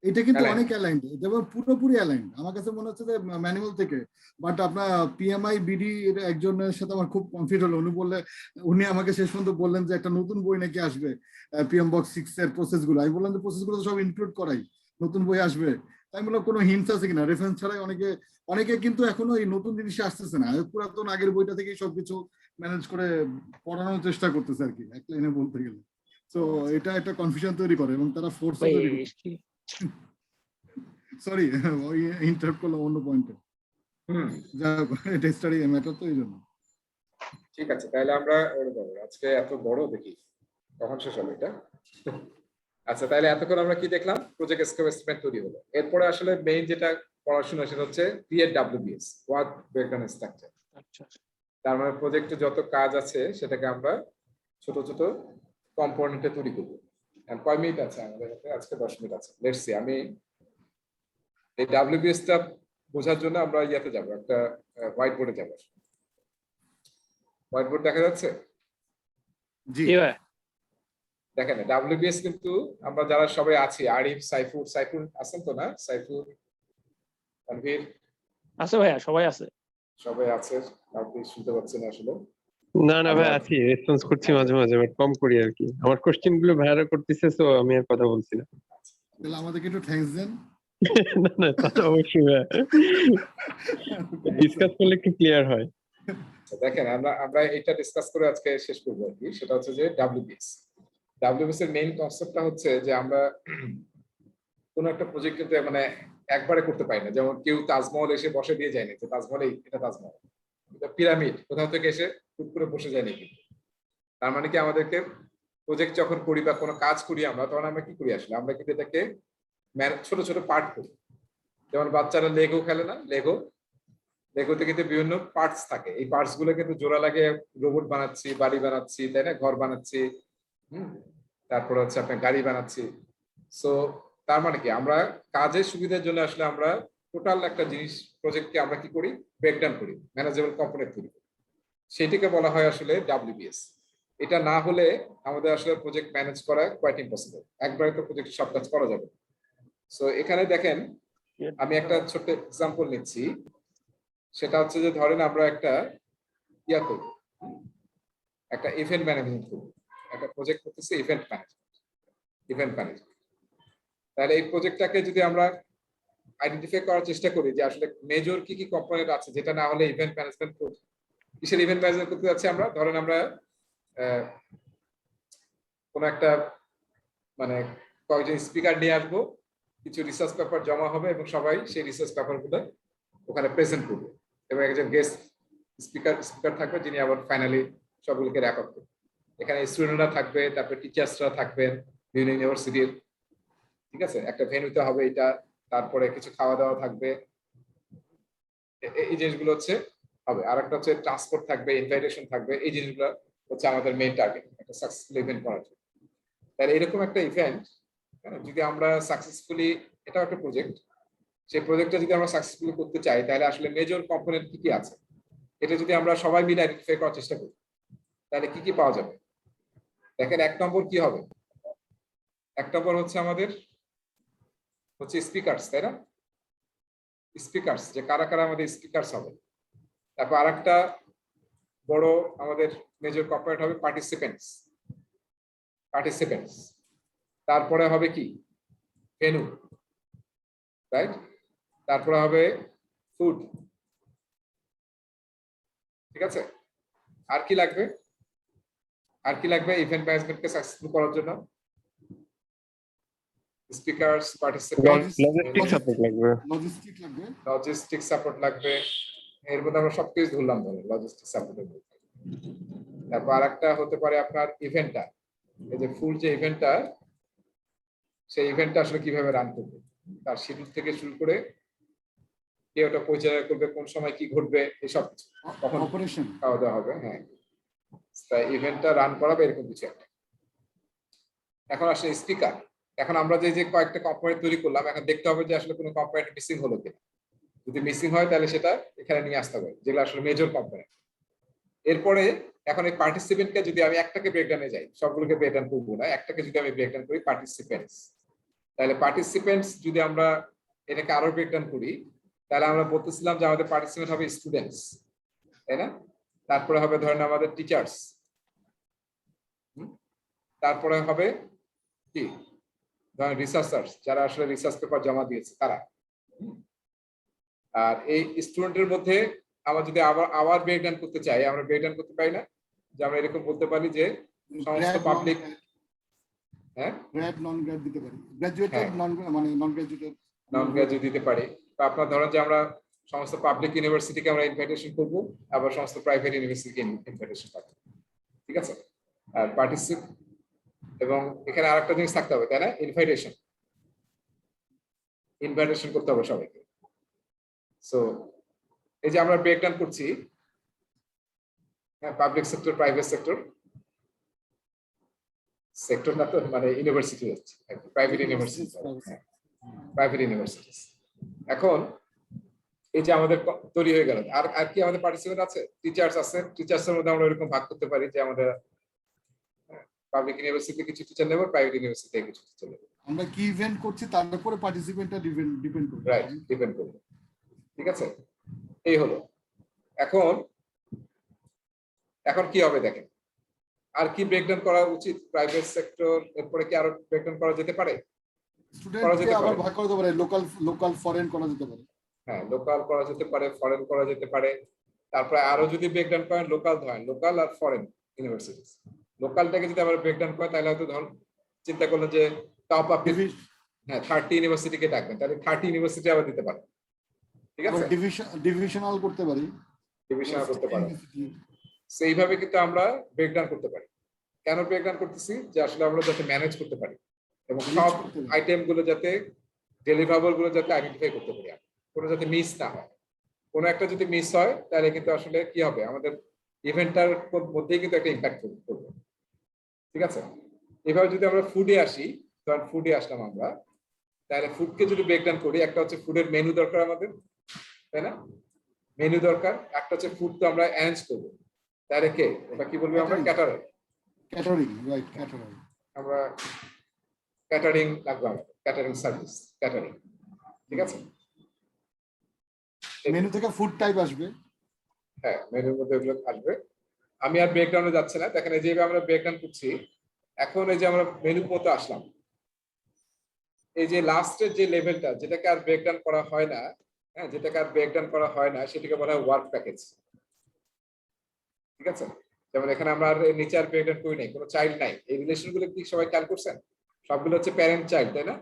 এটা কিন্তু Aligned। অনেক অ্যালাইন্ড, এটা পুরোপুরি অ্যালাইন্ড আমার কাছে মনে হচ্ছে যে ম্যানুয়াল থেকে। বাট আপনার পিএমআই বিডি একজনের সাথে আমার খুব কনফিউজ হলো, উনি আমাকে শেষ পর্যন্ত বললেন যে একটা নতুন বই নাকি আসবে পিএম বক্স 6 এর প্রসেস গুলো। আমি বললাম যে প্রসেস গুলো সব ইনক্লুড করাই, নতুন বই আসবে। তাই বললাম কোনো হিন্টস আছে কিনা, রেফারেন্স ছাড়াই অনেকে কিন্তু এখনো এই নতুন জিনিসে আসতেছে না, পুরাতন আগের বইটা থেকেই সবকিছু ম্যানেজ করে পড়ানোর চেষ্টা করতেছে আর কি, এক লাইনে বলতে গেলে। তো এটা একটা কনফিউশন তৈরি করে এবং তারা ফোর্স ভাই, তৈরি করে। সরি, ওই ইন্টারাপ্ট করলাম অন্য পয়েন্টে। হুম, যা এটা স্টাডি ম্যাটার, তো এই জন্য। ঠিক আছে, তাহলে আমরা আজকে এত বড় দেখি কখন শেষ হবে এটা। আচ্ছা, তাহলে এতক্ষণ আমরা কি দেখলাম? প্রজেক্ট স্কোপ এস্টিমেট তৈরি হলো। এরপরে আসলে মেইন যেটা পড়াশোনা সেটা হচ্ছে create WBS, work breakdown structure. আচ্ছা, তার মানে প্রজেক্টে যত কাজ আছে সেটাকে আমরা ছোট ছোট কম্পোনেন্টে তৈরি করব। কয় মিনিট আছে আমাদের হাতে? আজকে 10 মিনিট আছে। লেটস সি, আমি এই ডাব্লিউবিএস টা বোঝার জন্য আমরা ইয়াতে যাব, একটা হোয়াইট বোর্ডে যাব। হোয়াইট বোর্ড দেখা যাচ্ছে? জি কি ভাই? দেখেন, ডাব্লিউবিএস কিন্তু আমরা যারা সবাই আছি, আরিফ, সাইফুর আছেন তো না? সাইফুর, তানভীর, আছে ভাইয়া, সবাই আছে। সবাই আছে। কাউকে শুনতে পাচ্ছি না আসলে। না না ভাই, আছি, রেসপন্স করছি মাঝে মাঝে, বাট কম করি আর কি। আমার কোশ্চেন গুলো ভাইয়ারা করতেছে, তো আমি আর কথা বলছি না। তাহলে আমাদেরকে একটু থ্যাঙ্কস দেন। না না, তা তো অবশ্যই ভাইয়া, ডিসকাস করলে একটু ক্লিয়ার হয়। দেখেন, আমরা এটা ডিসকাস করে আজকে শেষ করবো আর কি। সেটা হচ্ছে যে ডাব্লিউবিএস এর মেইন কনসেপ্টটা হচ্ছে যে আমরা কোনো একটা প্রজেক্টে মানে একবারে করতে পারি না। যেমন কেউ তাজমহল এসে বসে দিয়ে যায় না যে তাজমহল, এটা তাজমহল, এটা পিরামিড কোথাও থেকে এসে টুক করে বসে যায় নাকি। তার মানে কি আমাদেরকে প্রজেক্ট যখন করি বা কোনো কাজ করি আমরা, তখন আমরা কি করি আসলে? আমরা কিন্তু এটাকে ছোট ছোট পার্ট করি। যেমন বাচ্চারা লেগো খেলে না, লেগোতে কিন্তু বিভিন্ন পার্টস থাকে। এই পার্টস গুলো কিন্তু জোড়া লাগে রোবট বানাচ্ছি, বাড়ি বানাচ্ছি, তাই না, ঘর বানাচ্ছি, তারপর হচ্ছে আপনার গাড়ি বানাচ্ছি। সো তার মানে কি আমরা কাজের সুবিধার জন্য আসলে আমরা টোটাল একটা জিনিস প্রজেক্টকে আমরা কি করি? ব্রেকডাউন করি, ম্যানেজেবল কম্পোনেন্ট তৈরি করি। সেটিকে বলা হয় আসলে ডাব্লিউবিএস। এটা না হলে আমাদের আসলে প্রজেক্ট ম্যানেজ করা কোয়াইট ইম্পসিবল। একবারে তো প্রজেক্ট সব কাজ করা যাবে। সো এখানে দেখেন, আমি একটা ছোট্ট এক্সাম্পল নিচ্ছি। সেটা হচ্ছে যে ধরেন আমরা একটা ইয়া করব, একটা ইভেন্ট ম্যানেজমেন্ট করব, একটা প্রজেক্ট করতেছি ইভেন্ট ম্যানেজমেন্ট। তাহলে এই প্রজেক্টটাকে যদি আমরা আইডেন্টিফাই করার চেষ্টা করি যে আসলে মেজর কি কি কম্পোনেন্ট আছে যেটা না হলে ইভেন্ট ম্যানেজমেন্ট, কিসের ইভেন্ট ম্যানেজমেন্ট করতে যাচ্ছি আমরা? ধরেন আমরা কোন একটা মানে কয়েকজন স্পিকার নিয়ে আসবো, কিছু রিসার্চ পেপার জমা হবে এবং সবাই সেই রিসার্চ পেপার গুলো ওখানে প্রেজেন্ট করবে এবং একজন গেস্ট স্পিকার থাকবে যিনি আবার ফাইনালি সবগুলোকে রেকর্ড করবে। এখানে স্টুডেন্টরা থাকবে, তারপরে টিচার্সরা থাকবেন বিভিন্ন ইউনিভার্সিটির, ঠিক আছে, একটা ভেন্যুতে হবে এটা, তারপরে কিছু খাওয়া দাওয়া থাকবে, এই জিনিসগুলো হচ্ছে হবে। আর একটা হচ্ছে ট্রান্সপোর্ট থাকবে, ইনভাইটেশন থাকবে, এই জিনিসগুলো হচ্ছে আমাদের মেইন টার্গেট একটা সাকসেসফুল ইভেন্ট করার জন্য। তাহলে এরকম একটা ইভেন্ট যদি আমরা সাকসেসফুলি, এটা একটা প্রজেক্ট, সেই প্রজেক্টটা যদি আমরা সাকসেসফুলি করতে চাই তাহলে আসলে মেজর কম্পোনেন্ট কি কি আছে এটা যদি আমরা সবাই মিলে আইডেন্টিফাই করার চেষ্টা করি তাহলে কি কি পাওয়া যাবে। দেখেন, 1 নম্বর কি হবে? 1 নম্বর হচ্ছে আমাদের হচ্ছে স্পিকারস, তাই না? স্পিকারস, যে কারা কারা আমাদের স্পিকারস হবে। তারপর আরেকটা বড় আমাদের মেজর কম্পোনেন্ট হবে পার্টিসিপেন্টস। তারপরে হবে কি? Venue, right? তারপরে হবে ফুড, ঠিক আছে? আর কি লাগবে? ইভেন্ট ম্যানেজমেন্টকে সাকসেসফুল করার জন্য? স্পিকারস, পার্টিসিপেন্টস, লজিস্টিক সাপোর্ট লাগবে। লজিস্টিক সাপোর্ট লাগবে। এর মধ্যে আমরা সবকিছু ধরলাম, ধরো লজিস্টিক সাপোর্টের মধ্যে। তারপর আরেকটা হতে পারে আপনার ইভেন্টটা, এই যে ফুল যে ইভেন্টটা, সেই ইভেন্টটা আসলে কিভাবে রান করবে, তার শিডিউল থেকে শুরু করে কে ওটা পরিচালনা করবে, কোন সময় কি ঘটবে, এইসব কিছু তখন অপারেশন খাওয়া দাওয়া হবে। হ্যাঁ, তাই ইভেন্টটা রান করাবে এরকম কিছু একটা। এখন আসলে স্পিকার, এখন আমরা যে কয়েকটা কম্পোনেন্ট তৈরি করলাম, এখন দেখতে হবে যে আসলে কোনো কম্পোনেন্ট মিসিং হলো কিনা। যদি মিসিং হয় তাহলে সেটা এখানে নিয়ে আসতে হবে, যেগুলো আসলে মেজর কম্পোনেন্ট। এরপরে এখন এই পার্টিসিপেন্টকে যদি আমি একটাকে ব্রেকডাউনে যাই, সবগুলোকে ব্রেকডাউন করবো না, একটাকে যদি আমি ব্রেকডাউন করি পার্টিসিপেন্টস, তাহলে পার্টিসিপেন্টস যদি আমরা এটাকে আরো ব্রেকডাউন করি তাহলে আমরা বলতেছিলাম যে আমাদের পার্টিসিপেন্ট হবে স্টুডেন্টস, তাই না? তারপরে হবে ধরেন আমাদের টিচার্স, তারপরে হবে কি ধরেন রিসার্চার্স, যারা আসলে রিসার্চ পেপার জমা দিয়েছে তারা। আর এই স্টুডেন্টের মধ্যে আমরা যদি আবার ব্রেকডাউন করতে চাই, আমরা ব্রেকডাউন করতে পারি না, যে আমরা এরকম বলতে পারি যে সমস্ত পাবলিক, হ্যাঁ, গ্র্যাড নন গ্র্যাড দিতে পারি, গ্র্যাজুয়েটেড মানে নন গ্র্যাজুয়েট দিতে পারি। বা আপনার ধরেন যে আমরা সমস্ত পাবলিক ইউনিভার্সিটিকে আমরা ইনভাইটেশন করবো, আবার সমস্ত প্রাইভেট ইউনিভার্সিটিকে ইনভাইটেশন পাবো, ঠিক আছে? আর পার্টিসিপ, এবং এখানে আরেকটা জিনিস থাকতে হবে, তাই না? ইনভাইটেশন করতে হবে সবাইকে। সো এই যে আমরা ব্রেকডাউন করছি, হ্যাঁ, পাবলিক সেক্টর, প্রাইভেট সেক্টর না তো, মানে ইউনিভার্সিটি হচ্ছে প্রাইভেট ইউনিভার্সিটি, প্রাইভেট ইউনিভার্সিটি। এখন এই যে আমাদের তৈরি হয়ে গেল, আর কি আমাদের পার্টিসিপেন্ট আছে? টিচার্স আছে। টিচার্সের মধ্যে আমরা এরকম ভাগ করতে পারি যে আমাদের পাবলিক ইউনিভার্সিটি কিছু টিচার নেব, প্রাইভেট ইউনিভার্সিটি কিছু টিচার নেব। আমরা কি ইভেন্ট করছি তার উপরে পার্টিসিপেন্টটা ডিপেন্ড করবে, রাইট, ডিপেন্ড করবে, ঠিক আছে? এই হলো। এখন কি হবে দেখেন, আর কি ব্রেকডাউন করা উচিত? প্রাইভেট সেক্টর, এরপরে কি আরো ব্রেকডাউন করা যেতে পারে? স্টুডেন্টকে আবার ভাগ করা যেতে পারে, লোকাল ফরেন করা যেতে পারে। হ্যাঁ, লোকাল করা যেতে পারে, ফরেন করা যেতে পারে। তারপরে আরো যদি ব্রেকডাউন করেন, লোকাল ধরেন, লোকাল আর ফরেন ইউনিভার্সিটিস। লোকালটাকে যদি আমরা ব্রেকডাউন করেন তাহলে হয়তো ধরুন চিন্তা করলেন যে টপ আপনি, হ্যাঁ, 30 ইউনিভার্সিটিকে ডাকবেন, তাহলে 30 ইউনিভার্সিটি আবার দিতে পারেন, ঠিক আছে? ডিভিশনাল করতে পারি, ডিভিশনাল করতে পারেন। সেইভাবে কিন্তু আমরা ব্রেকডাউন করতে পারি। কেন ব্রেকডাউন করতেছি? যে আসলে আমরা যাতে ম্যানেজ করতে পারি এবং সব আইটেম গুলো যাতে, ডেলিভারেবল গুলো যাতে আইডেন্টিফাই করতে পারি, কোনো যাতে মিস না হয়। কোনো একটা যদি মিস হয় তাহলে কিন্তু আসলে কি হবে, আমাদের ইভেন্টটার মধ্যেই কিন্তু একটা ইম্প্যাক্ট করবে, ঠিক আছে? এভাবে যদি আমরা ফুডে আসি, ধরেন ফুডে আসলাম আমরা, তাহলে ফুডকে যদি ব্রেকডাউন করি, একটা হচ্ছে ফুডের মেনু দরকার আমাদের, তাই না? মেনু দরকার। একটা হচ্ছে ফুড তো আমরা অ্যারেঞ্জ করবো, তাহলে কে, ওটা কি বলবো আমরা? ক্যাটারার। Right, catering. আমরা ক্যাটারিং লাগবে, আমাদের ক্যাটারিং সার্ভিস, ক্যাটারিং, ঠিক আছে? মেনু থেকে ফুড টাইপ আসবে, হ্যাঁ, মেনুর মধ্যে এগুলো আসবে। আমি আর ব্রেকডাউনে যাচ্ছি না, দেখেন এই যে আমরা ব্রেকডাউন করছি। এখন এই যে আমরা মেনু মতো আসলাম, এই যে লাস্টের যে লেভেলটা, যেটাকে আর ব্রেকডাউন করা হয় না, হ্যাঁ, যেটাকে আর ব্রেকডাউন করা হয় না, সেটাকে বলা হয় ওয়ার্ক প্যাকেজ, ঠিক আছে? যেমন এখানে আমরা নিচে আর ব্রেকডাউন করি নাই, কোনো চাইল্ড নাই। এই রিলেশন গুলো কি সবাই খেয়াল করছেন? সবগুলো হচ্ছে প্যারেন্ট চাইল্ড, তাই না?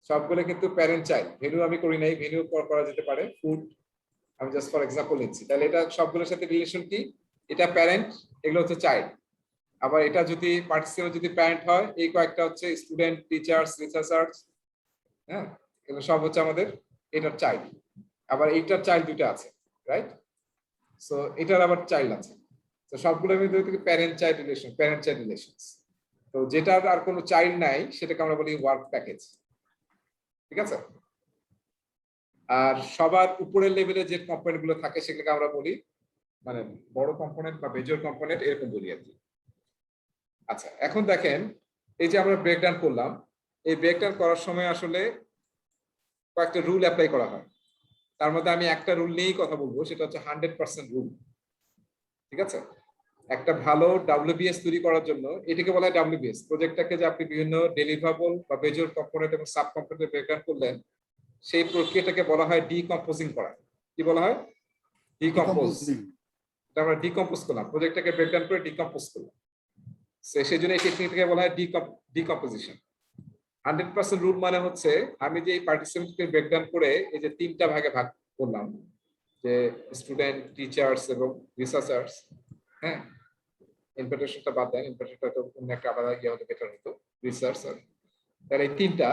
সবগুলো কিন্তু প্যারেন্ট চাইল্ড। ভেনু আমি করি নাই, ভেনু করা যেতে পারে, ফুড আমি জাস্ট ফর এক্সাম্পল নিচ্ছি। তাহলে এটা সবগুলোর সাথে রিলেশন কি? এটা প্যারেন্ট, এগুলো হচ্ছে চাইল্ড। আবার এটা যদি পার্টিসিপেন্ট যদি প্যারেন্ট হয়, এই কয়েকটা হচ্ছে স্টুডেন্ট, টিচার্স, রিসার্চার্স, হ্যাঁ, এগুলো সব হচ্ছে আমাদের এটার চাইল্ড। আবার এইটার চাইল্ড দুটো আছে, রাইট? সো এটার আবার চাইল্ড আছে। তো সবগুলোর মধ্যে থেকে parent child relation, parent child relations. তো যেটার আর কোনো চাইল্ড নাই সেটাকে আমরা বলি ওয়ার্ক প্যাকেজ, ঠিক আছে? আর সবার উপরের লেভেলে যে কম্পোনেন্ট গুলো থাকে সেগুলোকে আমরা বলি মানে বড় কম্পোনেন্ট বা মেজর কম্পোনেন্ট, এরকম বলি আর কি। আচ্ছা, এখন দেখেন এই যে আমরা ব্রেকডাউন করলাম, এই ব্রেকডাউন করার সময় আসলে কয়েকটা রুল অ্যাপ্লাই করা হয়। তার মধ্যে আমি একটা রুল নিয়েই কথা বলবো, সেটা হচ্ছে 100% রুল, ঠিক আছে? একটা ভালো WBS তৈরি করার জন্য, এটাকে বলা হয় WBS প্রজেক্টটাকে, যে আপনি বিভিন্ন ডেলিভারেবল বা মেজর কম্পোনেন্ট এবং সাব কম্পোনেন্ট ব্রেকডাউন করলেন, সেই প্রক্রিয়াটাকে বলা হয় ডিকম্পোজিং করা। কি বলা হয়? ডিকম্পোজ। আমরা ডিকম্পোজ করলাম, প্রজেক্টটাকে ব্রেকডাউন করে ডিকম্পোজ করলাম। সেই জন্য এই টেকনিকটাকে বলা হয় ডিকম্পোজিশন। 100% রুল মানে হচ্ছে আমি যে এই পার্টিসিপেন্টকে ব্রেকডাউন করে এই যে তিনটা ভাগে ভাগ করলাম, যে স্টুডেন্ট, টিচার্স এবং রিসার্চার্স, হ্যাঁ, ইনভার্টেশনটা বাদ দেন, ইনভার্টেশনটা তো অন্য একটা আলাদা ইয়ে হতে বেটার হতো, রিসার্চার। তাহলে এই তিনটা,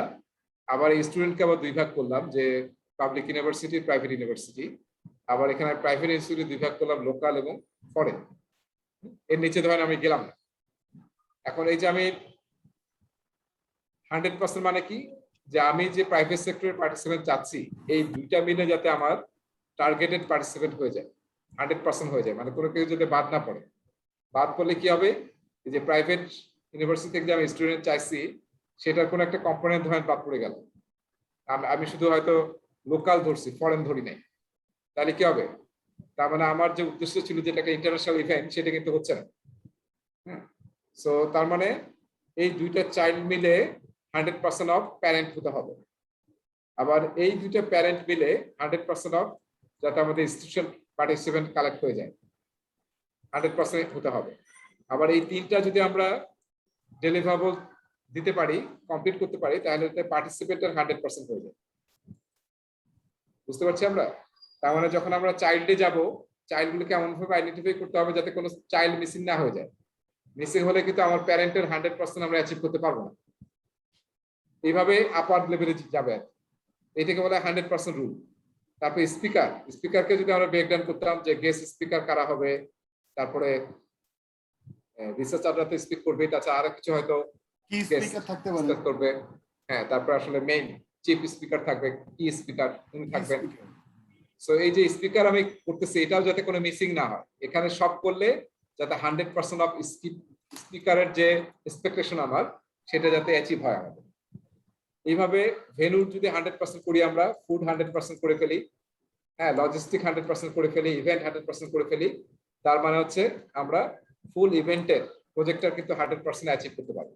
আবার এই স্টুডেন্টকে আবার দুই ভাগ করলাম, যে পাবলিক ইউনিভার্সিটি, প্রাইভেট ইউনিভার্সিটি। আবার এখানে প্রাইভেট ইনস্টিটিউট দুই ভাগ করলাম, লোকাল এবং ফরেন। এর নিচে ধরেন আমি গেলাম না। এখন এই যে আমি 100% মানে কি, যে আমি যে প্রাইভেট সেক্টরের পার্টিসিপেন্ট চাচ্ছি, এই দুইটা মিলে যাতে আমার টার্গেটেড পার্টিসিপেন্ট হয়ে যায়, 100% হয়ে যায়, মানে কোনো কেউ যাতে বাদ না পড়ে। বাদ পড়লে কি হবে, এই যে প্রাইভেট ইউনিভার্সিটি থেকে যে আমি স্টুডেন্ট চাইছি সেটার কোনো একটা কম্পোনেন্ট ধরেন বাদ পড়ে গেল, আমি শুধু হয়তো লোকাল ধরছি, ফরেন ধরি নাই, তাহলে কি হবে? তার মানে আমার যে উদ্দেশ্য ছিল যেটা একটা ইন্টারন্যাশনাল ইভেন্ট, সেটা কিন্তু হচ্ছে না। হ্যাঁ, সো তার মানে এই দুইটা চাইল্ড মিলে 100% অফ প্যারেন্ট হতে হবে। আবার এই দুইটা প্যারেন্ট মিলে 100% অফ যাতে আমাদের ইনস্টিটিউশন পার্টিসিপেন্ট কালেক্ট হয়ে যায়, 100% হতে হবে। আবার এই তিনটা যদি আমরা ডেলিভারেবল দিতে পারি, কমপ্লিট করতে পারি, তাহলে পার্টিসিপেন্টের 100% হয়ে যায়। বুঝতে পারছি আমরা? তার মানে যখন আমরা চাইল্ডে যাব, চাইল্ডগুলোকে এমন ভাবে আইডেন্টিফাই করতে হবে যাতে কোনো চাইল্ড মিসিং না হয়ে যায়। মিসিং হলে কিন্তু আমার প্যারেন্টের 100% আমরা অ্যাচিভ করতে পারবো না। এইভাবে আপার লেভেলে যাবে, এটাকে বলা হয় 100% রুল। তারপরে স্পিকারকে যদি আমরা ব্রেকডাউন করতাম, যে গেস্ট স্পিকার কারা হবে, তারপরে রিসার্চাররা তো স্পিক করবে, তাছাড়া আরো কিছু হয়তো কি স্পিকার থাকতে পারে করবে, হ্যাঁ, তারপর আসলে মেইন চিফ স্পিকার থাকবে, কি স্পিকার উনি থাকবেন। সো এই যে স্পিকার আমি করতেছি, এটাও যাতে কোনো মিসিং না হয়, এখানে সব করলে যাতে 100% অফ স্পিকারের যে এক্সপেকটেশন আমার, সেটা যাতে অ্যাচিভ হয় আমাদের। এইভাবে ভেন্যু যদি 100% করি, আমরা ফুড 100% করে ফেলি, হ্যাঁ, লজিস্টিক 100% করে ফেলি, ইভেন্ট 100% করে ফেলি, তার মানে হচ্ছে আমরা ফুল ইভেন্টের প্রজেক্টর কিন্তু 100% অ্যাচিভ করতে পারবো,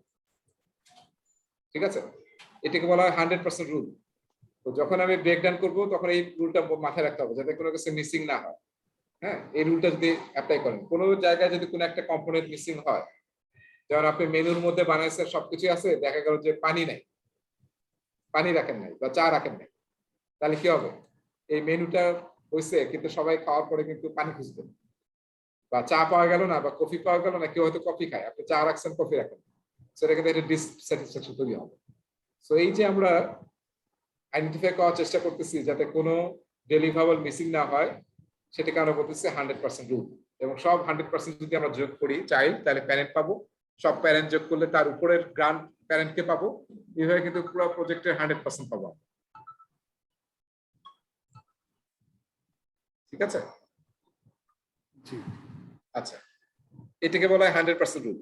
ঠিক আছে? এটাকে বলা হয় 100% রুল। তো যখন আমি ব্রেকডাউন করবো, তখন এই রুলটা মাথায় রাখতে হবে যাতে কোনো কিছু মিসিং না হয়। হ্যাঁ, এই রুলটা যদি অ্যাপ্লাই করেন, কোনো জায়গায় যদি কোনো একটা কম্পোনেন্ট মিসিং হয়, যেমন আপনি মেনুর মধ্যে বানাইছেন সবকিছু আছে, দেখা গেল যে পানি নাই, পানি রাখেন নাই বা চা রাখেন নাই, তাহলে কি হবে? এই মেনুটা হয়েছে কিন্তু সবাই খাওয়ার পরে কিন্তু পানি খুঁজবেন, বা চা পাওয়া গেল না, বা কফি পাওয়া গেল না, কেউ হয়তো কফি খায়, আপনি চা রাখছেন, কফি রাখেন, সেটা কিন্তু একটা ডিসস্যাটিসফ্যাকশন তৈরি হবে। সো এই যে আমরা আইডেন্টিফাই করার চেষ্টা করতেছি যাতে কোনো ডেলিভারেবল মিসিং না হয়, সেটাকে আমরা বলতেছি 100% রুল। এবং সব 100% যদি আমরা যোগ করি চাইল্ড, তাহলে প্যারেন্ট পাবো, সব প্যারেন্ট যোগ করলে তার উপরের গ্রান্ট প্যারেন্টকে পাবো, এইভাবে কিন্তু পুরো প্রজেক্টের 100% পাবো। ঠিক আছে? আচ্ছা, এটাকে বলা হয় 100% রুল।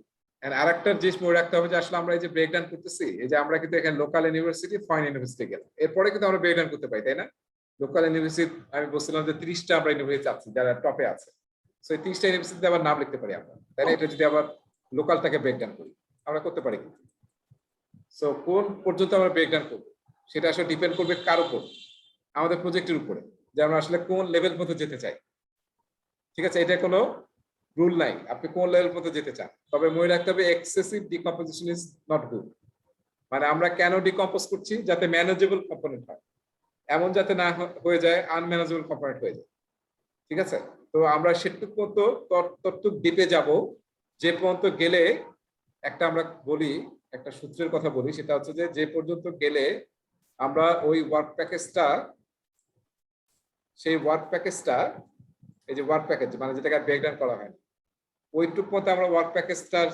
আরেকটা জিনিস মনে রাখতে হবে যে আসলে আমরা এই যে ব্রেকডাউন করতেছি, এই যে আমরা কিন্তু এখানে লোকাল ইউনিভার্সিটি, ফরেন ইউনিভার্সিটি গেলাম, এরপরে কিন্তু আমরা ব্রেকডাউন করতে পারি, তাই না? লোকাল ইউনিভার্সিটি আমি বলছিলাম যে 30টা আমরা ইউনিভার্সিটি চাচ্ছি যারা টপে আছে, সো এই 30টা ইউনিভার্সিটিতে আবার নাম লিখতে পারি আমরা, তাই না? এটা যদি আবার লোকালটাকে ব্রেকডাউন করি, আমরা করতে পারি কিন্তু। সো কোন পর্যন্ত আমরা ব্রেকডাউন করবো সেটা আসলে ডিপেন্ড করবে কার উপর? আমাদের প্রজেক্টের উপরে, যে আমরা আসলে কোন লেভেল পর্যন্ত যেতে চাই। ঠিক আছে, এটা কোনো রুল নাই আপনি কোন লেভেল পর্যন্ত যেতে চান, তবে মনে রাখতে হবে excessive decomposition is not good. মানে আমরা কেন ডিকম্পোজ করছি, যাতে ম্যানেজেবল কম্পোনেন্ট হয়, এমন যাতে না হয়ে যায় আনম্যানেজেবল কম্পোনেন্ট হয়ে যায়। ঠিক আছে, তো আমরা সেটুকু মতো ততটুক ডিপে যাব যে পর্যন্ত গেলে একটা আমরা বলি, একটা সূত্রের কথা বলি, সেটা হচ্ছে যে পর্যন্ত গেলে আমরা ওই ওয়ার্ক প্যাকেজটা, সেই ওয়ার্ক প্যাকেজটা, এই যে ওয়ার্ক প্যাকেজ মানে যেটাকে ব্রেকডাউন করা হয়, ওইটুক মতো আমরা ওয়ার্ক প্যাকেজটার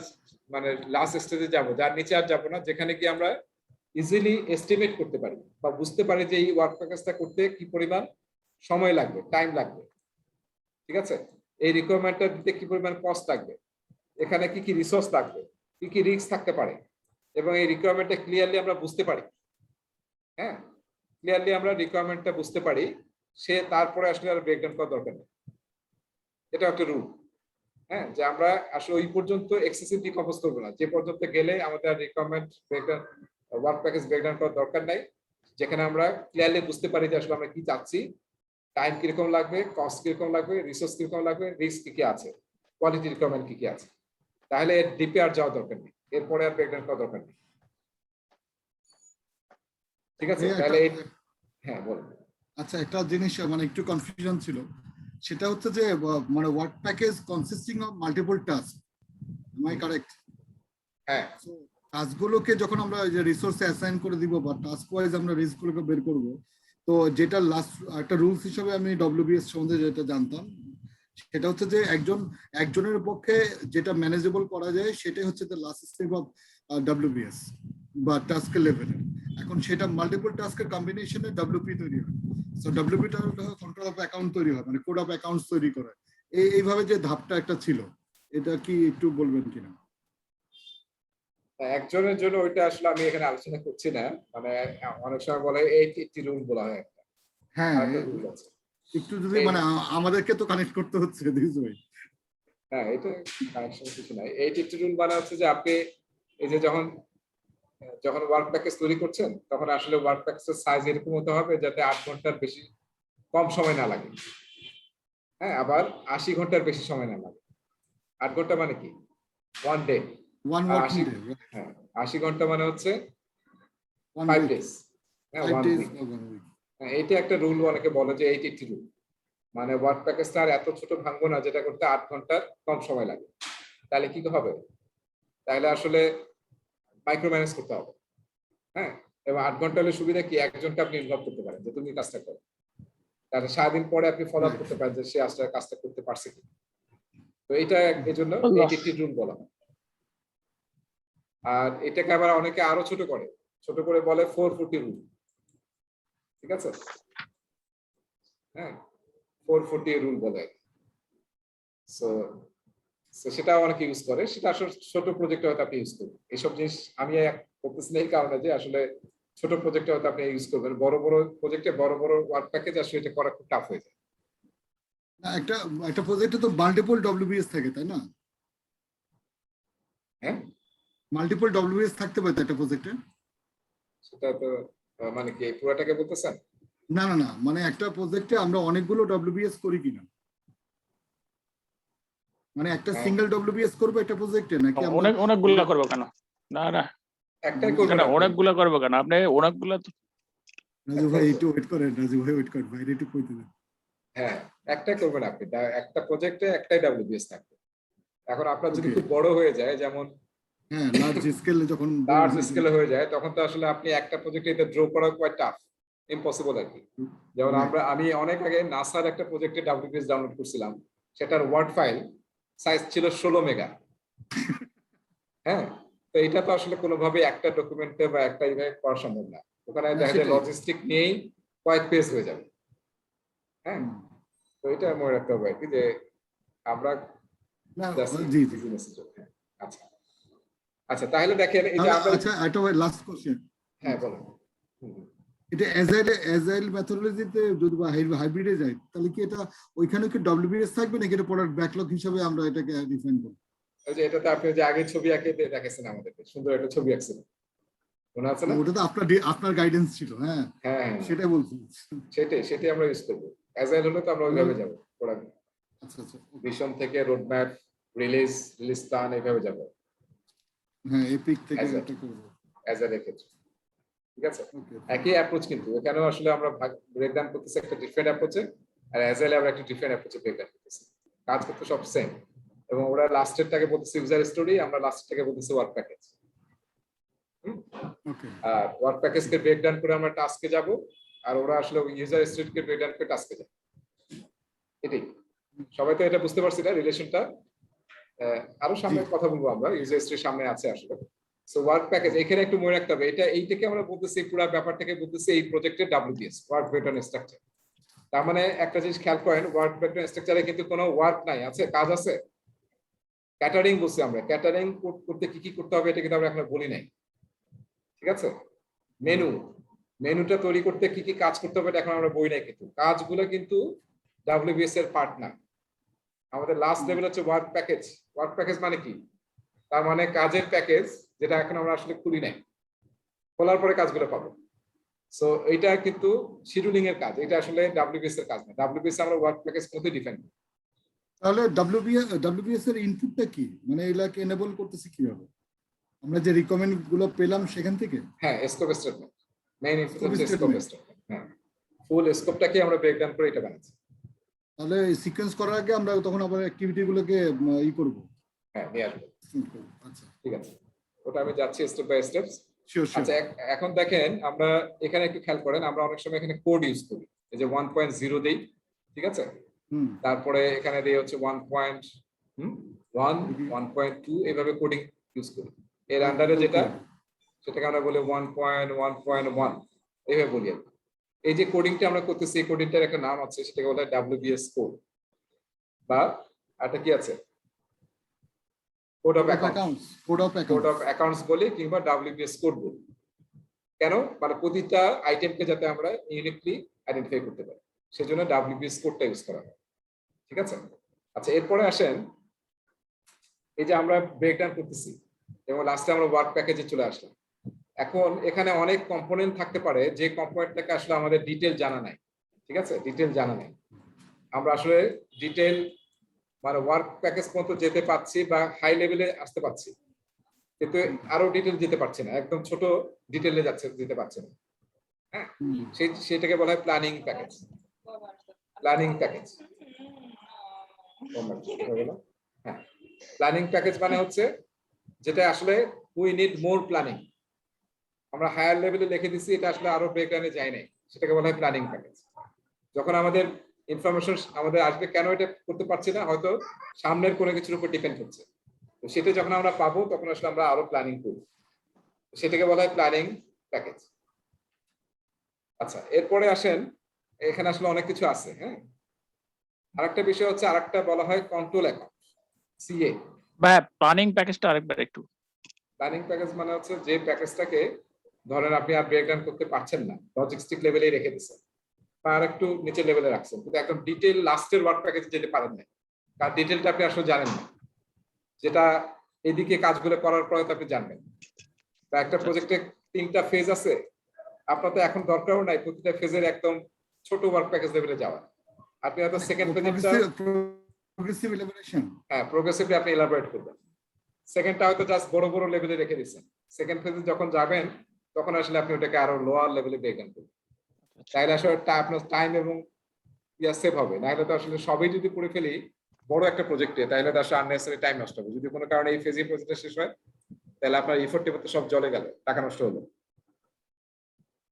মানে লাস্ট স্টেজে যাব, যার নিচে আর যাবো না, যেখানে কি আমরা ইজিলি এস্টিমেট করতে পারি বা বুঝতে পারি যে এই ওয়ার্ক প্যাকেজটা করতে কি পরিমাণ সময় লাগবে, টাইম লাগবে। ঠিক আছে, এই রিকোয়ারমেন্টটা দিতে কি পরিমাণ কস্ট লাগবে, এখানে কি কি রিসোর্স লাগবে, কি কি রিস্ক থাকতে পারে, এবং এই রিকোয়ারমেন্টটা ক্লিয়ারলি আমরা বুঝতে পারি। হ্যাঁ, ক্লিয়ারলি আমরা রিকোয়ারমেন্টটা বুঝতে পারি, সে তারপরে আসলে আর ব্রেকডাউন করার দরকার নেই। এটা একটা রুল। হ্যাঁ, যে আমরা আসলে ওই পর্যন্ত এক্সেসিভ ডিকম্পোজ করবো না, যে পর্যন্ত গেলে আমাদের requirement breakdown work package breakdown করার দরকার নাই, যেখানে আমরা ক্লিয়ারলি বুঝতে পারি যে আসলে আমরা কি চাচ্ছি, টাইম কিরকম লাগবে, কস্ট কিরকম লাগবে, রিসোর্স কিরকম লাগবে, রিস্ক কি কি আছে, কোয়ালিটি রিকোয়ারমেন্ট কি কি আছে। তাহলে এর ডিপে আর যাওয়া দরকার নেই, এরপরে আর ব্রেকডাউন করা দরকার নেই। ঠিক আছে, তাহলে হ্যাঁ বলুন। আচ্ছা, একটা জিনিস মানে একটু কনফিউশন ছিল, সেটা হচ্ছে যে মানে work package consisting of multiple task, am I correct? হ্যাঁ, টাস্কগুলোকে যখন আমরা যে রিসোর্সে অ্যাসাইন করে দিব বা টাস্ক ওয়াইজ আমরা রিস্কগুলোকে বের করব, তো যেটা লাস্ট একটা রুলস হিসেবে আমি ডব্লিউবিএস সম্বন্ধে যেটা জানতাম, সেটা হচ্ছে যে একজনের পক্ষে যেটা ম্যানেজেবল করা যায় সেটাই হচ্ছে the last step of WBS বা টাস্কের লেভেলে। এখন সেটা মাল্টিপল টাস্কের কম্বিনেশনে ডব্লিউপি তৈরি হয়। সো ডব্লিউপিটা কন্ট্রোল অফ অ্যাকাউন্ট তৈরি হয়, মানে কোড অফ অ্যাকাউন্টস তৈরি করে। এইভাবে যে ধাপটা একটা ছিল, এটা কি একটু বলবেন কিনা? একজনের জন্য ওইটা আসলে আমি এখানে আলোচনা করছি না, মানে অনেক সময় বলে 80 রুল বলা হয় একটা, হ্যাঁ, আরেকটা রুল আছে। একটু যদি মানে আমাদেরকে তো কানেক্ট করতে হচ্ছে দিস ওয়ে। হ্যাঁ, এটা কানেকশন কিছু নাই। 80 রুল মানে হচ্ছে যে আপনি এই যে যখন ওয়ার্ক প্যাকেজ তৈরি করছেন, তখন আসলে ওয়ার্ক প্যাকেজের সাইজ এরকম হতে হবে যাতে 8 ঘন্টার বেশি কম সময় না লাগে। হ্যাঁ, আবার 80 ঘন্টার বেশি সময় না লাগে। 8 ঘন্টা মানে কি, 1 ডে। হ্যাঁ, 80 ঘন্টা মানে হচ্ছে 5 ডেজ। হ্যাঁ, 1 উইক। এইটা একটা রুল, অনেকে বলে যে 80 রুল, মানে ওয়ার্ক প্যাকেজটা আর এত ছোট ভাঙবো না যেটা করতে 8 ঘন্টার কম সময় লাগে। তাহলে কি হবে, তাহলে আসলে মাইক্রো ম্যানেজ করতে হবে। হ্যাঁ, এবং 8 ঘন্টা হলে সুবিধা কি, একজনকে আপনি ইনভলভ করতে পারেন যে তুমি কাজটা করো, তাহলে সারাদিন পরে আপনি ফলো আপ করতে পারেন যে সে আসলে কাজটা করতে পারছে কি। তো এটা এই জন্য 80 রুল বলা হয়। আর এটাকে আবার অনেকে আরো ছোট করে বলে 440 রুল। ঠিক আছে, হ্যাঁ, 440 রুল বলে। সো সেটা অনেকে ইউজ করে, সেটা আসলে ছোট প্রজেক্টে হয়তো আপনি ইউজ করবেন। এইসব জিনিস আমি করতেছি না এই কারণে যে আসলে ছোট প্রজেক্টে হয়তো আপনি ইউজ করবেন, বড় প্রজেক্টে বড় ওয়ার্ক প্যাকেজ আসলে এটা করা খুব টাফ হয়ে যায়। একটা প্রজেক্টে তো মাল্টিপল ডব্লিউবিএস থাকে, তাই না? হ্যাঁ, মাল্টিপল ডব্লিউবিএস থাকতে পারে একটা প্রজেক্টে। সেটা তো মানে কি পুরোটাকে বলতেছেন? না না না, মানে একটা প্রজেক্টে আমরা অনেকগুলো ডব্লিউবিএস করি কিনা, মানে একটা সিঙ্গেল ডব্লিউবিএস করবো একটা প্রজেক্টে নাকি অনেকগুলো করবো কেন? না না, একটাই করবেন। অনেকগুলো করবো কেন? আপনি অনেকগুলো তো। রাজু ভাই একটু ওয়েট করেন, রাজু ভাই ওয়েট করেন, বাইরে একটু কইতে দেন। হ্যাঁ, একটাই করবেন আপনি, একটা প্রজেক্টে একটাই ডব্লিউবিএস থাকবে। এখন আপনার যদি খুব বড় হয়ে যায়, যেমন হ্যাঁ লার্জ স্কেলে যখন লার্জ স্কেলে হয়ে যায়, তখন তো আসলে আপনি একটা প্রজেক্টে এটা ড্র করা কোয়াইট টাফ, ইম্পসিবল আর কি। যেমন আমি অনেক আগে নাসার একটা প্রজেক্টে ডব্লিউবিএস ডাউনলোড করছিলাম, সেটার ওয়ার্ড ফাইল সাইজ ছিল 16 মেগা। হ্যাঁ, তো এটা তো আসলে কোনোভাবে একটা ডকুমেন্টে বা একটা ইমেজ করা সম্ভব না, ওখানে দেখা যায় লজিস্টিক নিয়েই কয়েক পেজ হয়ে যাবে। হ্যাঁ, তো এটা মনে রাখতে হবে আর কি, যে আমরা আচ্ছা আচ্ছা, তাহলে দেখেন এই যে আমরা আচ্ছা একটা লাস্ট কোশ্চেন। হ্যাঁ বলুন। এটা এজাইল মেথোডোলজিতে যদি বা হাইব্রিডে যায়, তাহলে কি এটা ওইখানে কি ডব্লিউবিএস থাকবে নাকি এটা প্রোডাক্ট ব্যাকলগ হিসেবে আমরা এটাকে ডিফাইন করব? ওই যে এটাতে আপনি যে আগে ছবি আঁকে দেখাচ্ছেন, আমাদেরকে সুন্দর একটা ছবি আঁকছেন, মনে আছে না? ওটা তো আপনার গাইডেন্স ছিল। হ্যাঁ হ্যাঁ, সেটাই বলছি। সেটাই আমরা ইউজ করবো। এজাইল হলে তো আমরা ওইভাবে যাবো, প্রোডাক্ট আচ্ছা আচ্ছা, ভিশন থেকে রোড ম্যাপ, রিলিজ প্ল্যান এইভাবে যাবে হ্যাঁ এপিক থেকে As a- এটা করব অ্যাজ এর ক্ষেত্রে, ঠিক আছে? ওকে একই অ্যাপ্রোচ, কিন্তু এখানেও আসলে আমরা ব্রেকডাউন করতেছি একটা ডিফারেন্ট অ্যাপ্রোচে, আর অ্যাজাইলে আমরা একটা ডিফারেন্ট অ্যাপ্রোচে ব্রেকডাউন করতেছি। কাজ করতে সব সেম, এবং ওরা লাস্টেরটাকে বলতেছে ইউজার স্টোরি, আমরা লাস্টেরটাকে বলতেছি ওয়ার্ক প্যাকেজ। ওকে আর ওয়ার্ক প্যাকেজকে ব্রেকডাউন করে আমরা টাস্কে যাব, আর ওরা আসলে ইউজার স্টোরিকে ব্রেকডাউন করে টাস্কে যাবে। এটাই, সবাই তো এটা বুঝতে পারছি না রিলেশনটা? আরো সামনে কথা বলবো আমরা, ইউজার স্টোরি সামনে আছে আসলে। সো ওয়ার্ক প্যাকেজ এখানে একটু মনে রাখতে হবে, এইটাকে আমরা বলতেছি, পুরো ব্যাপারটাকে বলতেছি এই প্রজেক্টের WBS, ওয়ার্ক ব্রেকডাউন স্ট্রাকচার। তার মানে একটা জিনিস খেয়াল করেন, ওয়ার্ক ব্রেকডাউন স্ট্রাকচারে কিন্তু কোনো ওয়ার্ক নাই, আছে কাজ আছে। ক্যাটারিং বলছি আমরা, ক্যাটারিং করতে কি কি করতে হবে এটা কিন্তু আমরা এখন বলি নাই, ঠিক আছে? মেনুটা তৈরি করতে কি কি কাজ করতে হবে এটা এখন আমরা বই নাই, কিন্তু কাজগুলো কিন্তু WBS এর পার্ট না। আমাদের লাস্ট লেভেল হচ্ছে ওয়ার্ক প্যাকেজ। ওয়ার্ক প্যাকেজ মানে কি? তার মানে কাজের প্যাকেজ, যেটা এখন আমরা আসলে খুলি নাই, খোলার পরে কাজগুলো পাবো। সো এটা কিন্তু শিডিউলিং এর কাজ, এটা আসলে WBS এর কাজ না। WBS আমরা ওয়ার্ক প্যাকেজ মধ্যে ডিফাইন করি। তাহলে WBS এর ইনপুটটা কি, মানে এগুলাকে এনেবল করতেছি কিভাবে? আমরা যে রিকমেন্ড গুলো পেলাম সেখান থেকে? হ্যাঁ, scope statement, main input Scope হচ্ছে স্কোপ statement. স্টেটমেন্ট। হ্যাঁ, ফুল স্কোপটাকে আমরা ব্রেকডাউন করে এটা বানাচ্ছি। তাহলে সিকোয়েন্স করার আগে আমরা তখন আবার অ্যাক্টিভিটি গুলোকে ই করব। হ্যাঁ, নিয়ে আসবো, আচ্ছা ঠিক আছে? ওটা আমি যাচ্ছি step by steps. Sure sure আচ্ছা, এখন দেখেন আমরা এখানে একটু খেয়াল করেন, আমরা অনেক সময় এখানে কোড ইউজ করি, এই যে 1.0 দেই, ঠিক আছে? হুম তারপরে এখানে দিয়ে হচ্ছে 1.1, 1.2, এইভাবে কোডিং ইউজ করি। এর আন্ডারে যেটা, সেটাকে আমরা বলি 1.1.1, এইভাবে বলি আর কি। এই যে কোডিংটা আমরা করতেছি, এই কোডিংটার একটা নাম আছে, সেটাকে বলা হয় WBS কোড, বা একটা কি আছে, code of accounts, code of code of accounts বলি, কিংবা WBS কোড বলি। কেন? মানে প্রতিটা আইটেমকে যাতে আমরা ইউনিকলি আইডেন্টিফাই করতে পারি, সেজন্য WBS কোডটা ইউজ করা হয়, ঠিক আছে? আচ্ছা, এরপরে আসেন, এই যে আমরা ব্রেকডাউন করতেছি এবং লাস্টে আমরা ওয়ার্ক প্যাকেজে চলে আসলাম। এখন এখানে অনেক কম্পোনেন্ট থাকতে পারে, যে কম্পোনেন্টটাকে আসলে আমাদের ডিটেল জানা নাই, ঠিক আছে? ডিটেল জানা নাই, আমরা আসলে ডিটেল মানে ওয়ার্ক প্যাকেজ পর্যন্ত যেতে পারছি বা হাই লেভেলে আসতে পারছি, কিন্তু আরো ডিটেল যেতে পারছি না, একদম ছোট ডিটেলে যেতে পারছি না। হ্যাঁ, সেটাকে বলা হয় প্ল্যানিং প্যাকেজ। প্ল্যানিং প্যাকেজ, হ্যাঁ, প্ল্যানিং প্যাকেজ মানে হচ্ছে যেটা আসলে উই নিড মোর প্ল্যানিং, আমরা হায়ার লেভেলে লিখে দিচ্ছি, এটা আসলে আরো ব্রেকডাউনে যায় নাই, সেটাকে বলা হয় প্ল্যানিং প্যাকেজ। যখন আমাদের ইনফরমেশন আমাদের আসবে, কেন এটা করতে পারছি না, হয়তো সামনের কোনো কিছুর উপর ডিপেন্ড হচ্ছে, তো সেটা যখন আমরা পাবো তখন আসলে আমরা আরো প্ল্যানিং করব, সেটাকে বলা হয় প্ল্যানিং প্যাকেজ। আচ্ছা, এরপরে আসেন, এখানে আসলে অনেক কিছু আছে। হ্যাঁ, আরেকটা বিষয় হচ্ছে, আরেকটা বলা হয় কন্ট্রোল অ্যাকাউন্ট, CA। বা প্ল্যানিং প্যাকেজটা আরেকবার একটু। প্ল্যানিং প্যাকেজ মানে হচ্ছে যে প্যাকেজটাকে ধরেন আপনি আর ব্রেকডাউন করতে পারছেন না, লজিস্টিক লেভেলেই রেখে দিচ্ছেন, বা আর একটু নিচের লেভেলে রাখছেন, কিন্তু একদম ডিটেল লাস্টের ওয়ার্ক প্যাকেজে যেতে পারেন না, কারণ ডিটেলটা আপনি আসলে জানেন না, যেটা এদিকে কাজগুলো করার পরে তো আপনি জানবেন। বা একটা প্রজেক্টে 3টা ফেজ আছে, আপনার তো এখন দরকারও নাই প্রতিটা ফেজের একদম ছোট ওয়ার্ক প্যাকেজ লেভেলে যাওয়া, আপনি হয়তো সেকেন্ড ফেজেরটা, প্রোগ্রেসিভ এলিমিনেশন, হ্যাঁ, প্রোগ্রেসিভলি আপনি এলাবোরেট করবেন। সেকেন্ডটা হয়তো জাস্ট বড় বড় লেভেলে রেখে দিচ্ছেন, সেকেন্ড ফেজে যখন যাবেন তখন আসলে আপনি ওটাকে আরো লোয়ার লেভেলে ব্রেকডাউন করবেন, তাইলে আসলে আপনার টাইম এবং সেভ হবে। না হলে তো আসলে সবই যদি করে ফেলি বড় একটা প্রজেক্টে, তাহলে তো আসলে আননেসেসারি টাইম নষ্ট হবে। যদি কোনো কারণে এই ফেজে প্রজেক্টটা শেষ হয়, তাহলে আপনার এফোর্ট টেফোর্ট সব জলে গেল, টাকা নষ্ট হলো।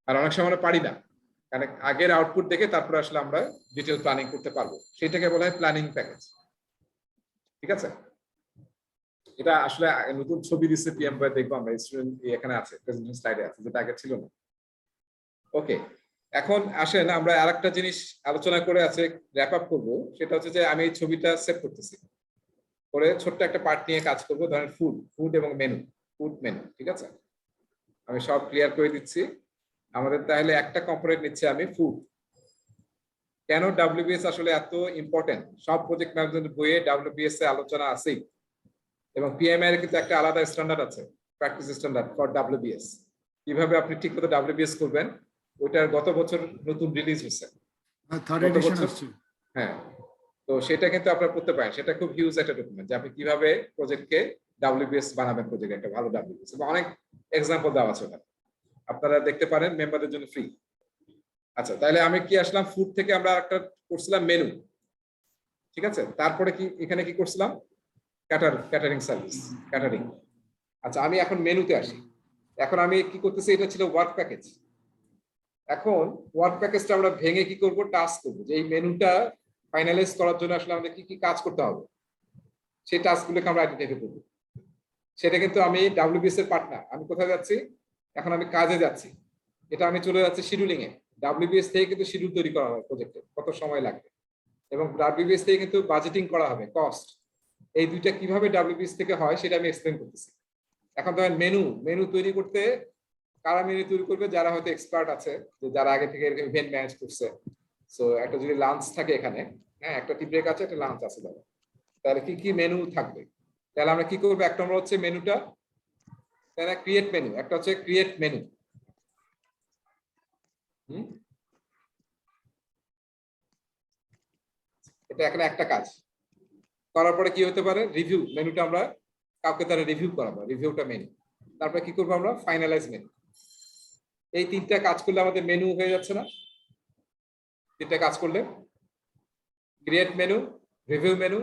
আর অনেক সময় আমরা পারি না, কারণ আগের আউটপুট দেখে তারপরে আসলে আমরা ডিটেল প্ল্যানিং করতে পারবো, সেটাকে বলা হয় প্ল্যানিং প্যাকেজ, ঠিক আছে? এটা আসলে নতুন ছবি দিচ্ছে পিএম বয়, দেখবো আমরা, স্টুডেন্ট এখানে আছে, প্রেজেন্টেশন স্লাইডে আছে, যেটা আগে ছিল না। ওকে, এখন আসেন আমরা আরেকটা জিনিস আলোচনা করে আছে, র্যাপ আপ করবো, সেটা হচ্ছে যে আমি এই ছবিটা সেভ করতেছি, করে ছোট্ট একটা পার্ট নিয়ে কাজ করবো, ধরেন ফুড এবং মেনু, ফুড মেনু, ঠিক আছে? আমি সব ক্লিয়ার করে দিচ্ছি। আমাদের তাহলে একটা কম্পোনেন্ট নিচ্ছে আমি, ফুড। কেন WBS আসলে এত ইম্পর্টেন্ট? সব প্রজেক্ট ম্যানেজমেন্ট বইয়ে WBS এর আলোচনা আছেই, এবং PMI এর কিন্তু একটা আলাদা স্ট্যান্ডার্ড আছে, প্র্যাকটিস স্ট্যান্ডার্ড ফর WBS, কিভাবে আপনি ঠিক মতো WBS করবেন। ওইটার গত বছর নতুন রিলিজ হয়েছে, থার্ড এডিশন আসছে। হ্যাঁ, তো সেটা কিন্তু আপনারা করতে পারেন, সেটা খুব হিউজ একটা ডকুমেন্ট যে আপনি কিভাবে প্রজেক্টকে WBS বানাবেন, প্রজেক্ট একটা ভালো WBS, এবং অনেক এক্সাম্পল দেওয়া আছে ওখানে, আপনারা দেখতে পারেন, মেম্বারদের জন্য ফ্রি। আচ্ছা, তাহলে আমি কি আসলাম ফুড থেকে, আমরা একটা করছিলাম মেনু, ঠিক আছে, তারপরে কি এখানে কি করছিলাম, ক্যাটারিং সার্ভিস, ক্যাটারিং। আচ্ছা, আমি এখন মেনুতে আসি। এখন আমি কি করতেছি, এটা ছিল ওয়ার্ক প্যাকেজ। এখন ওয়ার্ক প্যাকেজটা আমরা ভেঙে কি করব, টাস্ক করবো, যে এই মেনুটা ফাইনালাইজ করার জন্য আসলে আমাদের কি কি কাজ করতে হবে, সেই টাস্কগুলোকে আমরা আইডেন্টিফাই করবো। সেটা কিন্তু আমি WBS এর পার্টনার, আমি কোথায় যাচ্ছি, এখন আমি কাজে যাচ্ছি, এটা আমি চলে যাচ্ছি শিডিউলিং এ। WBS থেকে কিন্তু শিডিউল তৈরি করা হয় প্রজেক্টে, কত সময় লাগবে, এবং WBS থেকে কিন্তু বাজেটিং করা হবে, কস্ট। এই দুইটা কিভাবে WBS থেকে হয় সেটা আমি এক্সপ্লেন করতেছি। এখন ধরেন মেনু তৈরি করতে কারা মেনু তৈরি করবে, যারা হয়তো এক্সপার্ট আছে, যে যারা আগে থেকে ইভেন্ট ম্যানেজ করছে। সো একটা যদি লাঞ্চ থাকে এখানে, হ্যাঁ, একটা টি ব্রেক আছে, একটা লাঞ্চ আছে, দাদা, তাহলে কি কি মেনু থাকবে, তাহলে আমরা কি করবো, একটা নম্বর হচ্ছে মেনুটা, তাহলে ক্রিয়েট মেনু, একটা হচ্ছে ক্রিয়েট মেনু। এটা এখানে একটা কাজ করার পরে কি হতে পারে, রিভিউ মেনুটা আমরা কাউকে তারা রিভিউ করাবো, রিভিউটা মেনু। তারপরে কি করবো আমরা, ফাইনালাইজ মেনু। এই তিনটা কাজ করলে আমাদের মেনু হয়ে যাচ্ছে না, তিনটা কাজ করলে, ক্রিয়েট মেনু, রিভিউ মেনু,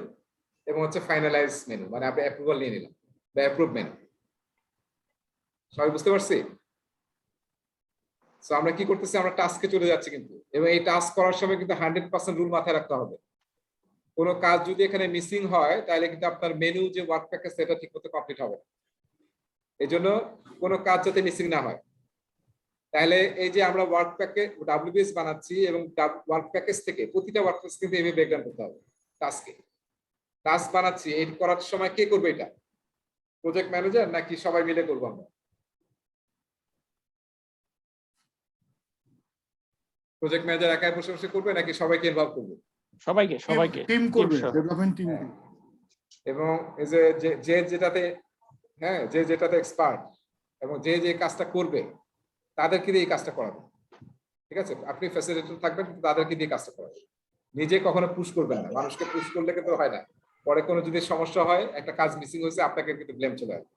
এবং হচ্ছে ফাইনালাইজ মেনু, মানে আপনি অ্যাপ্রুভাল নিয়ে নিলাম বা অ্যাপ্রুভ মেনু। সবাই বুঝতে পারছি? সো আমরা কি করতেছি, আমরা টাস্কে চলে যাচ্ছি কিন্তু, এবং এই টাস্ক করার সময় কিন্তু 100% রুল মাথায় রাখতে হবে। কোনো কাজ যদি এখানে মিসিং হয়, তাহলে কিন্তু আপনার মেনু যে ওয়ার্ক প্যাকেজ সেটা ঠিকমতো কমপ্লিট হবে না। এই জন্য কোনো কাজ যাতে মিসিং না হয়। তাহলে এই যে আমরা ওয়ার্ক প্যাকেজ WBS বানাচ্ছি, এবং ওয়ার্ক প্যাকেজ থেকে প্রতিটা ওয়ার্ক প্যাকেজ কিন্তু এভাবে ব্রেকডাউন করতে হবে টাস্কে। টাস্ক বানাচ্ছি, এই করার সময় কে করবে এটা, প্রজেক্ট ম্যানেজার নাকি সবাই মিলে করবো আমরা? প্রজেক্ট ম্যানেজার একাই বসে বসে করবে নাকি সবাইকে ইনভলভ করবে? সবাইকে টিম করবে, সহ। Development team. এবং এই যে যেটাতে, হ্যাঁ, যে যেটাতে এক্সপার্ট এবং যে যে কাজটা করবে তাদেরকে দিয়ে এই কাজটা করাবে, ঠিক আছে? আপনি ফ্যাসিলিটেটর থাকবেন, কিন্তু তাদেরকে দিয়ে কাজটা করাবে, নিজে কখনো পুশ করবেন না। মানুষকে পুশ করলে কিন্তু হয় না, পরে কোনো যদি সমস্যা হয়, একটা কাজ মিসিং হয়েছে, আপনাকে কিন্তু ব্লেম চলে আসবে।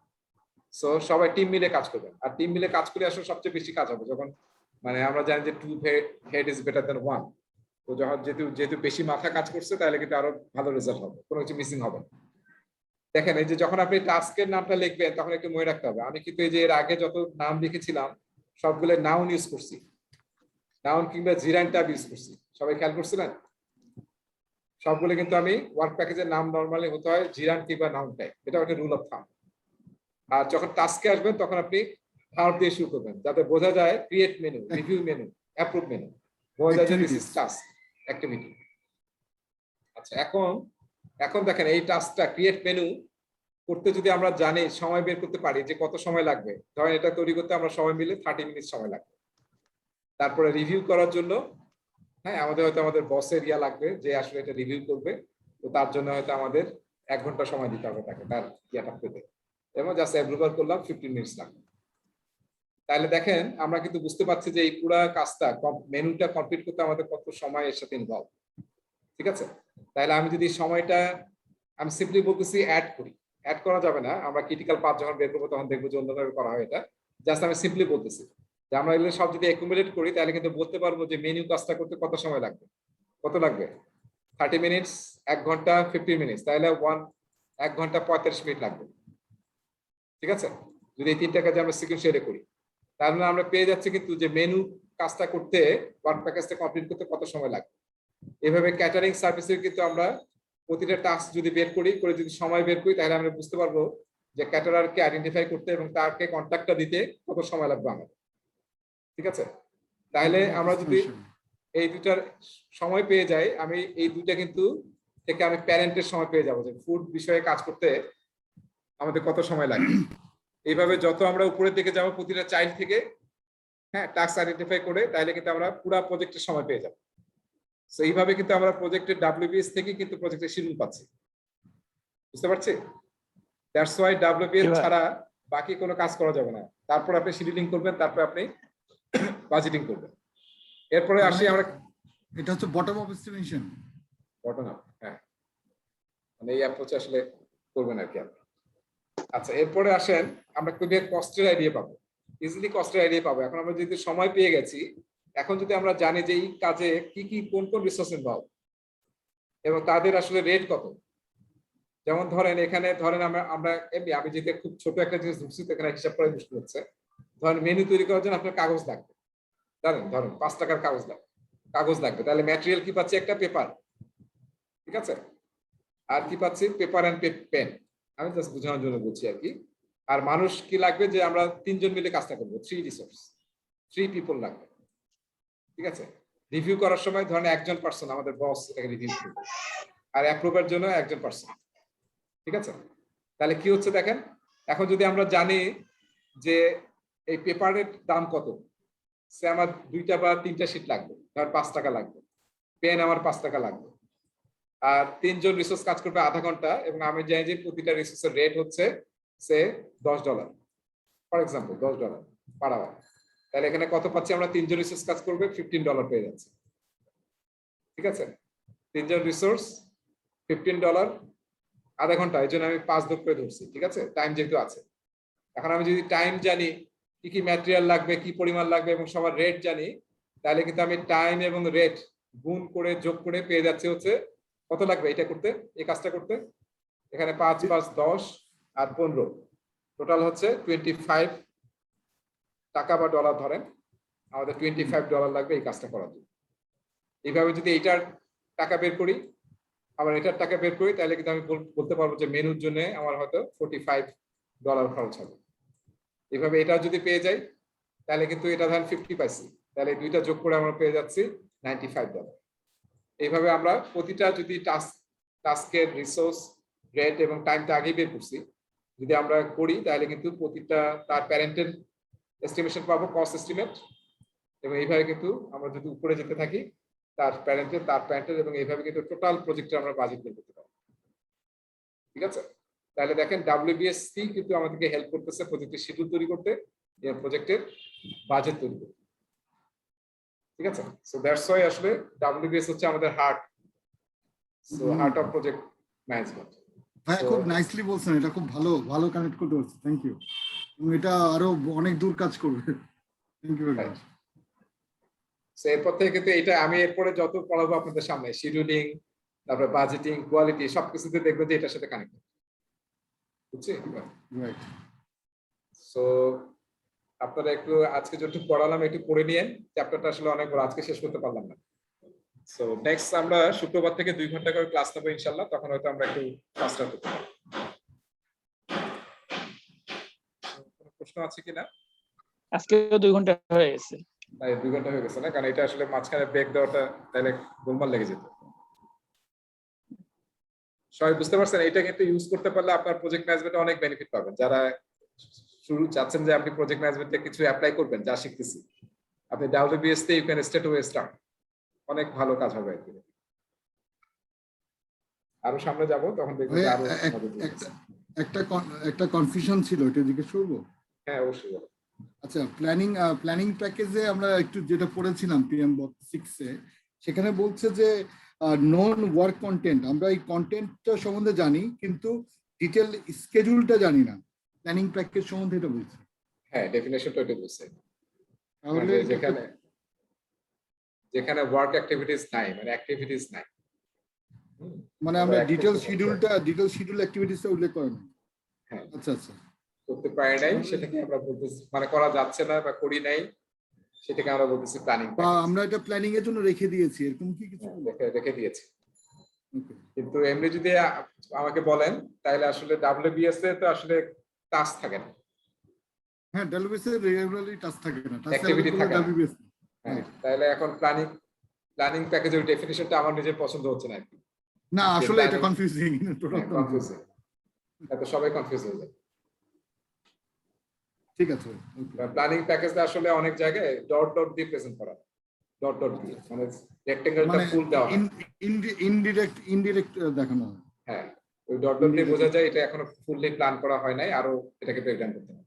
সো সবাই টিম মিলে কাজ করবেন, আর টিম মিলে কাজ করে আসলে সবচেয়ে বেশি কাজ হবে যখন, মানে আমরা জানি যে 2 হেড ইজ বেটার দ্যান 1। তো যখন যেহেতু বেশি মাথা কাজ করছে, তাহলে কিন্তু আরো ভালো রেজাল্ট হবে, কোনো কিছু মিসিং হবে না। দেখেন, এই যে যখন আপনি টাস্কের নামটা লিখবেন, তখন একটু মনে রাখতে হবে, আমি কিন্তু এই যে এর আগে যত নাম লিখেছিলাম সবগুলো নাউন ইউজ করছি, নাউন কিংবা জিরান ট্যাব ইউজ করছি। সবাই খেয়াল করছিলেন? সবগুলো কিন্তু আমি ওয়ার্ক প্যাকেজের নাম নরমালি হতে হয় জিরান কিংবা নাউন টাইপ, এটা একটা রুল অফ থাম্ব। আর যখন টাস্কে আসবেন তখন আপনি ভার্ব দিয়ে শুরু করবেন, যাতে বোঝা যায় create menu, review menu, approve menu, বোঝা যায় যে দিস ইজ টাস্ক, অ্যাক্টিভিটি। আচ্ছা, এখন দেখেন, এই টাস্কটা ক্রিয়েট মেনু করতে যদি আমরা জানি, সময় বের করতে পারি যে কত সময় লাগবে, ধরেন এটা তৈরি করতে আমরা সবাই মিলে 30 মিনিট সময় লাগবে। তারপরে রিভিউ করার জন্য, হ্যাঁ, আমাদের বসের ইয়া লাগবে, যে আসলে এটা রিভিউ করবে, তো তার জন্য হয়তো আমাদের 1 ঘন্টা সময় দিতে হবে তাকে, তার ইয়াটা পেতে, এবং জাস্ট অ্যাপ্রুভাল করলাম 15 মিনিটস লাগবে। তাহলে দেখেন, আমরা কিন্তু বুঝতে পারছি যে এই পুরো কাজটা, মেনুটা কমপ্লিট করতে আমাদের কত সময় এর সাথে ইনভলভ, ঠিক আছে? তাহলে আমি যদি সময়টা, আমি সিম্পলি বলতেছি অ্যাড করা যাবে না, আমরা ক্রিটিক্যাল পাথ যখন বের করবো তখন দেখবো যে অন্যভাবে করা হয়। এটা জাস্ট আমি সিম্পলি বলতেছি যে আমরা এগুলো সব যদি অ্যাকুমুলেট করি, তাহলে কিন্তু বলতে পারবো যে মেনু কাজটা করতে কত সময় লাগবে। কত লাগবে? 30 মিনিটস, 1 ঘন্টা 15 মিনিটস, তাহলে 1 ঘন্টা 45 মিনিট লাগবে, ঠিক আছে? যদি এই তিনটা কাজ আমরা সিকুয়েন্সিয়ালি করি, তাহলে আমরা পেয়ে যাচ্ছি কিন্তু যে মেনু কাজটা করতে, ওয়ার্ক প্যাকেজটা কমপ্লিট করতে কত সময় লাগবে। এভাবে ক্যাটারিং সার্ভিসের কিন্তু আমরা প্রতিটা টাস্ক যদি বের করি, করে যদি সময় বের করি, তাহলে আমরা বুঝতে পারবো যে ক্যাটারারকে আইডেন্টিফাই করতে এবং তাকে কন্ট্যাক্টটা দিতে কত সময় লাগবে আমাদের, ঠিক আছে? তাহলে আমরা যদি এই দুটার সময় পেয়ে যাই, আমি এই দুইটা কিন্তু থেকে আমি প্যারেন্টের সময় পেয়ে যাবো, যে ফুড বিষয়ে কাজ করতে আমাদের কত সময় লাগবে। এইভাবে যত আমরা উপরের দিকে যাবো প্রতিটা চাইল্ড থেকে, হ্যাঁ, টাস্ক আইডেন্টিফাই করে, তাহলে কিন্তু আমরা পুরো প্রজেক্টের সময় পেয়ে যাবো। তো এইভাবে কিন্তু আমরা প্রজেক্টের WBS থেকে কিন্তু প্রজেক্টের শিডিউল পাচ্ছি, বুঝতে পারছি? দ্যাটস ওয়াই WBS ছাড়া বাকি কোনো কাজ করা যাবে না। তারপর আপনি শিডিউলিং করবেন, তারপর আপনি বাজেটিং করবেন। এরপরে আসি আমরা, এটা হচ্ছে bottom up estimation. Bottom up, হ্যাঁ, মানে এই অ্যাপ্রোচ আসলে করবেন আর কি আপনি। আচ্ছা, এরপরে আসেন আমরা খুবই কস্টের আইডিয়া পাবো, ইজিলি কস্টের আইডিয়া পাবো। এখন আমরা যদি সময় পেয়ে গেছি, এখন যদি আমরা জানি যে এই কাজে কি কি কোন কোন রিসোর্স ইনভলভ এবং তাদের আসলে রেট কত। যেমন ধরেন এখানে ধরেন আমরা এমনি আমি যদি খুব ছোট একটা জিনিস ধরছি, তো এখানে হিসাব করে মুশকিল হচ্ছে। ধরেন মেনু তৈরি করার জন্য আপনার কাগজ লাগবে, জানেন, ধরেন 5 টাকার কাগজ লাগবে, তাহলে ম্যাটেরিয়াল কি পাচ্ছি? একটা পেপার, ঠিক আছে, আর কি পাচ্ছি? Paper and pen. আমি জাস্ট বোঝানোর জন্য বলছি আর কি। আর মানুষ কি লাগবে? যে আমরা 3 জন মিলে কাজটা করবো, 3 রিসোর্স, 3 পিপল লাগবে, ঠিক আছে। রিভিউ করার সময় ধরেন একজন পার্সন, আমাদের বস এটাকে রিভিউ করবে, আর অ্যাপ্রুভার জন্য একজন পার্সন, ঠিক আছে। তাহলে কি হচ্ছে দেখেন, এখন যদি আমরা জানি যে এই পেপারের দাম কত, সে আমার 2টা বা 3টা শিট লাগবে, ধর 5 টাকা লাগবে, পেন আমার 5 টাকা লাগবে, আর 3 জন রিসোর্স কাজ করবে আধা ঘন্টা, এবং আমি জানি যে প্রতিটা রিসোর্সের রেট হচ্ছে সে $10, ফর এক্সাম্পল $10 পার আওয়ার। তাহলে এখানে কত পাচ্ছি আমরা? 3 জন রিসোর্স কাজ করবে, $15 পেয়ে যাচ্ছে, ঠিক আছে। 3 জন রিসোর্স, $15 আধা ঘন্টা, এই জন্য আমি 5 যোগ করে ধরছি, ঠিক আছে, টাইম যেহেতু আছে। এখন আমি যদি টাইম জানি, কি কি ম্যাটেরিয়াল লাগবে, কি পরিমাণ লাগবে, এবং সবার রেট জানি, তাহলে কিন্তু আমি টাইম এবং রেট গুণ করে যোগ করে পেয়ে যাচ্ছে হচ্ছে কত লাগবে এটা করতে, এই কাজটা করতে। এখানে 5 5 10 আর 15, টোটাল হচ্ছে $25 টাকা বা ডলার ধরেন, আমাদের $25 লাগবে এই কাজটা করার জন্য। এইভাবে যদি এইটার টাকা বের করি, আবার এটার টাকা বের করি, তাহলে কিন্তু আমি বলতে পারবো যে মেনুর জন্য আমার হয়তো $45 খরচ হবে। এইভাবে এটা যদি পেয়ে যাই, তাহলে কিন্তু এটা ধরেন 50 পাইছি, তাহলে এই দুইটা যোগ করে আমরা পেয়ে যাচ্ছি $95। এইভাবে আমরা প্রতিটা যদি টাস্কের রিসোর্স, রেট এবং টাইমটা আগেই বের করছি, যদি আমরা করি, তাহলে কিন্তু প্রতিটা তার প্যারেন্টের এস্টিমেশন পাবো, কস্ট এস্টিমেট, এবং এইভাবে কিন্তু আমরা যদি উপরে যেতে থাকি তার প্যারেন্টের, এবং এইভাবে কিন্তু টোটাল প্রজেক্টে আমরা বাজেট বের করতে পারবো, ঠিক আছে। তাহলে দেখেন WBSC কিন্তু আমাদেরকে হেল্প করতেছে প্রজেক্টের শিডিউল তৈরি করতে, প্রজেক্টের বাজেট তৈরি করতে, ঠিক আছে। সো দ্যাটস ওয়াই আসলে WBS হচ্ছে আমাদের heart, so heart of project management. ভাই খুব নাইসলি বলছেন, এটা খুব ভালো ভালো কানেক্ট করতে পারছি, থ্যাংক ইউ। এবং এটা আরো অনেক দূর কাজ করবে, thank you very much. So এরপর থেকে কিন্তু এটা আমি এরপরে যত পড়াবো আপনাদের সামনে, শিডিউলিং, তারপরে বাজেটিং, কোয়ালিটি, সবকিছুতে দেখবেন যে এটার সাথে কানেক্ট, বুঝছি। রাইট। সো আপনারা একটু আজকে যতটুকু পড়ালাম একটু পড়ে নিয়েন, চ্যাপ্টারটা আসলে অনেক বড়, আজকে শেষ করতে পারলাম না। সো নেক্সট আমরা শুক্রবার থেকে 2 ঘন্টা করে ক্লাস নেবো ইনশাল্লাহ, তখন হয়তো আমরা একটু ফাস্টার করতে পারবো। কোনো প্রশ্ন আছে কিনা? আজকে 2 ঘন্টা হয়ে গেছে। তাই 2 ঘন্টা হয়ে গেছে না, কারণ এটা আসলে মাঝখানে ব্রেক দেওয়াটা তাহলে গোলমাল লেগে যেত। সবাই বুঝতে পারছেন? এটা কিন্তু ইউজ করতে পারলে আপনার প্রজেক্ট ম্যানেজমেন্টে অনেক বেনিফিট পাবেন। যারা শুরু চাচ্ছেন যে আপনি প্রজেক্ট ম্যানেজমেন্টে কিছু অ্যাপ্লাই করবেন, যা শিখতেছি, আপনি WBS তে you can straightaway start, অনেক ভালো কাজ হবে আর কি। আরো সামনে যাব তখন দেখবেন যে আরো একটা কনফিউশন ছিল, এটা জিজ্ঞেস করবো? হ্যাঁ, অবশ্যই। আচ্ছা, প্ল্যানিং প্যাকেজে আমরা একটু যেটা পড়েছিলাম PM Box 6 এ, সেখানে বলছে যে নন ওয়ার্ক কন্টেন্ট, আমরা এই কন্টেন্টটা সম্বন্ধে জানি কিন্তু ডিটেল স্কেডিউলটা জানি না, প্ল্যানিং প্যাকেজ সম্বন্ধে এটা বলছে। হ্যাঁ, ডেফিনেশনটা এটা বলছে, তাহলে যেখানে ওয়ার্ক অ্যাক্টিভিটিস নাই, মানে অ্যাক্টিভিটিস নাই, মানে আমরা ডিটেল শিডিউল অ্যাক্টিভিটিসটা উল্লেখ করেন। হ্যাঁ, আচ্ছা আচ্ছা, করতে পারি নাই সেটাকে আমরা বলতেছি, মানে করা যাচ্ছে না বা করি নাই সেটাকে আমরা বলতেছি প্ল্যানিং। বা আমরা এটা প্ল্যানিং এর জন্য রেখে দিয়েছি, এরকম কি কিছু? রেখে দিয়েছি। কিন্তু এমনি যদি আমাকে বলেন, তাহলে আসলে WBS এ তো আসলে টাস্ক থাকে না। হ্যাঁ, WBS এর রেগুলারলি টাস্ক থাকে না, অ্যাক্টিভিটি থাকে না। WBS। হ্যাঁ, তাহলে এখন প্ল্যানিং প্যাকেজের ডেফিনিশনটা আমার নিজের পছন্দ হচ্ছে না আর কি। না, আসলে এটা কনফিউজিং, টোটাল কনফিউজিং, এত সবাই কনফিউজ হয়ে যায়। ঠিক আছে। প্ল্যানিং প্যাকেজটা আসলে অনেক জায়গায় ডট ডট দিয়ে প্রেজেন্ট করা, ডট ডট দিয়ে, মানে রেক্ট্যাঙ্গেলটা ফুল দেওয়া হয়, ইনডিরেক্ট দেখানো হয়। হ্যাঁ, ওই ডট ডট দিয়ে বোঝা যায় এটা এখনো ফুললি প্ল্যান করা হয় নাই, আরো এটাকে ব্রেকডাউন করতে হবে।